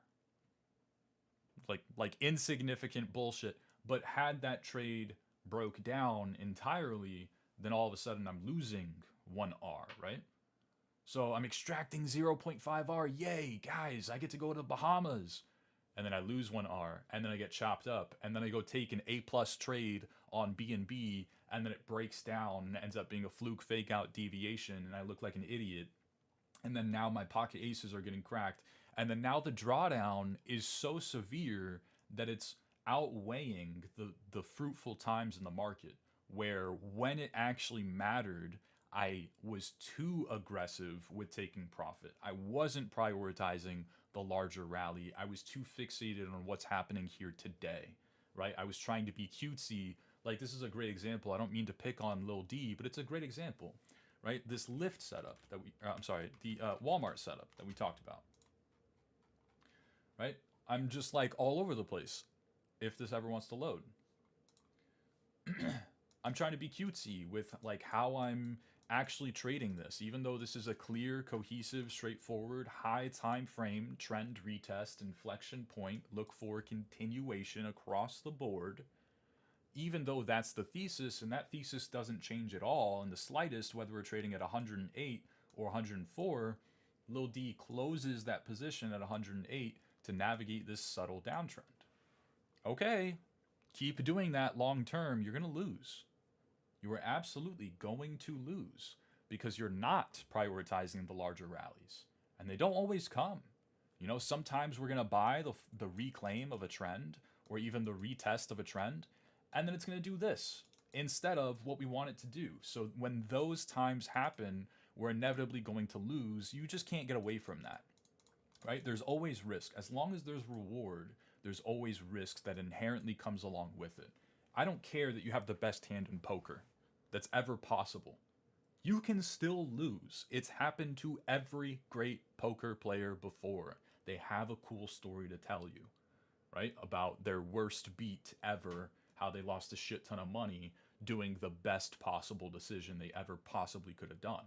Like insignificant bullshit. But had that trade broke down entirely, then all of a sudden I'm losing 1R, right? So I'm extracting 0.5R. Yay, guys, I get to go to the Bahamas. And then I lose 1R, and then I get chopped up, and then I go take an A plus trade on BNB, and then it breaks down and ends up being a fluke fake out deviation, and I look like an idiot. And then now my pocket aces are getting cracked. And then now the drawdown is so severe that it's outweighing the fruitful times in the market, where when it actually mattered, I was too aggressive with taking profit. I wasn't prioritizing the larger rally. I was too fixated on what's happening here today, right? I was trying to be cutesy. Like, this is a great example. I don't mean to pick on Lil D, but it's a great example, right? This Lyft setup that the Walmart setup that we talked about, right? I'm just like all over the place if this ever wants to load. I'm trying to be cutesy with like how I'm actually trading this, even though this is a clear, cohesive, straightforward, high time frame trend retest inflection point, look for continuation across the board. Even though that's the thesis, and that thesis doesn't change at all in the slightest, whether we're trading at 108 or 104, Lil D closes that position at 108 to navigate this subtle downtrend. Okay, keep doing that long term, you're going to lose. You are absolutely going to lose because you're not prioritizing the larger rallies. And they don't always come. You know, sometimes we're going to buy the reclaim of a trend or even the retest of a trend, and then it's going to do this instead of what we want it to do. So when those times happen, we're inevitably going to lose. You just can't get away from that, right? There's always risk. As long as there's reward, there's always risk that inherently comes along with it. I don't care that you have the best hand in poker that's ever possible. You can still lose. It's happened to every great poker player before. They have a cool story to tell you, right? About their worst beat ever, how they lost a shit ton of money doing the best possible decision they ever possibly could have done,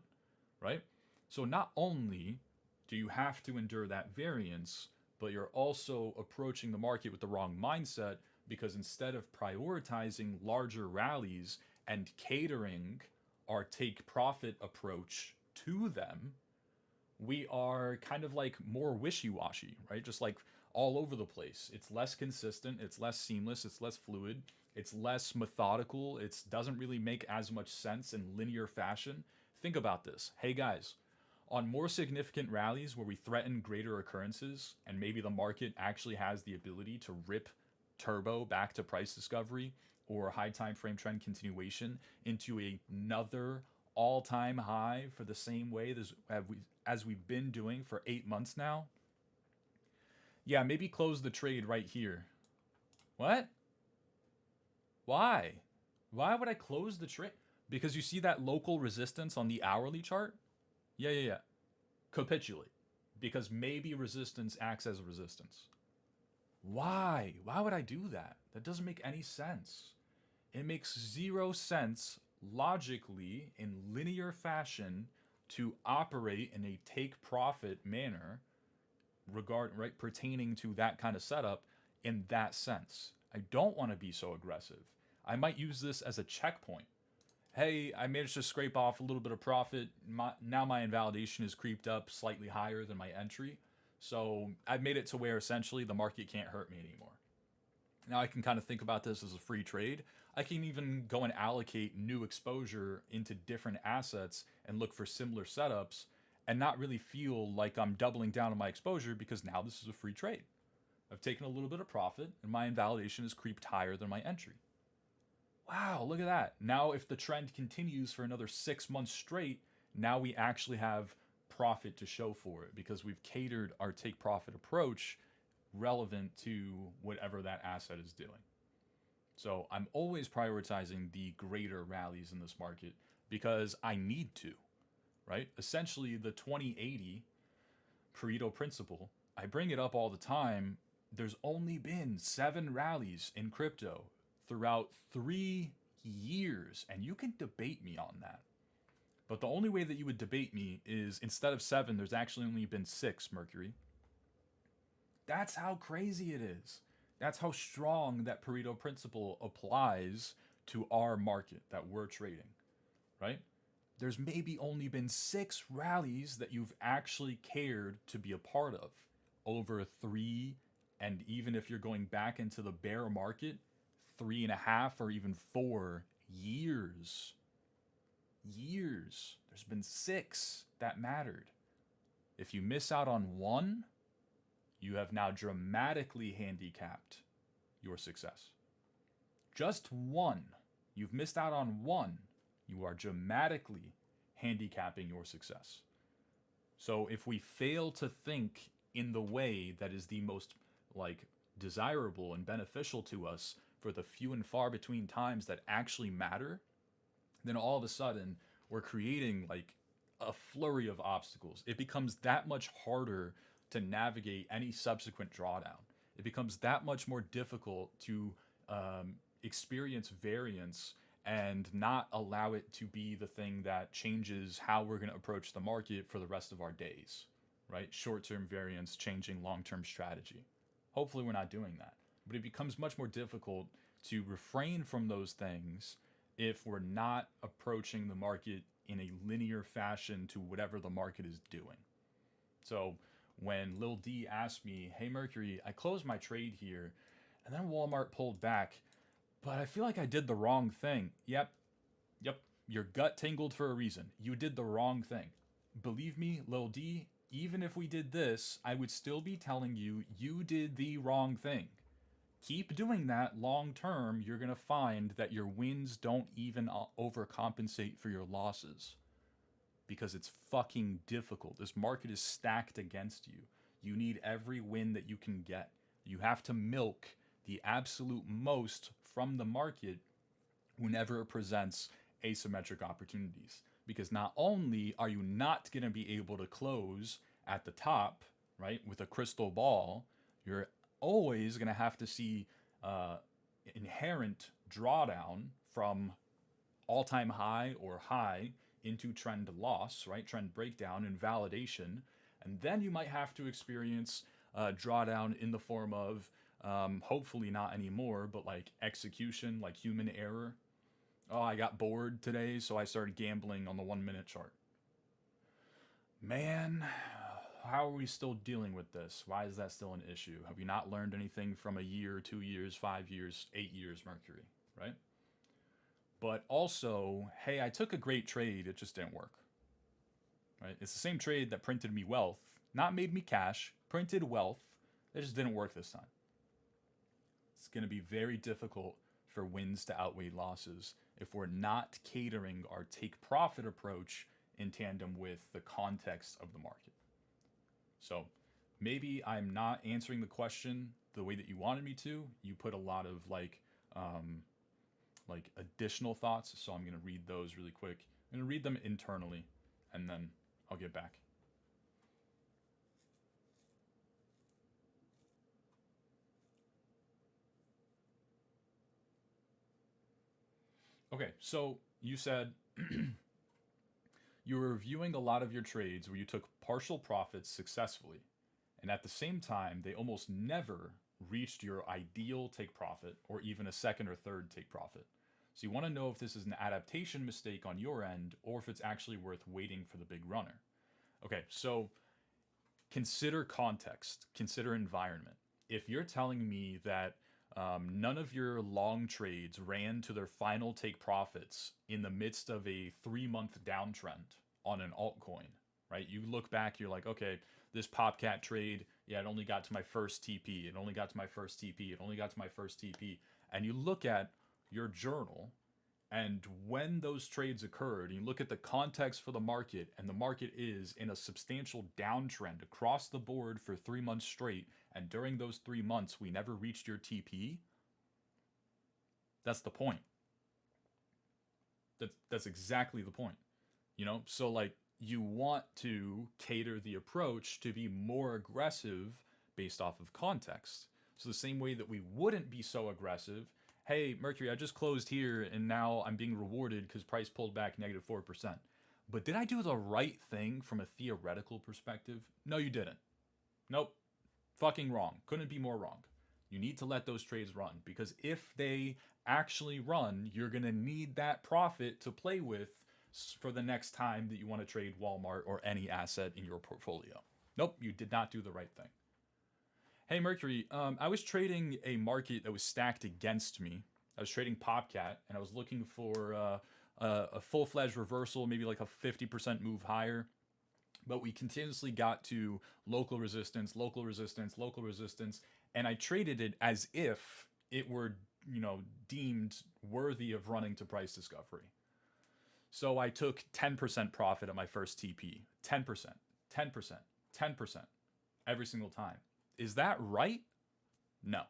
right? So not only do you have to endure that variance, but you're also approaching the market with the wrong mindset, because instead of prioritizing larger rallies and catering our take profit approach to them, we are kind of like more wishy-washy, right? Just like all over the place. It's less consistent, it's less seamless, it's less fluid, it's less methodical, it doesn't really make as much sense in linear fashion. Think about this. Hey guys, on more significant rallies where we threaten greater occurrences and maybe the market actually has the ability to rip turbo back to price discovery or high time frame trend continuation into another all-time high for the same way as we've been doing for 8 months now, yeah, maybe close the trade right here. What? Why? Why would I close the trade? Because you see that local resistance on the hourly chart? Yeah. Capitulate. Because maybe resistance acts as a resistance. Why? Why would I do that? That doesn't make any sense. It makes zero sense logically in linear fashion to operate in a take profit manner pertaining to that kind of setup in that sense. I don't want to be so aggressive. I might use this as a checkpoint. Hey, I managed to scrape off a little bit of profit. Now my invalidation is creeped up slightly higher than my entry. So I've made it to where essentially the market can't hurt me anymore. Now I can kind of think about this as a free trade. I can even go and allocate new exposure into different assets and look for similar setups and not really feel like I'm doubling down on my exposure because now this is a free trade. I've taken a little bit of profit and my invalidation has creeped higher than my entry. Wow, look at that. Now, if the trend continues for another 6 months straight, now we actually have profit to show for it because we've catered our take profit approach relevant to whatever that asset is doing. So I'm always prioritizing the greater rallies in this market because I need to, right? Essentially, the 2080 Pareto principle, I bring it up all the time. There's only been 7 rallies in crypto throughout 3 years, and you can debate me on that. But the only way that you would debate me is instead of 7, there's actually only been 6, Mercury. That's how crazy it is. That's how strong that Pareto principle applies to our market that we're trading, right? There's maybe only been 6 rallies that you've actually cared to be a part of over 3, and even if you're going back into the bear market, 3.5 or even 4 years. Years. There's been 6 that mattered. If you miss out on one, you have now dramatically handicapped your success. Just one. You've missed out on one. You are dramatically handicapping your success. So if we fail to think in the way that is the most desirable and beneficial to us for the few and far between times that actually matter, then all of a sudden we're creating a flurry of obstacles. It becomes that much harder to navigate any subsequent drawdown. It becomes that much more difficult to experience variance and not allow it to be the thing that changes how we're going to approach the market for the rest of our days, right? Short-term variance changing long-term strategy. Hopefully we're not doing that. But it becomes much more difficult to refrain from those things if we're not approaching the market in a linear fashion to whatever the market is doing. So when Lil D asked me, hey Mercury, I closed my trade here and then Walmart pulled back, but I feel like I did the wrong thing. Yep, your gut tingled for a reason. You did the wrong thing. Believe me, Lil D, even if we did this, I would still be telling you, you did the wrong thing. Keep doing that long term, you're going to find that your wins don't even overcompensate for your losses. Because it's fucking difficult. This market is stacked against you. You need every win that you can get. You have to milk the absolute most from the market whenever it presents asymmetric opportunities. Because not only are you not going to be able to close at the top, right, with a crystal ball, you're always going to have to see inherent drawdown from all-time high or high into trend loss, right? Trend breakdown and validation. And then you might have to experience drawdown in the form of, hopefully not anymore, but execution, human error. Oh, I got bored today, so I started gambling on the 1-minute chart. Man, how are we still dealing with this? Why is that still an issue? Have we not learned anything from a year, 2 years, 5 years, 8 years, Mercury, right? But also, hey, I took a great trade, it just didn't work, right? It's the same trade that printed me wealth, not made me cash, printed wealth, it just didn't work this time. It's going to be very difficult for wins to outweigh losses if we're not catering our take profit approach in tandem with the context of the market. So maybe I'm not answering the question the way that you wanted me to. You put a lot of additional thoughts, so I'm going to read those really quick. I'm going to read them internally, and then I'll get back. Okay, so you said you were reviewing a lot of your trades where you took partial profits successfully, and at the same time, they almost never reached your ideal take profit or even a second or third take profit. So you want to know if this is an adaptation mistake on your end or if it's actually worth waiting for the big runner. Okay, so consider context, consider environment. If you're telling me that None of your long trades ran to their final take profits in the midst of a 3-month downtrend on an altcoin, right? You look back, you're like, okay, this Popcat trade, yeah, it only got to my first TP. It only got to my first TP. It only got to my first TP. And you look at your journal, and when those trades occurred, and you look at the context for the market, and the market is in a substantial downtrend across the board for 3 months straight, and during those 3 months, we never reached your TP, that's the point. That's exactly the point. So like you want to cater the approach to be more aggressive based off of context. So the same way that we wouldn't be so aggressive, hey, Mercury, I just closed here and now I'm being rewarded because price pulled back -4%. But did I do the right thing from a theoretical perspective? No, you didn't. Nope. Fucking wrong. Couldn't be more wrong. You need to let those trades run, because if they actually run, you're going to need that profit to play with for the next time that you want to trade Walmart or any asset in your portfolio. Nope, you did not do the right thing. Hey, Mercury, I was trading a market that was stacked against me. I was trading Popcat, and I was looking for a full-fledged reversal, maybe like a 50% move higher. But we continuously got to local resistance, local resistance, local resistance, and I traded it as if it were, deemed worthy of running to price discovery. So I took 10% profit at my first TP. 10%, 10%, 10%, every single time. Is that right? No.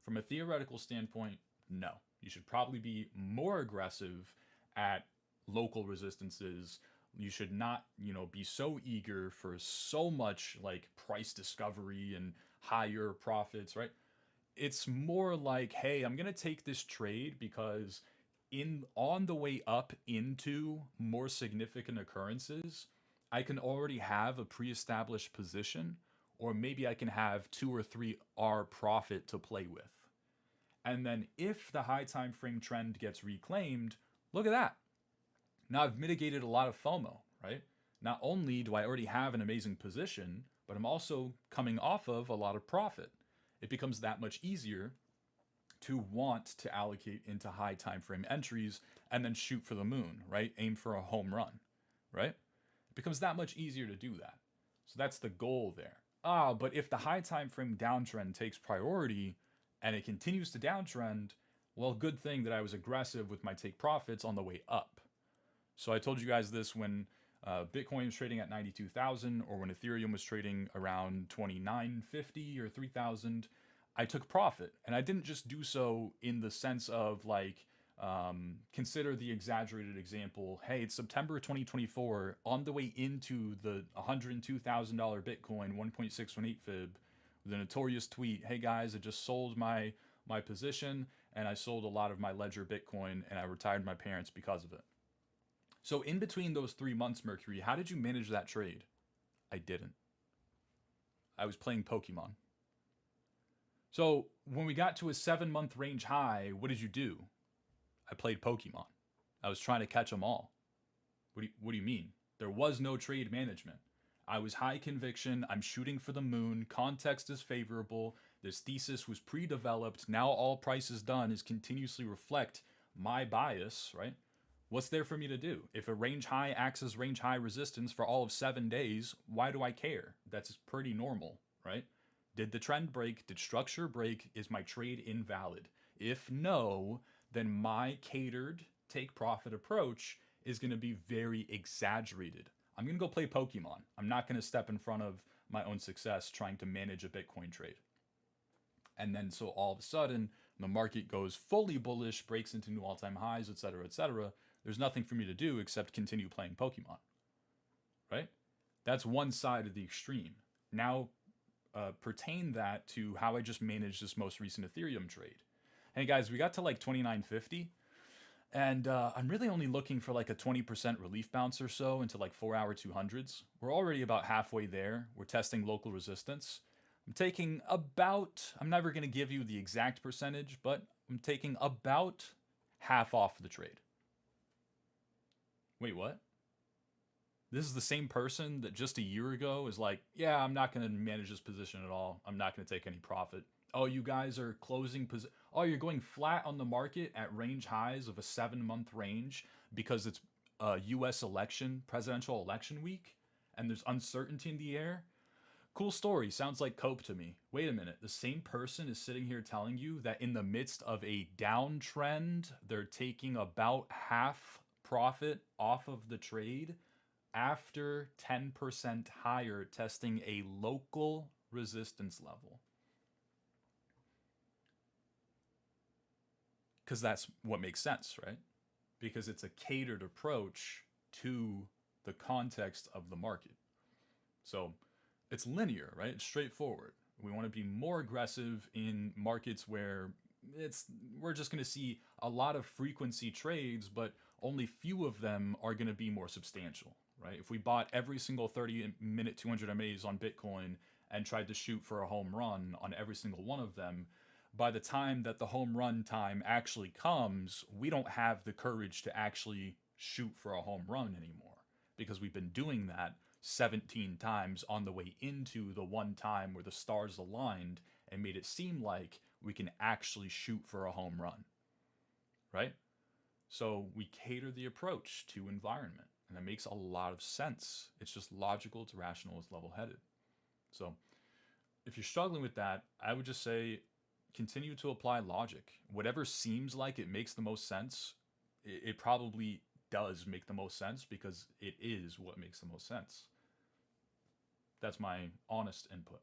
From a theoretical standpoint, no. You should probably be more aggressive at local resistances. You should not, be so eager for so much like price discovery and higher profits, right? It's more like, hey, I'm going to take this trade because on the way up into more significant occurrences, I can already have a pre-established position, or maybe I can have 2 or 3 R profit to play with. And then if the high time frame trend gets reclaimed, look at that. Now I've mitigated a lot of FOMO, right? Not only do I already have an amazing position, but I'm also coming off of a lot of profit. It becomes that much easier to want to allocate into high time frame entries and then shoot for the moon, right? Aim for a home run, right? It becomes that much easier to do that. So that's the goal there. But if the high time frame downtrend takes priority and it continues to downtrend, well, good thing that I was aggressive with my take profits on the way up. So I told you guys this when Bitcoin was trading at 92,000, or when Ethereum was trading around 2950 or 3,000. I took profit, and I didn't just do so in the sense of like, consider the exaggerated example. Hey, it's September 2024, on the way into the $102,000 Bitcoin, 1.618 fib, with a notorious tweet. Hey guys, I just sold my position, and I sold a lot of my Ledger Bitcoin, and I retired my parents because of it. So in between those 3 months, Mercury, how did you manage that trade? I didn't. I was playing Pokemon. So when we got to a 7-month range high, what did you do? I played Pokemon. I was trying to catch them all. What do you mean? There was no trade management. I was high conviction. I'm shooting for the moon. Context is favorable. This thesis was pre-developed. Now all price is done is continuously reflect my bias, right? What's there for me to do? If a range high acts as range high resistance for all of 7 days, why do I care? That's pretty normal, right? Did the trend break? Did structure break? Is my trade invalid? If no, then my catered take profit approach is going to be very exaggerated. I'm going to go play Pokemon. I'm not going to step in front of my own success trying to manage a Bitcoin trade. And then so all of a sudden, the market goes fully bullish, breaks into new all-time highs, etc., etc. There's nothing for me to do except continue playing Pokemon, right? That's one side of the extreme. Now, pertain that to how I just managed this most recent Ethereum trade. Hey guys, we got to like 2950, and I'm really only looking for like a 20% relief bounce or so into like 4-hour 200s. We're already about halfway there. We're testing local resistance. I'm taking about, I'm never going to give you the exact percentage, but I'm taking about half off the trade. Wait, what? This is the same person that just a year ago is like, yeah, I'm not going to manage this position at all. I'm not going to take any profit. Oh, you guys are closing oh, you're going flat on the market at range highs of a 7-month range because it's a US election, presidential election week, and there's uncertainty in the air. Cool story. Sounds like cope to me. Wait a minute. The same person is sitting here telling you that in the midst of a downtrend, they're taking about half profit off of the trade after 10% higher, testing a local resistance level. Because that's what makes sense, right? Because it's a catered approach to the context of the market. So it's linear, right? It's straightforward. We want to be more aggressive in markets where it's we're just going to see a lot of frequency trades, but only few of them are going to be more substantial, right? If we bought every single 30-minute 200 MAs on Bitcoin and tried to shoot for a home run on every single one of them, by the time that the home run time actually comes, we don't have the courage to actually shoot for a home run anymore because we've been doing that 17 times on the way into the one time where the stars aligned and made it seem like we can actually shoot for a home run, right? So we cater the approach to environment, and that makes a lot of sense. It's just logical, it's rational, it's level headed. So if you're struggling with that, I would just say continue to apply logic. Whatever seems like it makes the most sense, it probably does make the most sense because it is what makes the most sense. That's my honest input.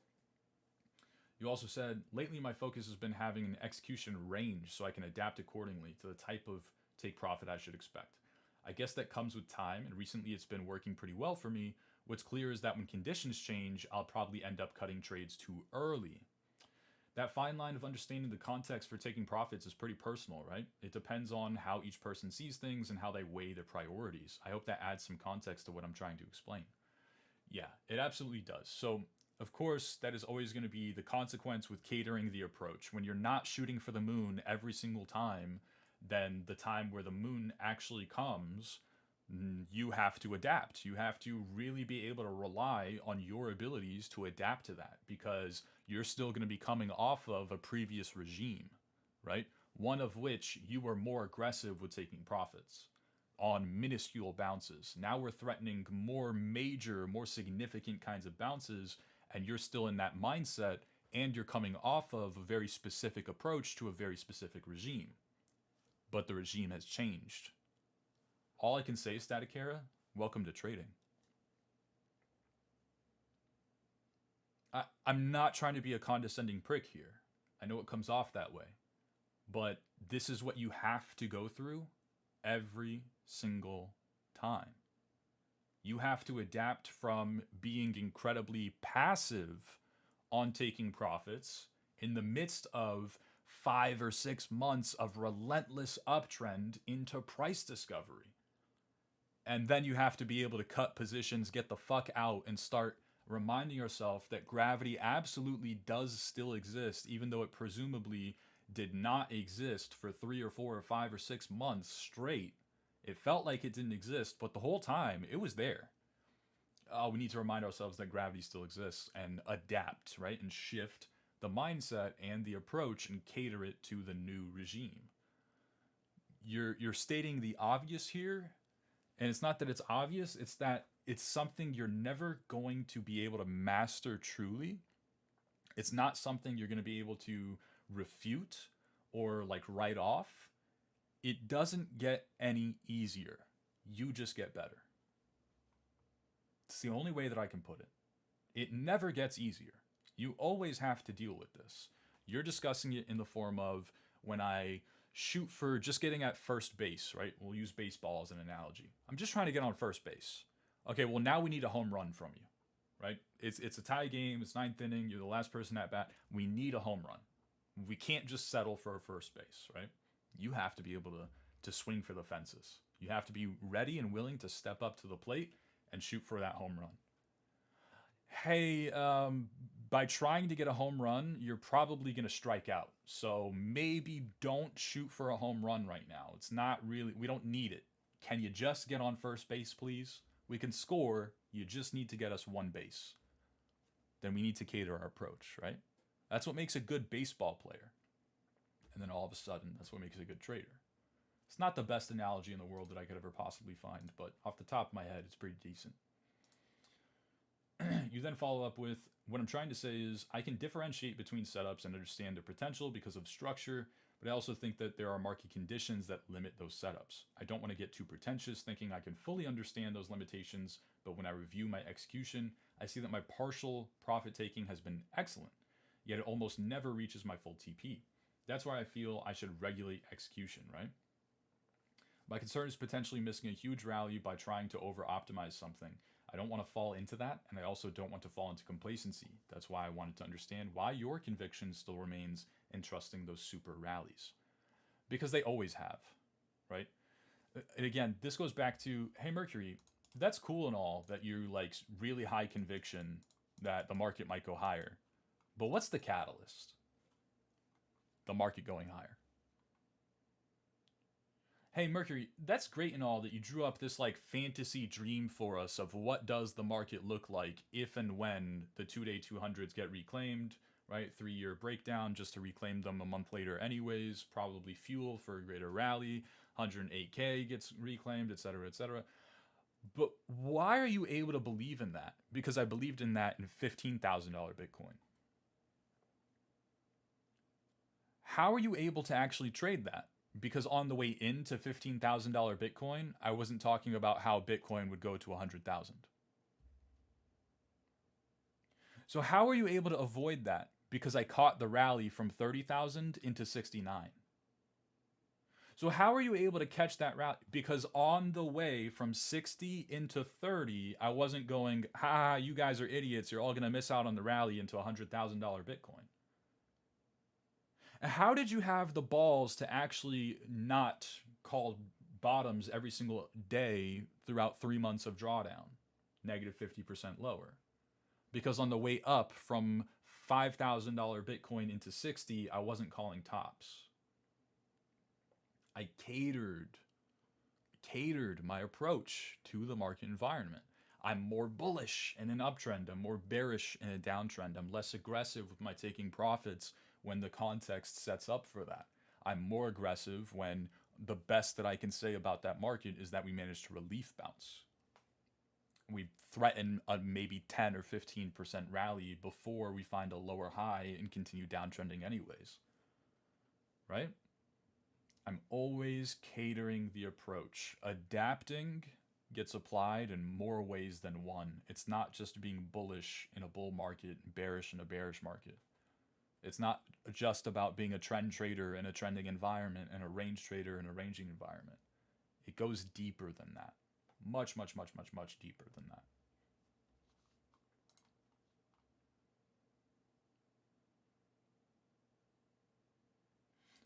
You also said, lately my focus has been having an execution range so I can adapt accordingly to the type of take profit I should expect. I guess that comes with time, and recently it's been working pretty well for me. What's clear is that when conditions change, I'll probably end up cutting trades too early. That fine line of understanding the context for taking profits is pretty personal, right? It depends on how each person sees things and how they weigh their priorities. I hope that adds some context to what I'm trying to explain. Yeah, it absolutely does. So, of course, that is always going to be the consequence with catering the approach. When you're not shooting for the moon every single time, then the time where the moon actually comes, you have to adapt. You have to really be able to rely on your abilities to adapt to that because you're still going to be coming off of a previous regime, right? One of which you were more aggressive with taking profits on minuscule bounces. Now we're threatening more major, more significant kinds of bounces, and you're still in that mindset, and you're coming off of a very specific approach to a very specific regime. But the regime has changed. All I can say, Staticera, welcome to trading. I'm not trying to be a condescending prick here. I know it comes off that way. But this is what you have to go through every single time. You have to adapt from being incredibly passive on taking profits in the midst of 5 or 6 months of relentless uptrend into price discovery. And then you have to be able to cut positions, get the fuck out, and start reminding yourself that gravity absolutely does still exist, even though it presumably did not exist for 3 or 4 or 5 or 6 months straight. It felt like it didn't exist, but the whole time it was there. We need to remind ourselves that gravity still exists and adapt, right? And shift the mindset and the approach and cater it to the new regime. You're stating the obvious here, and it's not that it's obvious, it's that it's something you're never going to be able to master truly. It's not something you're going to be able to refute or like write off. It doesn't get any easier. You just get better. It's the only way that I can put it. It never gets easier. You always have to deal with this. You're discussing it in the form of when I shoot for just getting at first base, right? We'll use baseball as an analogy. I'm just trying to get on first base. Okay, well now we need a home run from you, right? It's a tie game. It's 9th inning. You're the last person at bat. We need a home run. We can't just settle for a first base, right? You have to be able to swing for the fences. You have to be ready and willing to step up to the plate and shoot for that home run. Hey, by trying to get a home run, you're probably going to strike out. So maybe don't shoot for a home run right now. It's not really, we don't need it. Can you just get on first base, please? We can score. You just need to get us one base. Then we need to cater our approach, right? That's what makes a good baseball player. And then all of a sudden, that's what makes a good trader. It's not the best analogy in the world that I could ever possibly find, but off the top of my head, it's pretty decent. You then follow up with, what I'm trying to say is I can differentiate between setups and understand their potential because of structure, but I also think that there are market conditions that limit those setups. I don't want to get too pretentious thinking I can fully understand those limitations, but when I review my execution, I see that my partial profit taking has been excellent, yet it almost never reaches my full TP. That's why I feel I should regulate execution, right? My concern is potentially missing a huge rally by trying to over-optimize something. I don't want to fall into that, and I also don't want to fall into complacency. That's why I wanted to understand why your conviction still remains in trusting those super rallies. Because they always have, right? And again, this goes back to, hey, Mercury, that's cool and all that you like really high conviction that the market might go higher. But what's the catalyst? The market going higher. Hey, Mercury, that's great and all that you drew up this like fantasy dream for us of what does the market look like if and when the 2-day 200s get reclaimed, right? 3-year breakdown just to reclaim them a month later anyways, probably fuel for a greater rally, 108K gets reclaimed, etc., etc. But why are you able to believe in that? Because I believed in that in $15,000 Bitcoin. How are you able to actually trade that? Because on the way into $15,000 Bitcoin, I wasn't talking about how Bitcoin would go to 100,000. So how are you able to avoid that? Because I caught the rally from 30,000 into 69. So how are you able to catch that rally? Because on the way from 60 into 30, I wasn't going, ha, you guys are idiots. You're all going to miss out on the rally into $100,000 Bitcoin. How did you have the balls to actually not call bottoms every single day throughout 3 months of drawdown, negative 50% lower? Because on the way up from $5,000 Bitcoin into 60, I wasn't calling tops. I catered my approach to the market environment. I'm more bullish in an uptrend. I'm more bearish in a downtrend. I'm less aggressive with my taking profits when the context sets up for that. I'm more aggressive when the best that I can say about that market is that we managed to relief bounce. We threaten a maybe 10 or 15% rally before we find a lower high and continue downtrending anyways. Right? I'm always catering the approach. Adapting gets applied in more ways than one. It's not just being bullish in a bull market, bearish in a bearish market. It's not just about being a trend trader in a trending environment and a range trader in a ranging environment. It goes deeper than that. Much, much, much, much, much deeper than that.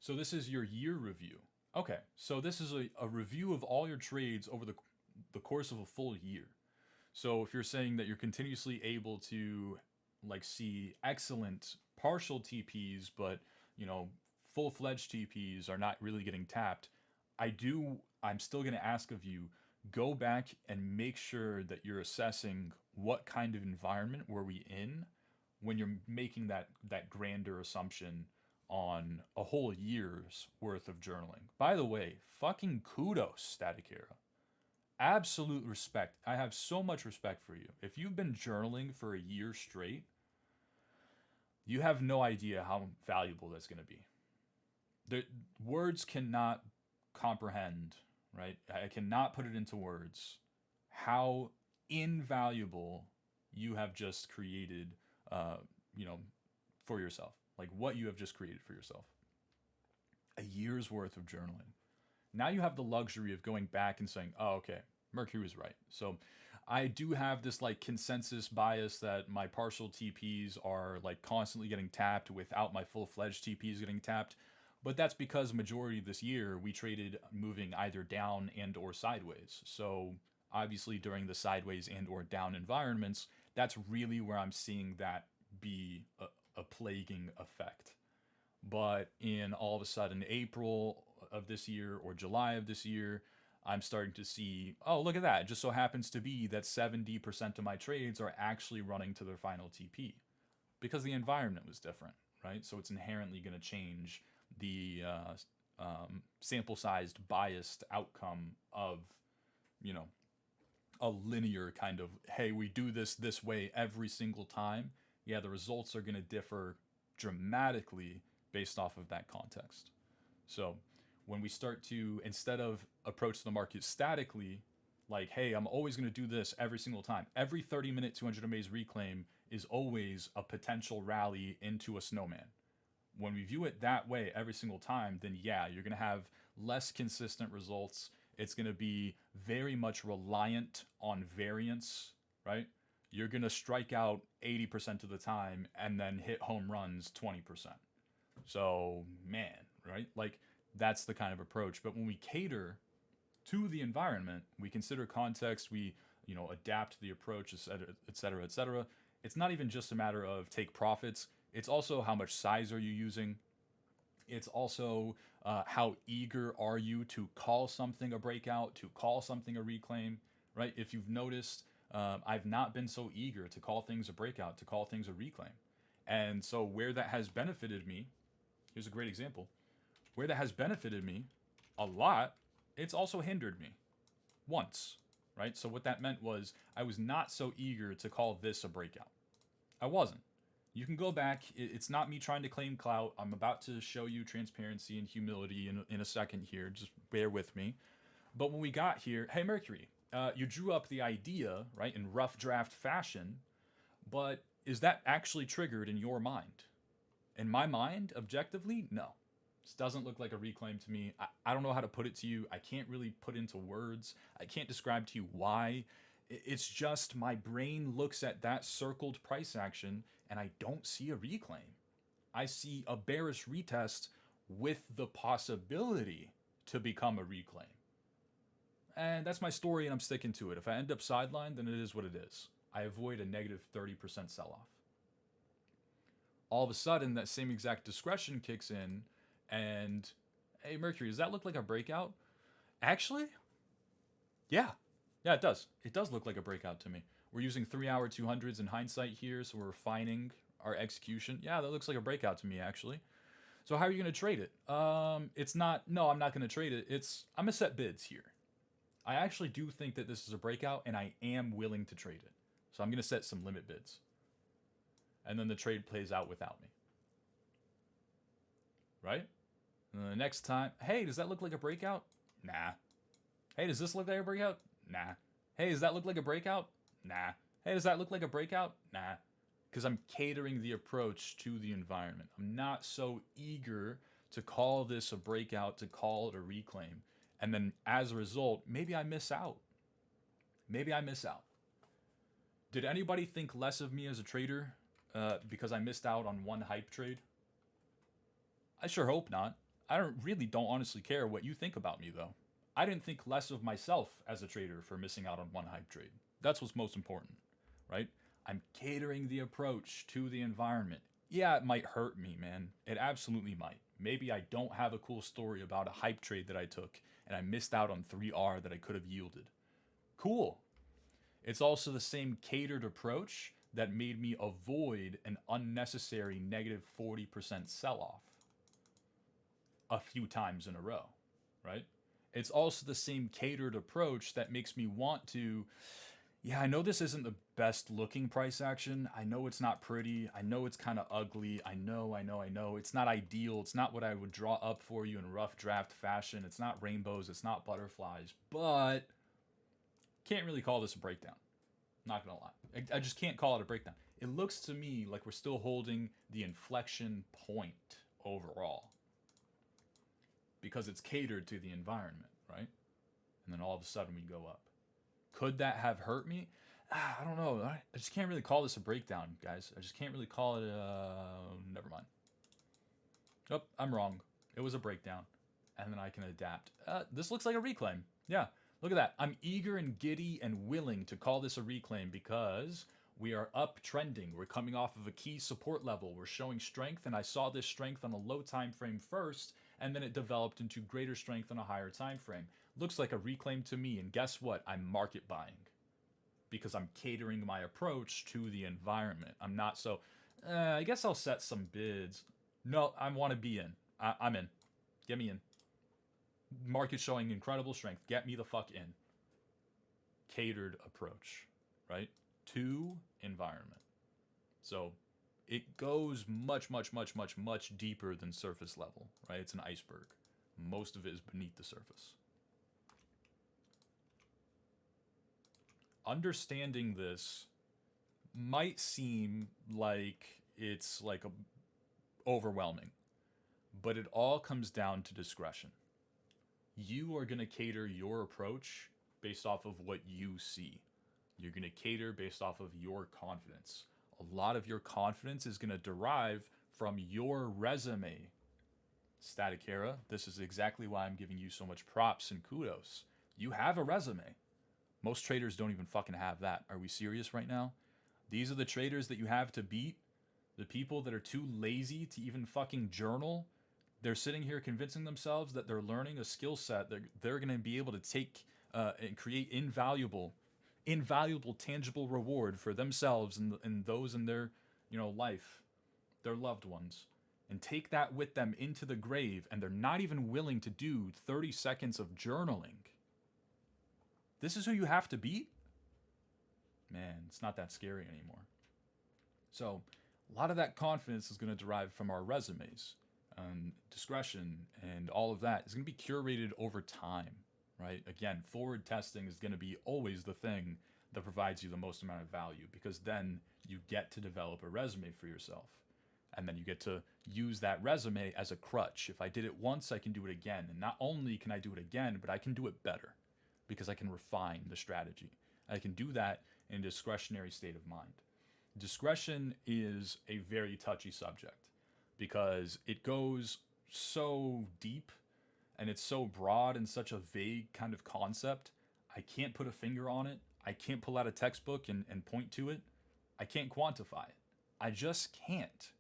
So this is your year review. Okay, so this is a review of all your trades over the course of a full year. So if you're saying that you're continuously able to like see excellent partial TPs, but full-fledged TPs are not really getting tapped, I'm still going to ask of you, go back and make sure that you're assessing what kind of environment were we in when you're making that grander assumption on a whole year's worth of journaling. By the way, fucking kudos, Static Era. Absolute respect. I have so much respect for you. If you've been journaling for a year straight, you have no idea how valuable that's going to be. The words cannot comprehend, right? I cannot put it into words how invaluable you have just created, for yourself. Like what you have just created for yourself. A year's worth of journaling. Now you have the luxury of going back and saying, oh, okay, Mercury was right. So I do have this like consensus bias that my partial TPs are like constantly getting tapped without my full-fledged TPs getting tapped. But that's because majority of this year we traded moving either down and or sideways. So obviously during the sideways and or down environments, that's really where I'm seeing that be a plaguing effect. But in all of a sudden April of this year or July of this year, I'm starting to see, oh, look at that. It just so happens to be that 70% of my trades are actually running to their final TP because the environment was different. right? So it's inherently going to change the sample-sized biased outcome of, you know, a linear kind of, hey, we do this way every single time. Yeah, the results are going to differ dramatically based off of that context. So when we start to, instead of approach the market statically, like, hey, I'm always going to do this every single time. Every 30-minute 200 MAs reclaim is always a potential rally into a snowman. When we view it that way every single time, then yeah, you're going to have less consistent results. It's going to be very much reliant on variance, right? You're going to strike out 80% of the time and then hit home runs 20%. So, man, right? Like, that's the kind of approach. But when we cater to the environment, we consider context, we, adapt the approach, et cetera, et cetera, et cetera. It's not even just a matter of take profits. It's also how much size are you using. It's also how eager are you to call something a breakout, to call something a reclaim, right? If you've noticed, I've not been so eager to call things a breakout, to call things a reclaim. And so where that has benefited me, here's a great example. Where that has benefited me a lot, it's also hindered me once, right? So what that meant was I was not so eager to call this a breakout. I wasn't. You can go back. It's not me trying to claim clout. I'm about to show you transparency and humility in a second here. Just bear with me. But when we got here, hey, Mercury, you drew up the idea, right, in rough draft fashion, but is that actually triggered in your mind? In my mind, objectively, no. This doesn't look like a reclaim to me. I don't know how to put it to you. I can't really put into words. I can't describe to you why. It's just my brain looks at that circled price action and I don't see a reclaim. I see a bearish retest with the possibility to become a reclaim. And that's my story and I'm sticking to it. If I end up sidelined, then it is what it is. I avoid a negative 30% sell-off. All of a sudden, that same exact discretion kicks in and, hey, Mercury, does that look like a breakout? Actually, yeah. Yeah, it does. It does look like a breakout to me. We're using 3-hour 200s in hindsight here, so we're refining our execution. Yeah, that looks like a breakout to me, actually. So how are you going to trade it? It's not, no, I'm not going to trade it. I'm going to set bids here. I actually do think that this is a breakout, and I am willing to trade it. So I'm going to set some limit bids. And then the trade plays out without me. Right? And then the next time, hey, does that look like a breakout? Nah. Hey, does this look like a breakout? Nah. Hey, does that look like a breakout? Nah. Hey, does that look like a breakout? Nah. Because I'm catering the approach to the environment. I'm not so eager to call this a breakout, to call it a reclaim. And then as a result, maybe I miss out. Maybe I miss out. Did anybody think less of me as a trader because I missed out on one hype trade? I sure hope not. I don't honestly care what you think about me, though. I didn't think less of myself as a trader for missing out on one hype trade. That's what's most important, right? I'm catering the approach to the environment. Yeah, it might hurt me, man. It absolutely might. Maybe I don't have a cool story about a hype trade that I took and I missed out on 3R that I could have yielded. Cool. It's also the same catered approach that made me avoid an unnecessary negative 40% sell-off a few times in a row, right? It's also the same catered approach that makes me want to, yeah, I know this isn't the best looking price action. I know it's not pretty. I know it's kind of ugly. I know. It's not ideal. It's not what I would draw up for you in rough draft fashion. It's not rainbows. It's not butterflies. But can't really call this a breakdown. Not gonna lie. I just can't call it a breakdown. It looks to me like we're still holding the inflection point overall, because it's catered to the environment, right? And then all of a sudden we go up. Could that have hurt me? I don't know. I just can't really call this a breakdown, guys. I just can't really call it never mind. Oh, I'm wrong. It was a breakdown. And then I can adapt. This looks like a reclaim. Yeah, look at that. I'm eager and giddy and willing to call this a reclaim because we are uptrending. We're coming off of a key support level. We're showing strength, and I saw this strength on a low time frame first, and then it developed into greater strength on a higher time frame. Looks like a reclaim to me, and guess what? I'm market buying because I'm catering my approach to the environment. I'm not so, I guess I'll set some bids. No, I want to be in. I'm in. Get me in. Market showing incredible strength. Get me the fuck in. Catered approach, right? To environment. So it goes much, much, much, much, much deeper than surface level, right? It's an iceberg. Most of it is beneath the surface. Understanding this might seem like it's like overwhelming, but it all comes down to discretion. You are going to cater your approach based off of what you see. You're going to cater based off of your confidence. A lot of your confidence is going to derive from your resume. Static Era, this is exactly why I'm giving you so much props and kudos. You have a resume. Most traders don't even fucking have that. Are we serious right now? These are the traders that you have to beat. The people that are too lazy to even fucking journal. They're sitting here convincing themselves that they're learning a skill set that they're going to be able to take and create invaluable, tangible reward for themselves and those in their, life, their loved ones, and take that with them into the grave. And they're not even willing to do 30 seconds of journaling. This is who you have to beat? Man, it's not that scary anymore. So, a lot of that confidence is going to derive from our resumes. Discretion and all of that is going to be curated over time, right? Again, forward testing is going to be always the thing that provides you the most amount of value, because then you get to develop a resume for yourself. And then you get to use that resume as a crutch. If I did it once, I can do it again. And not only can I do it again, but I can do it better because I can refine the strategy. I can do that in a discretionary state of mind. Discretion is a very touchy subject because it goes so deep and it's so broad and such a vague kind of concept. I can't put a finger on it. I can't pull out a textbook and point to it. I can't quantify it. I just can't.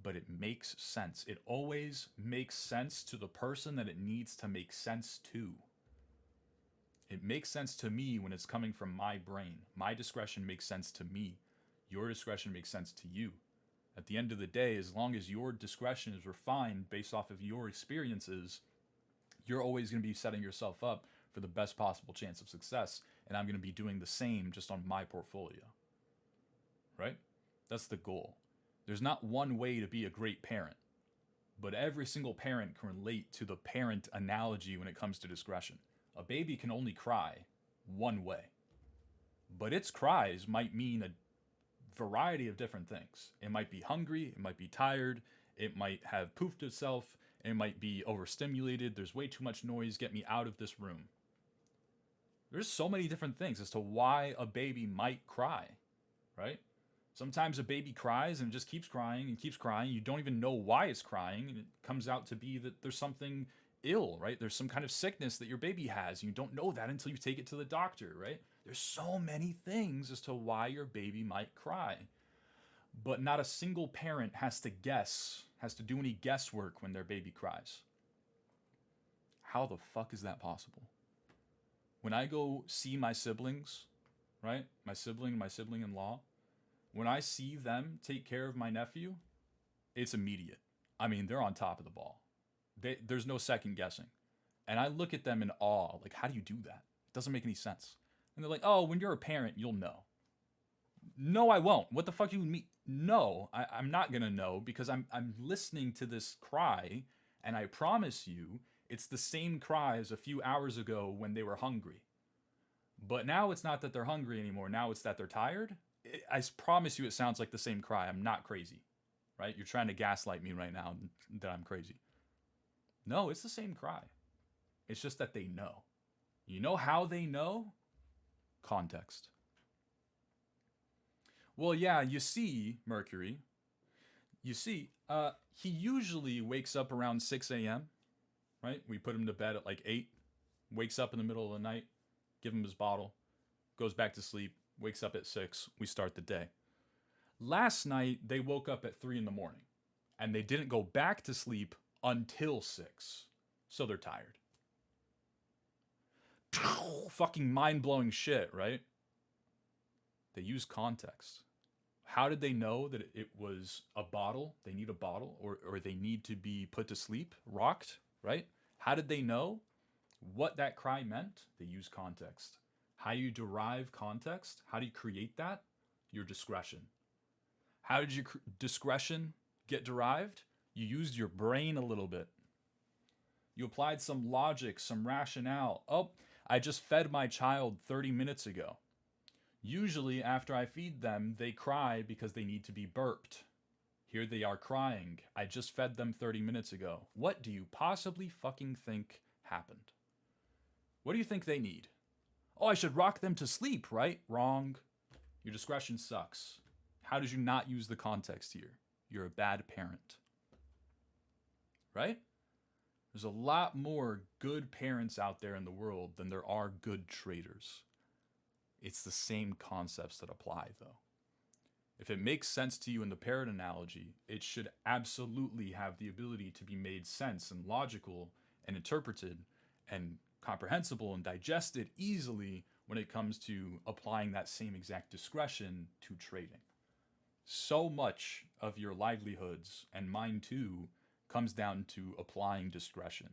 But it makes sense. It always makes sense to the person that it needs to make sense to. It makes sense to me when it's coming from my brain. My discretion makes sense to me. Your discretion makes sense to you. At the end of the day, as long as your discretion is refined based off of your experiences, you're always going to be setting yourself up for the best possible chance of success. And I'm going to be doing the same just on my portfolio. Right? That's the goal. There's not one way to be a great parent, but every single parent can relate to the parent analogy when it comes to discretion. A baby can only cry one way, but its cries might mean a variety of different things. It might be hungry, it might be tired, it might have poofed itself, it might be overstimulated, there's way too much noise, get me out of this room. There's so many different things as to why a baby might cry, right? Sometimes a baby cries and just keeps crying and keeps crying. You don't even know why it's crying, and it comes out to be that there's something ill, right? There's some kind of sickness that your baby has. And you don't know that until you take it to the doctor, right? There's so many things as to why your baby might cry. But not a single parent has to do any guesswork when their baby cries. How the fuck is that possible? When I go see my siblings, right? My sibling-in-law, when I see them take care of my nephew, it's immediate. I mean, they're on top of the ball. There's no second guessing. And I look at them in awe. Like, how do you do that? It doesn't make any sense. And they're like, oh, when you're a parent, you'll know. No, I won't. What the fuck do you mean? No, I'm not going to know because I'm listening to this cry. And I promise you, it's the same cry as a few hours ago when they were hungry. But now it's not that they're hungry anymore. Now it's that they're tired. I promise you it sounds like the same cry. I'm not crazy, right? You're trying to gaslight me right now that I'm crazy. No, it's the same cry. It's just that they know. You know how they know? Context. Well, yeah, you see, Mercury, he usually wakes up around 6 a.m., right? We put him to bed at like 8, wakes up in the middle of the night, give him his bottle, goes back to sleep, wakes up at 6, we start the day. Last night, they woke up at 3 in the morning, and they didn't go back to sleep until 6. So they're tired. Fucking mind-blowing shit, right? They use context. How did they know that it was a bottle? They need a bottle, or they need to be put to sleep, rocked, right? How did they know what that cry meant? They use context. How do you derive context? How do you create that? Your discretion. How did your discretion get derived? You used your brain a little bit. You applied some logic, some rationale. Oh, I just fed my child 30 minutes ago. Usually, after I feed them, they cry because they need to be burped. Here they are crying. I just fed them 30 minutes ago. What do you possibly fucking think happened? What do you think they need? Oh, I should rock them to sleep, right? Wrong. Your discretion sucks. How did you not use the context here? You're a bad parent. Right? There's a lot more good parents out there in the world than there are good traders. It's the same concepts that apply, though. If it makes sense to you in the parrot analogy, it should absolutely have the ability to be made sense and logical and interpreted and comprehensible and digested easily when it comes to applying that same exact discretion to trading. So much of your livelihoods, and mine too, comes down to applying discretion.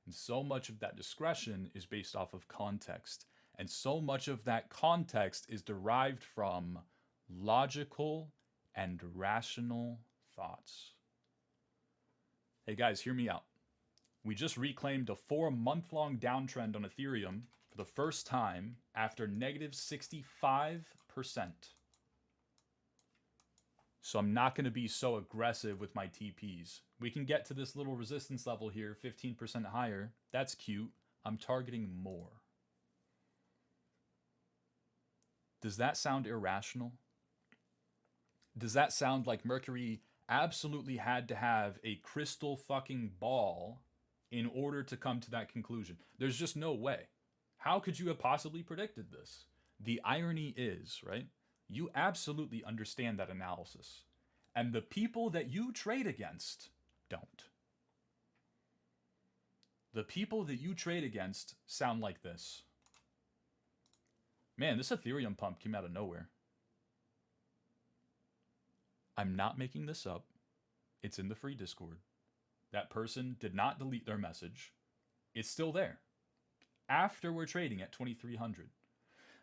And so much of that discretion is based off of context. And so much of that context is derived from logical and rational thoughts. Hey guys, hear me out. We just reclaimed a 4-month-long downtrend on Ethereum for the first time after negative 65%. So I'm not going to be so aggressive with my TPs. We can get to this little resistance level here, 15% higher. That's cute. I'm targeting more. Does that sound irrational? Does that sound like Mercury absolutely had to have a crystal fucking ball in order to come to that conclusion? There's just no way. How could you have possibly predicted this? The irony is, right? You absolutely understand that analysis. And the people that you trade against don't. The people that you trade against sound like this. Man, this Ethereum pump came out of nowhere. I'm not making this up. It's in the free Discord. That person did not delete their message. It's still there. After we're trading at 2,300.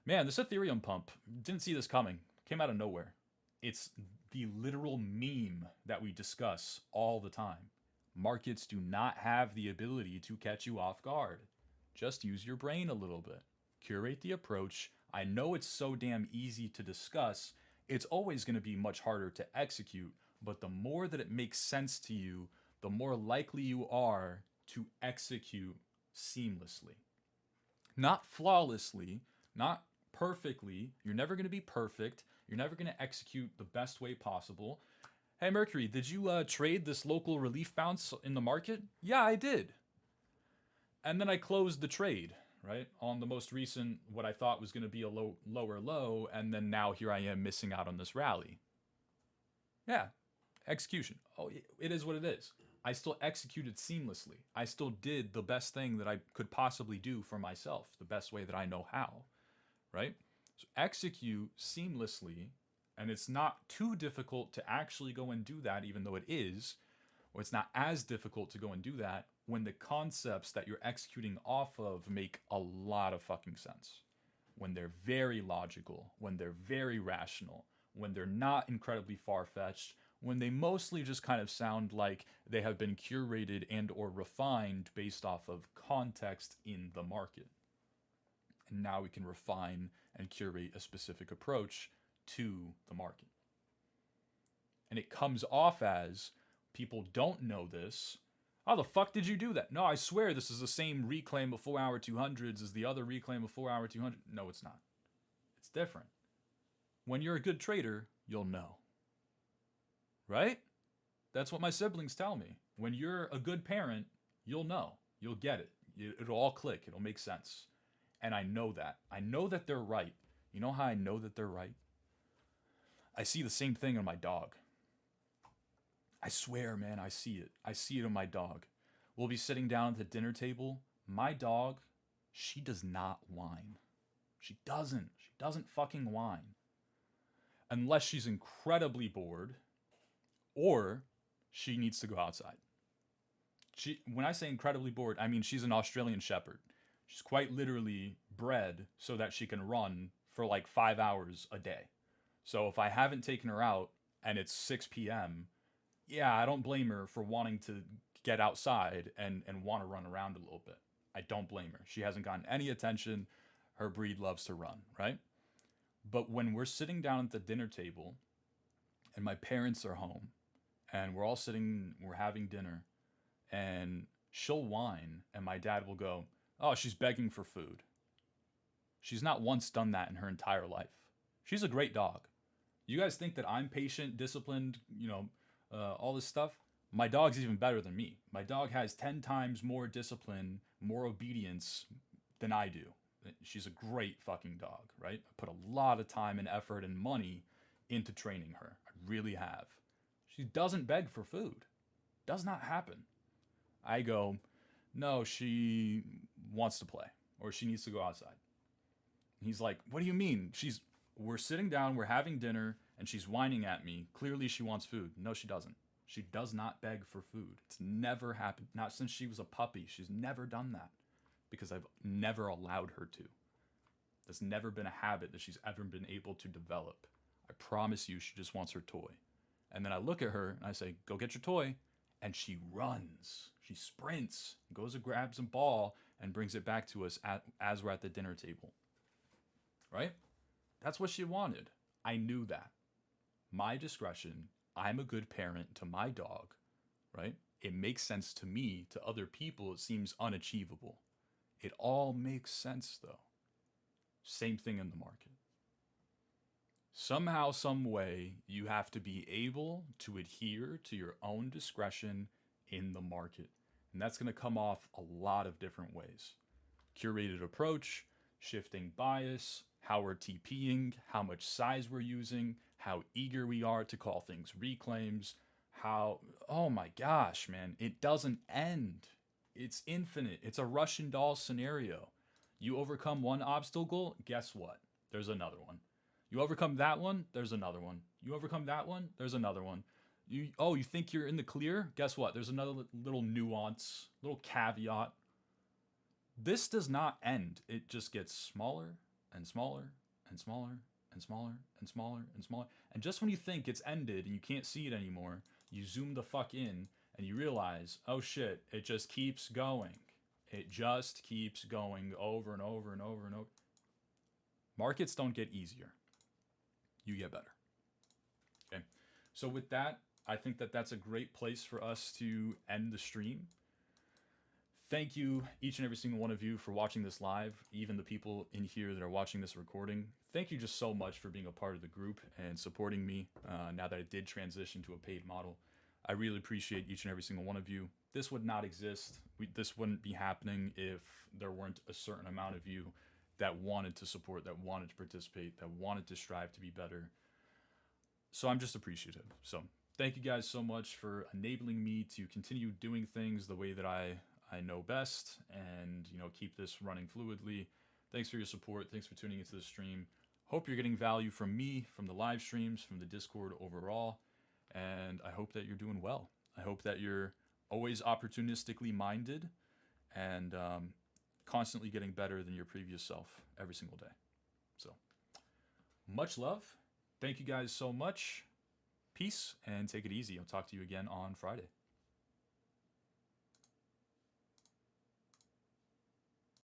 Man, this Ethereum pump, didn't see this coming. Came out of nowhere. It's the literal meme that we discuss all the time. Markets do not have the ability to catch you off guard. Just use your brain a little bit. Curate the approach. I know it's so damn easy to discuss. It's always going to be much harder to execute, but the more that it makes sense to you, the more likely you are to execute seamlessly. Not flawlessly, not perfectly. You're never going to be perfect. You're never going to execute the best way possible. Hey, Mercury, did you trade this local relief bounce in the market? Yeah, I did. And then I closed the trade, right? On the most recent, what I thought was going to be a lower low, and then now here I am missing out on this rally. Yeah, execution. Oh, it is what it is. I still executed seamlessly. I still did the best thing that I could possibly do for myself, the best way that I know how, right? So execute seamlessly, and it's not too difficult to actually go and do that, even though it is, or it's not as difficult to go and do that when the concepts that you're executing off of make a lot of fucking sense. When they're very logical, when they're very rational, when they're not incredibly far-fetched, when they mostly just kind of sound like they have been curated and or refined based off of context in the market. And now we can refine and curate a specific approach to the market. And it comes off as people don't know this. How the fuck did you do that? No, I swear this is the same reclaim of 4-hour 200s as the other reclaim of 4-hour 200. No, it's not. It's different. When you're a good trader, you'll know. Right? That's what my siblings tell me. When you're a good parent, you'll know. You'll get it. It'll all click. It'll make sense. And I know that. I know that they're right. You know how I know that they're right? I see the same thing on my dog. I swear, man, I see it. I see it on my dog. We'll be sitting down at the dinner table. My dog, she does not whine. She doesn't. She doesn't fucking whine. unless she's incredibly bored or she needs to go outside. When I say incredibly bored, I mean she's an Australian Shepherd. She's quite literally bred so that she can run for like 5 hours a day. So if I haven't taken her out and it's 6 p.m., yeah, I don't blame her for wanting to get outside and want to run around a little bit. I don't blame her. She hasn't gotten any attention. Her breed loves to run, right? But when we're sitting down at the dinner table and my parents are home and we're all sitting, we're having dinner, and she'll whine, and my dad will go, "Oh, she's begging for food." She's not once done that in her entire life. She's a great dog. You guys think that I'm patient, disciplined, all this stuff? My dog's even better than me. My dog has 10 times more discipline, more obedience than I do. She's a great fucking dog, right? I put a lot of time and effort and money into training her. I really have. She doesn't beg for food. Does not happen. I go, "No, she wants to play or she needs to go outside." He's like, "What do you mean?" We're sitting down, we're having dinner, and she's whining at me. Clearly she wants food. No, she doesn't. She does not beg for food. It's never happened. Not since she was a puppy. She's never done that because I've never allowed her to. That's never been a habit that she's ever been able to develop. I promise you, she just wants her toy. And then I look at her and I say, "Go get your toy." And she runs. She sprints, goes and grabs a ball and brings it back to us as we're at the dinner table. Right? That's what she wanted. I knew that. My discretion, I'm a good parent to my dog, right? It makes sense to me. To other people, it seems unachievable. It all makes sense, though. Same thing in the market. Somehow, some way, you have to be able to adhere to your own discretion in the market. And that's going to come off a lot of different ways. Curated approach, shifting bias, how we're TPing, how much size we're using, how eager we are to call things reclaims, oh my gosh, man, it doesn't end. It's infinite. It's a Russian doll scenario. You overcome one obstacle, guess what? There's another one. You overcome that one, there's another one. You overcome that one, there's another one. You think you're in the clear? Guess what? There's another little nuance, little caveat. This does not end. It just gets smaller and smaller and smaller and smaller and smaller and smaller. And just when you think it's ended and you can't see it anymore, you zoom the fuck in and you realize, oh shit, it just keeps going. It just keeps going over and over and over and over. Markets don't get easier. You get better. Okay. So with that, I think that that's a great place for us to end the stream. Thank you, each and every single one of you, for watching this live, even the people in here that are watching this recording. Thank you just so much for being a part of the group and supporting me now that I did transition to a paid model. I really appreciate each and every single one of you. This would not exist. This wouldn't be happening if there weren't a certain amount of you that wanted to support, that wanted to participate, that wanted to strive to be better. So I'm just appreciative. So thank you guys so much for enabling me to continue doing things the way that I know best and, keep this running fluidly. Thanks for your support. Thanks for tuning into the stream. Hope you're getting value from me, from the live streams, from the Discord overall. And I hope that you're doing well. I hope that you're always opportunistically minded and constantly getting better than your previous self every single day. So much love. Thank you guys so much. Peace and take it easy. I'll talk to you again on Friday.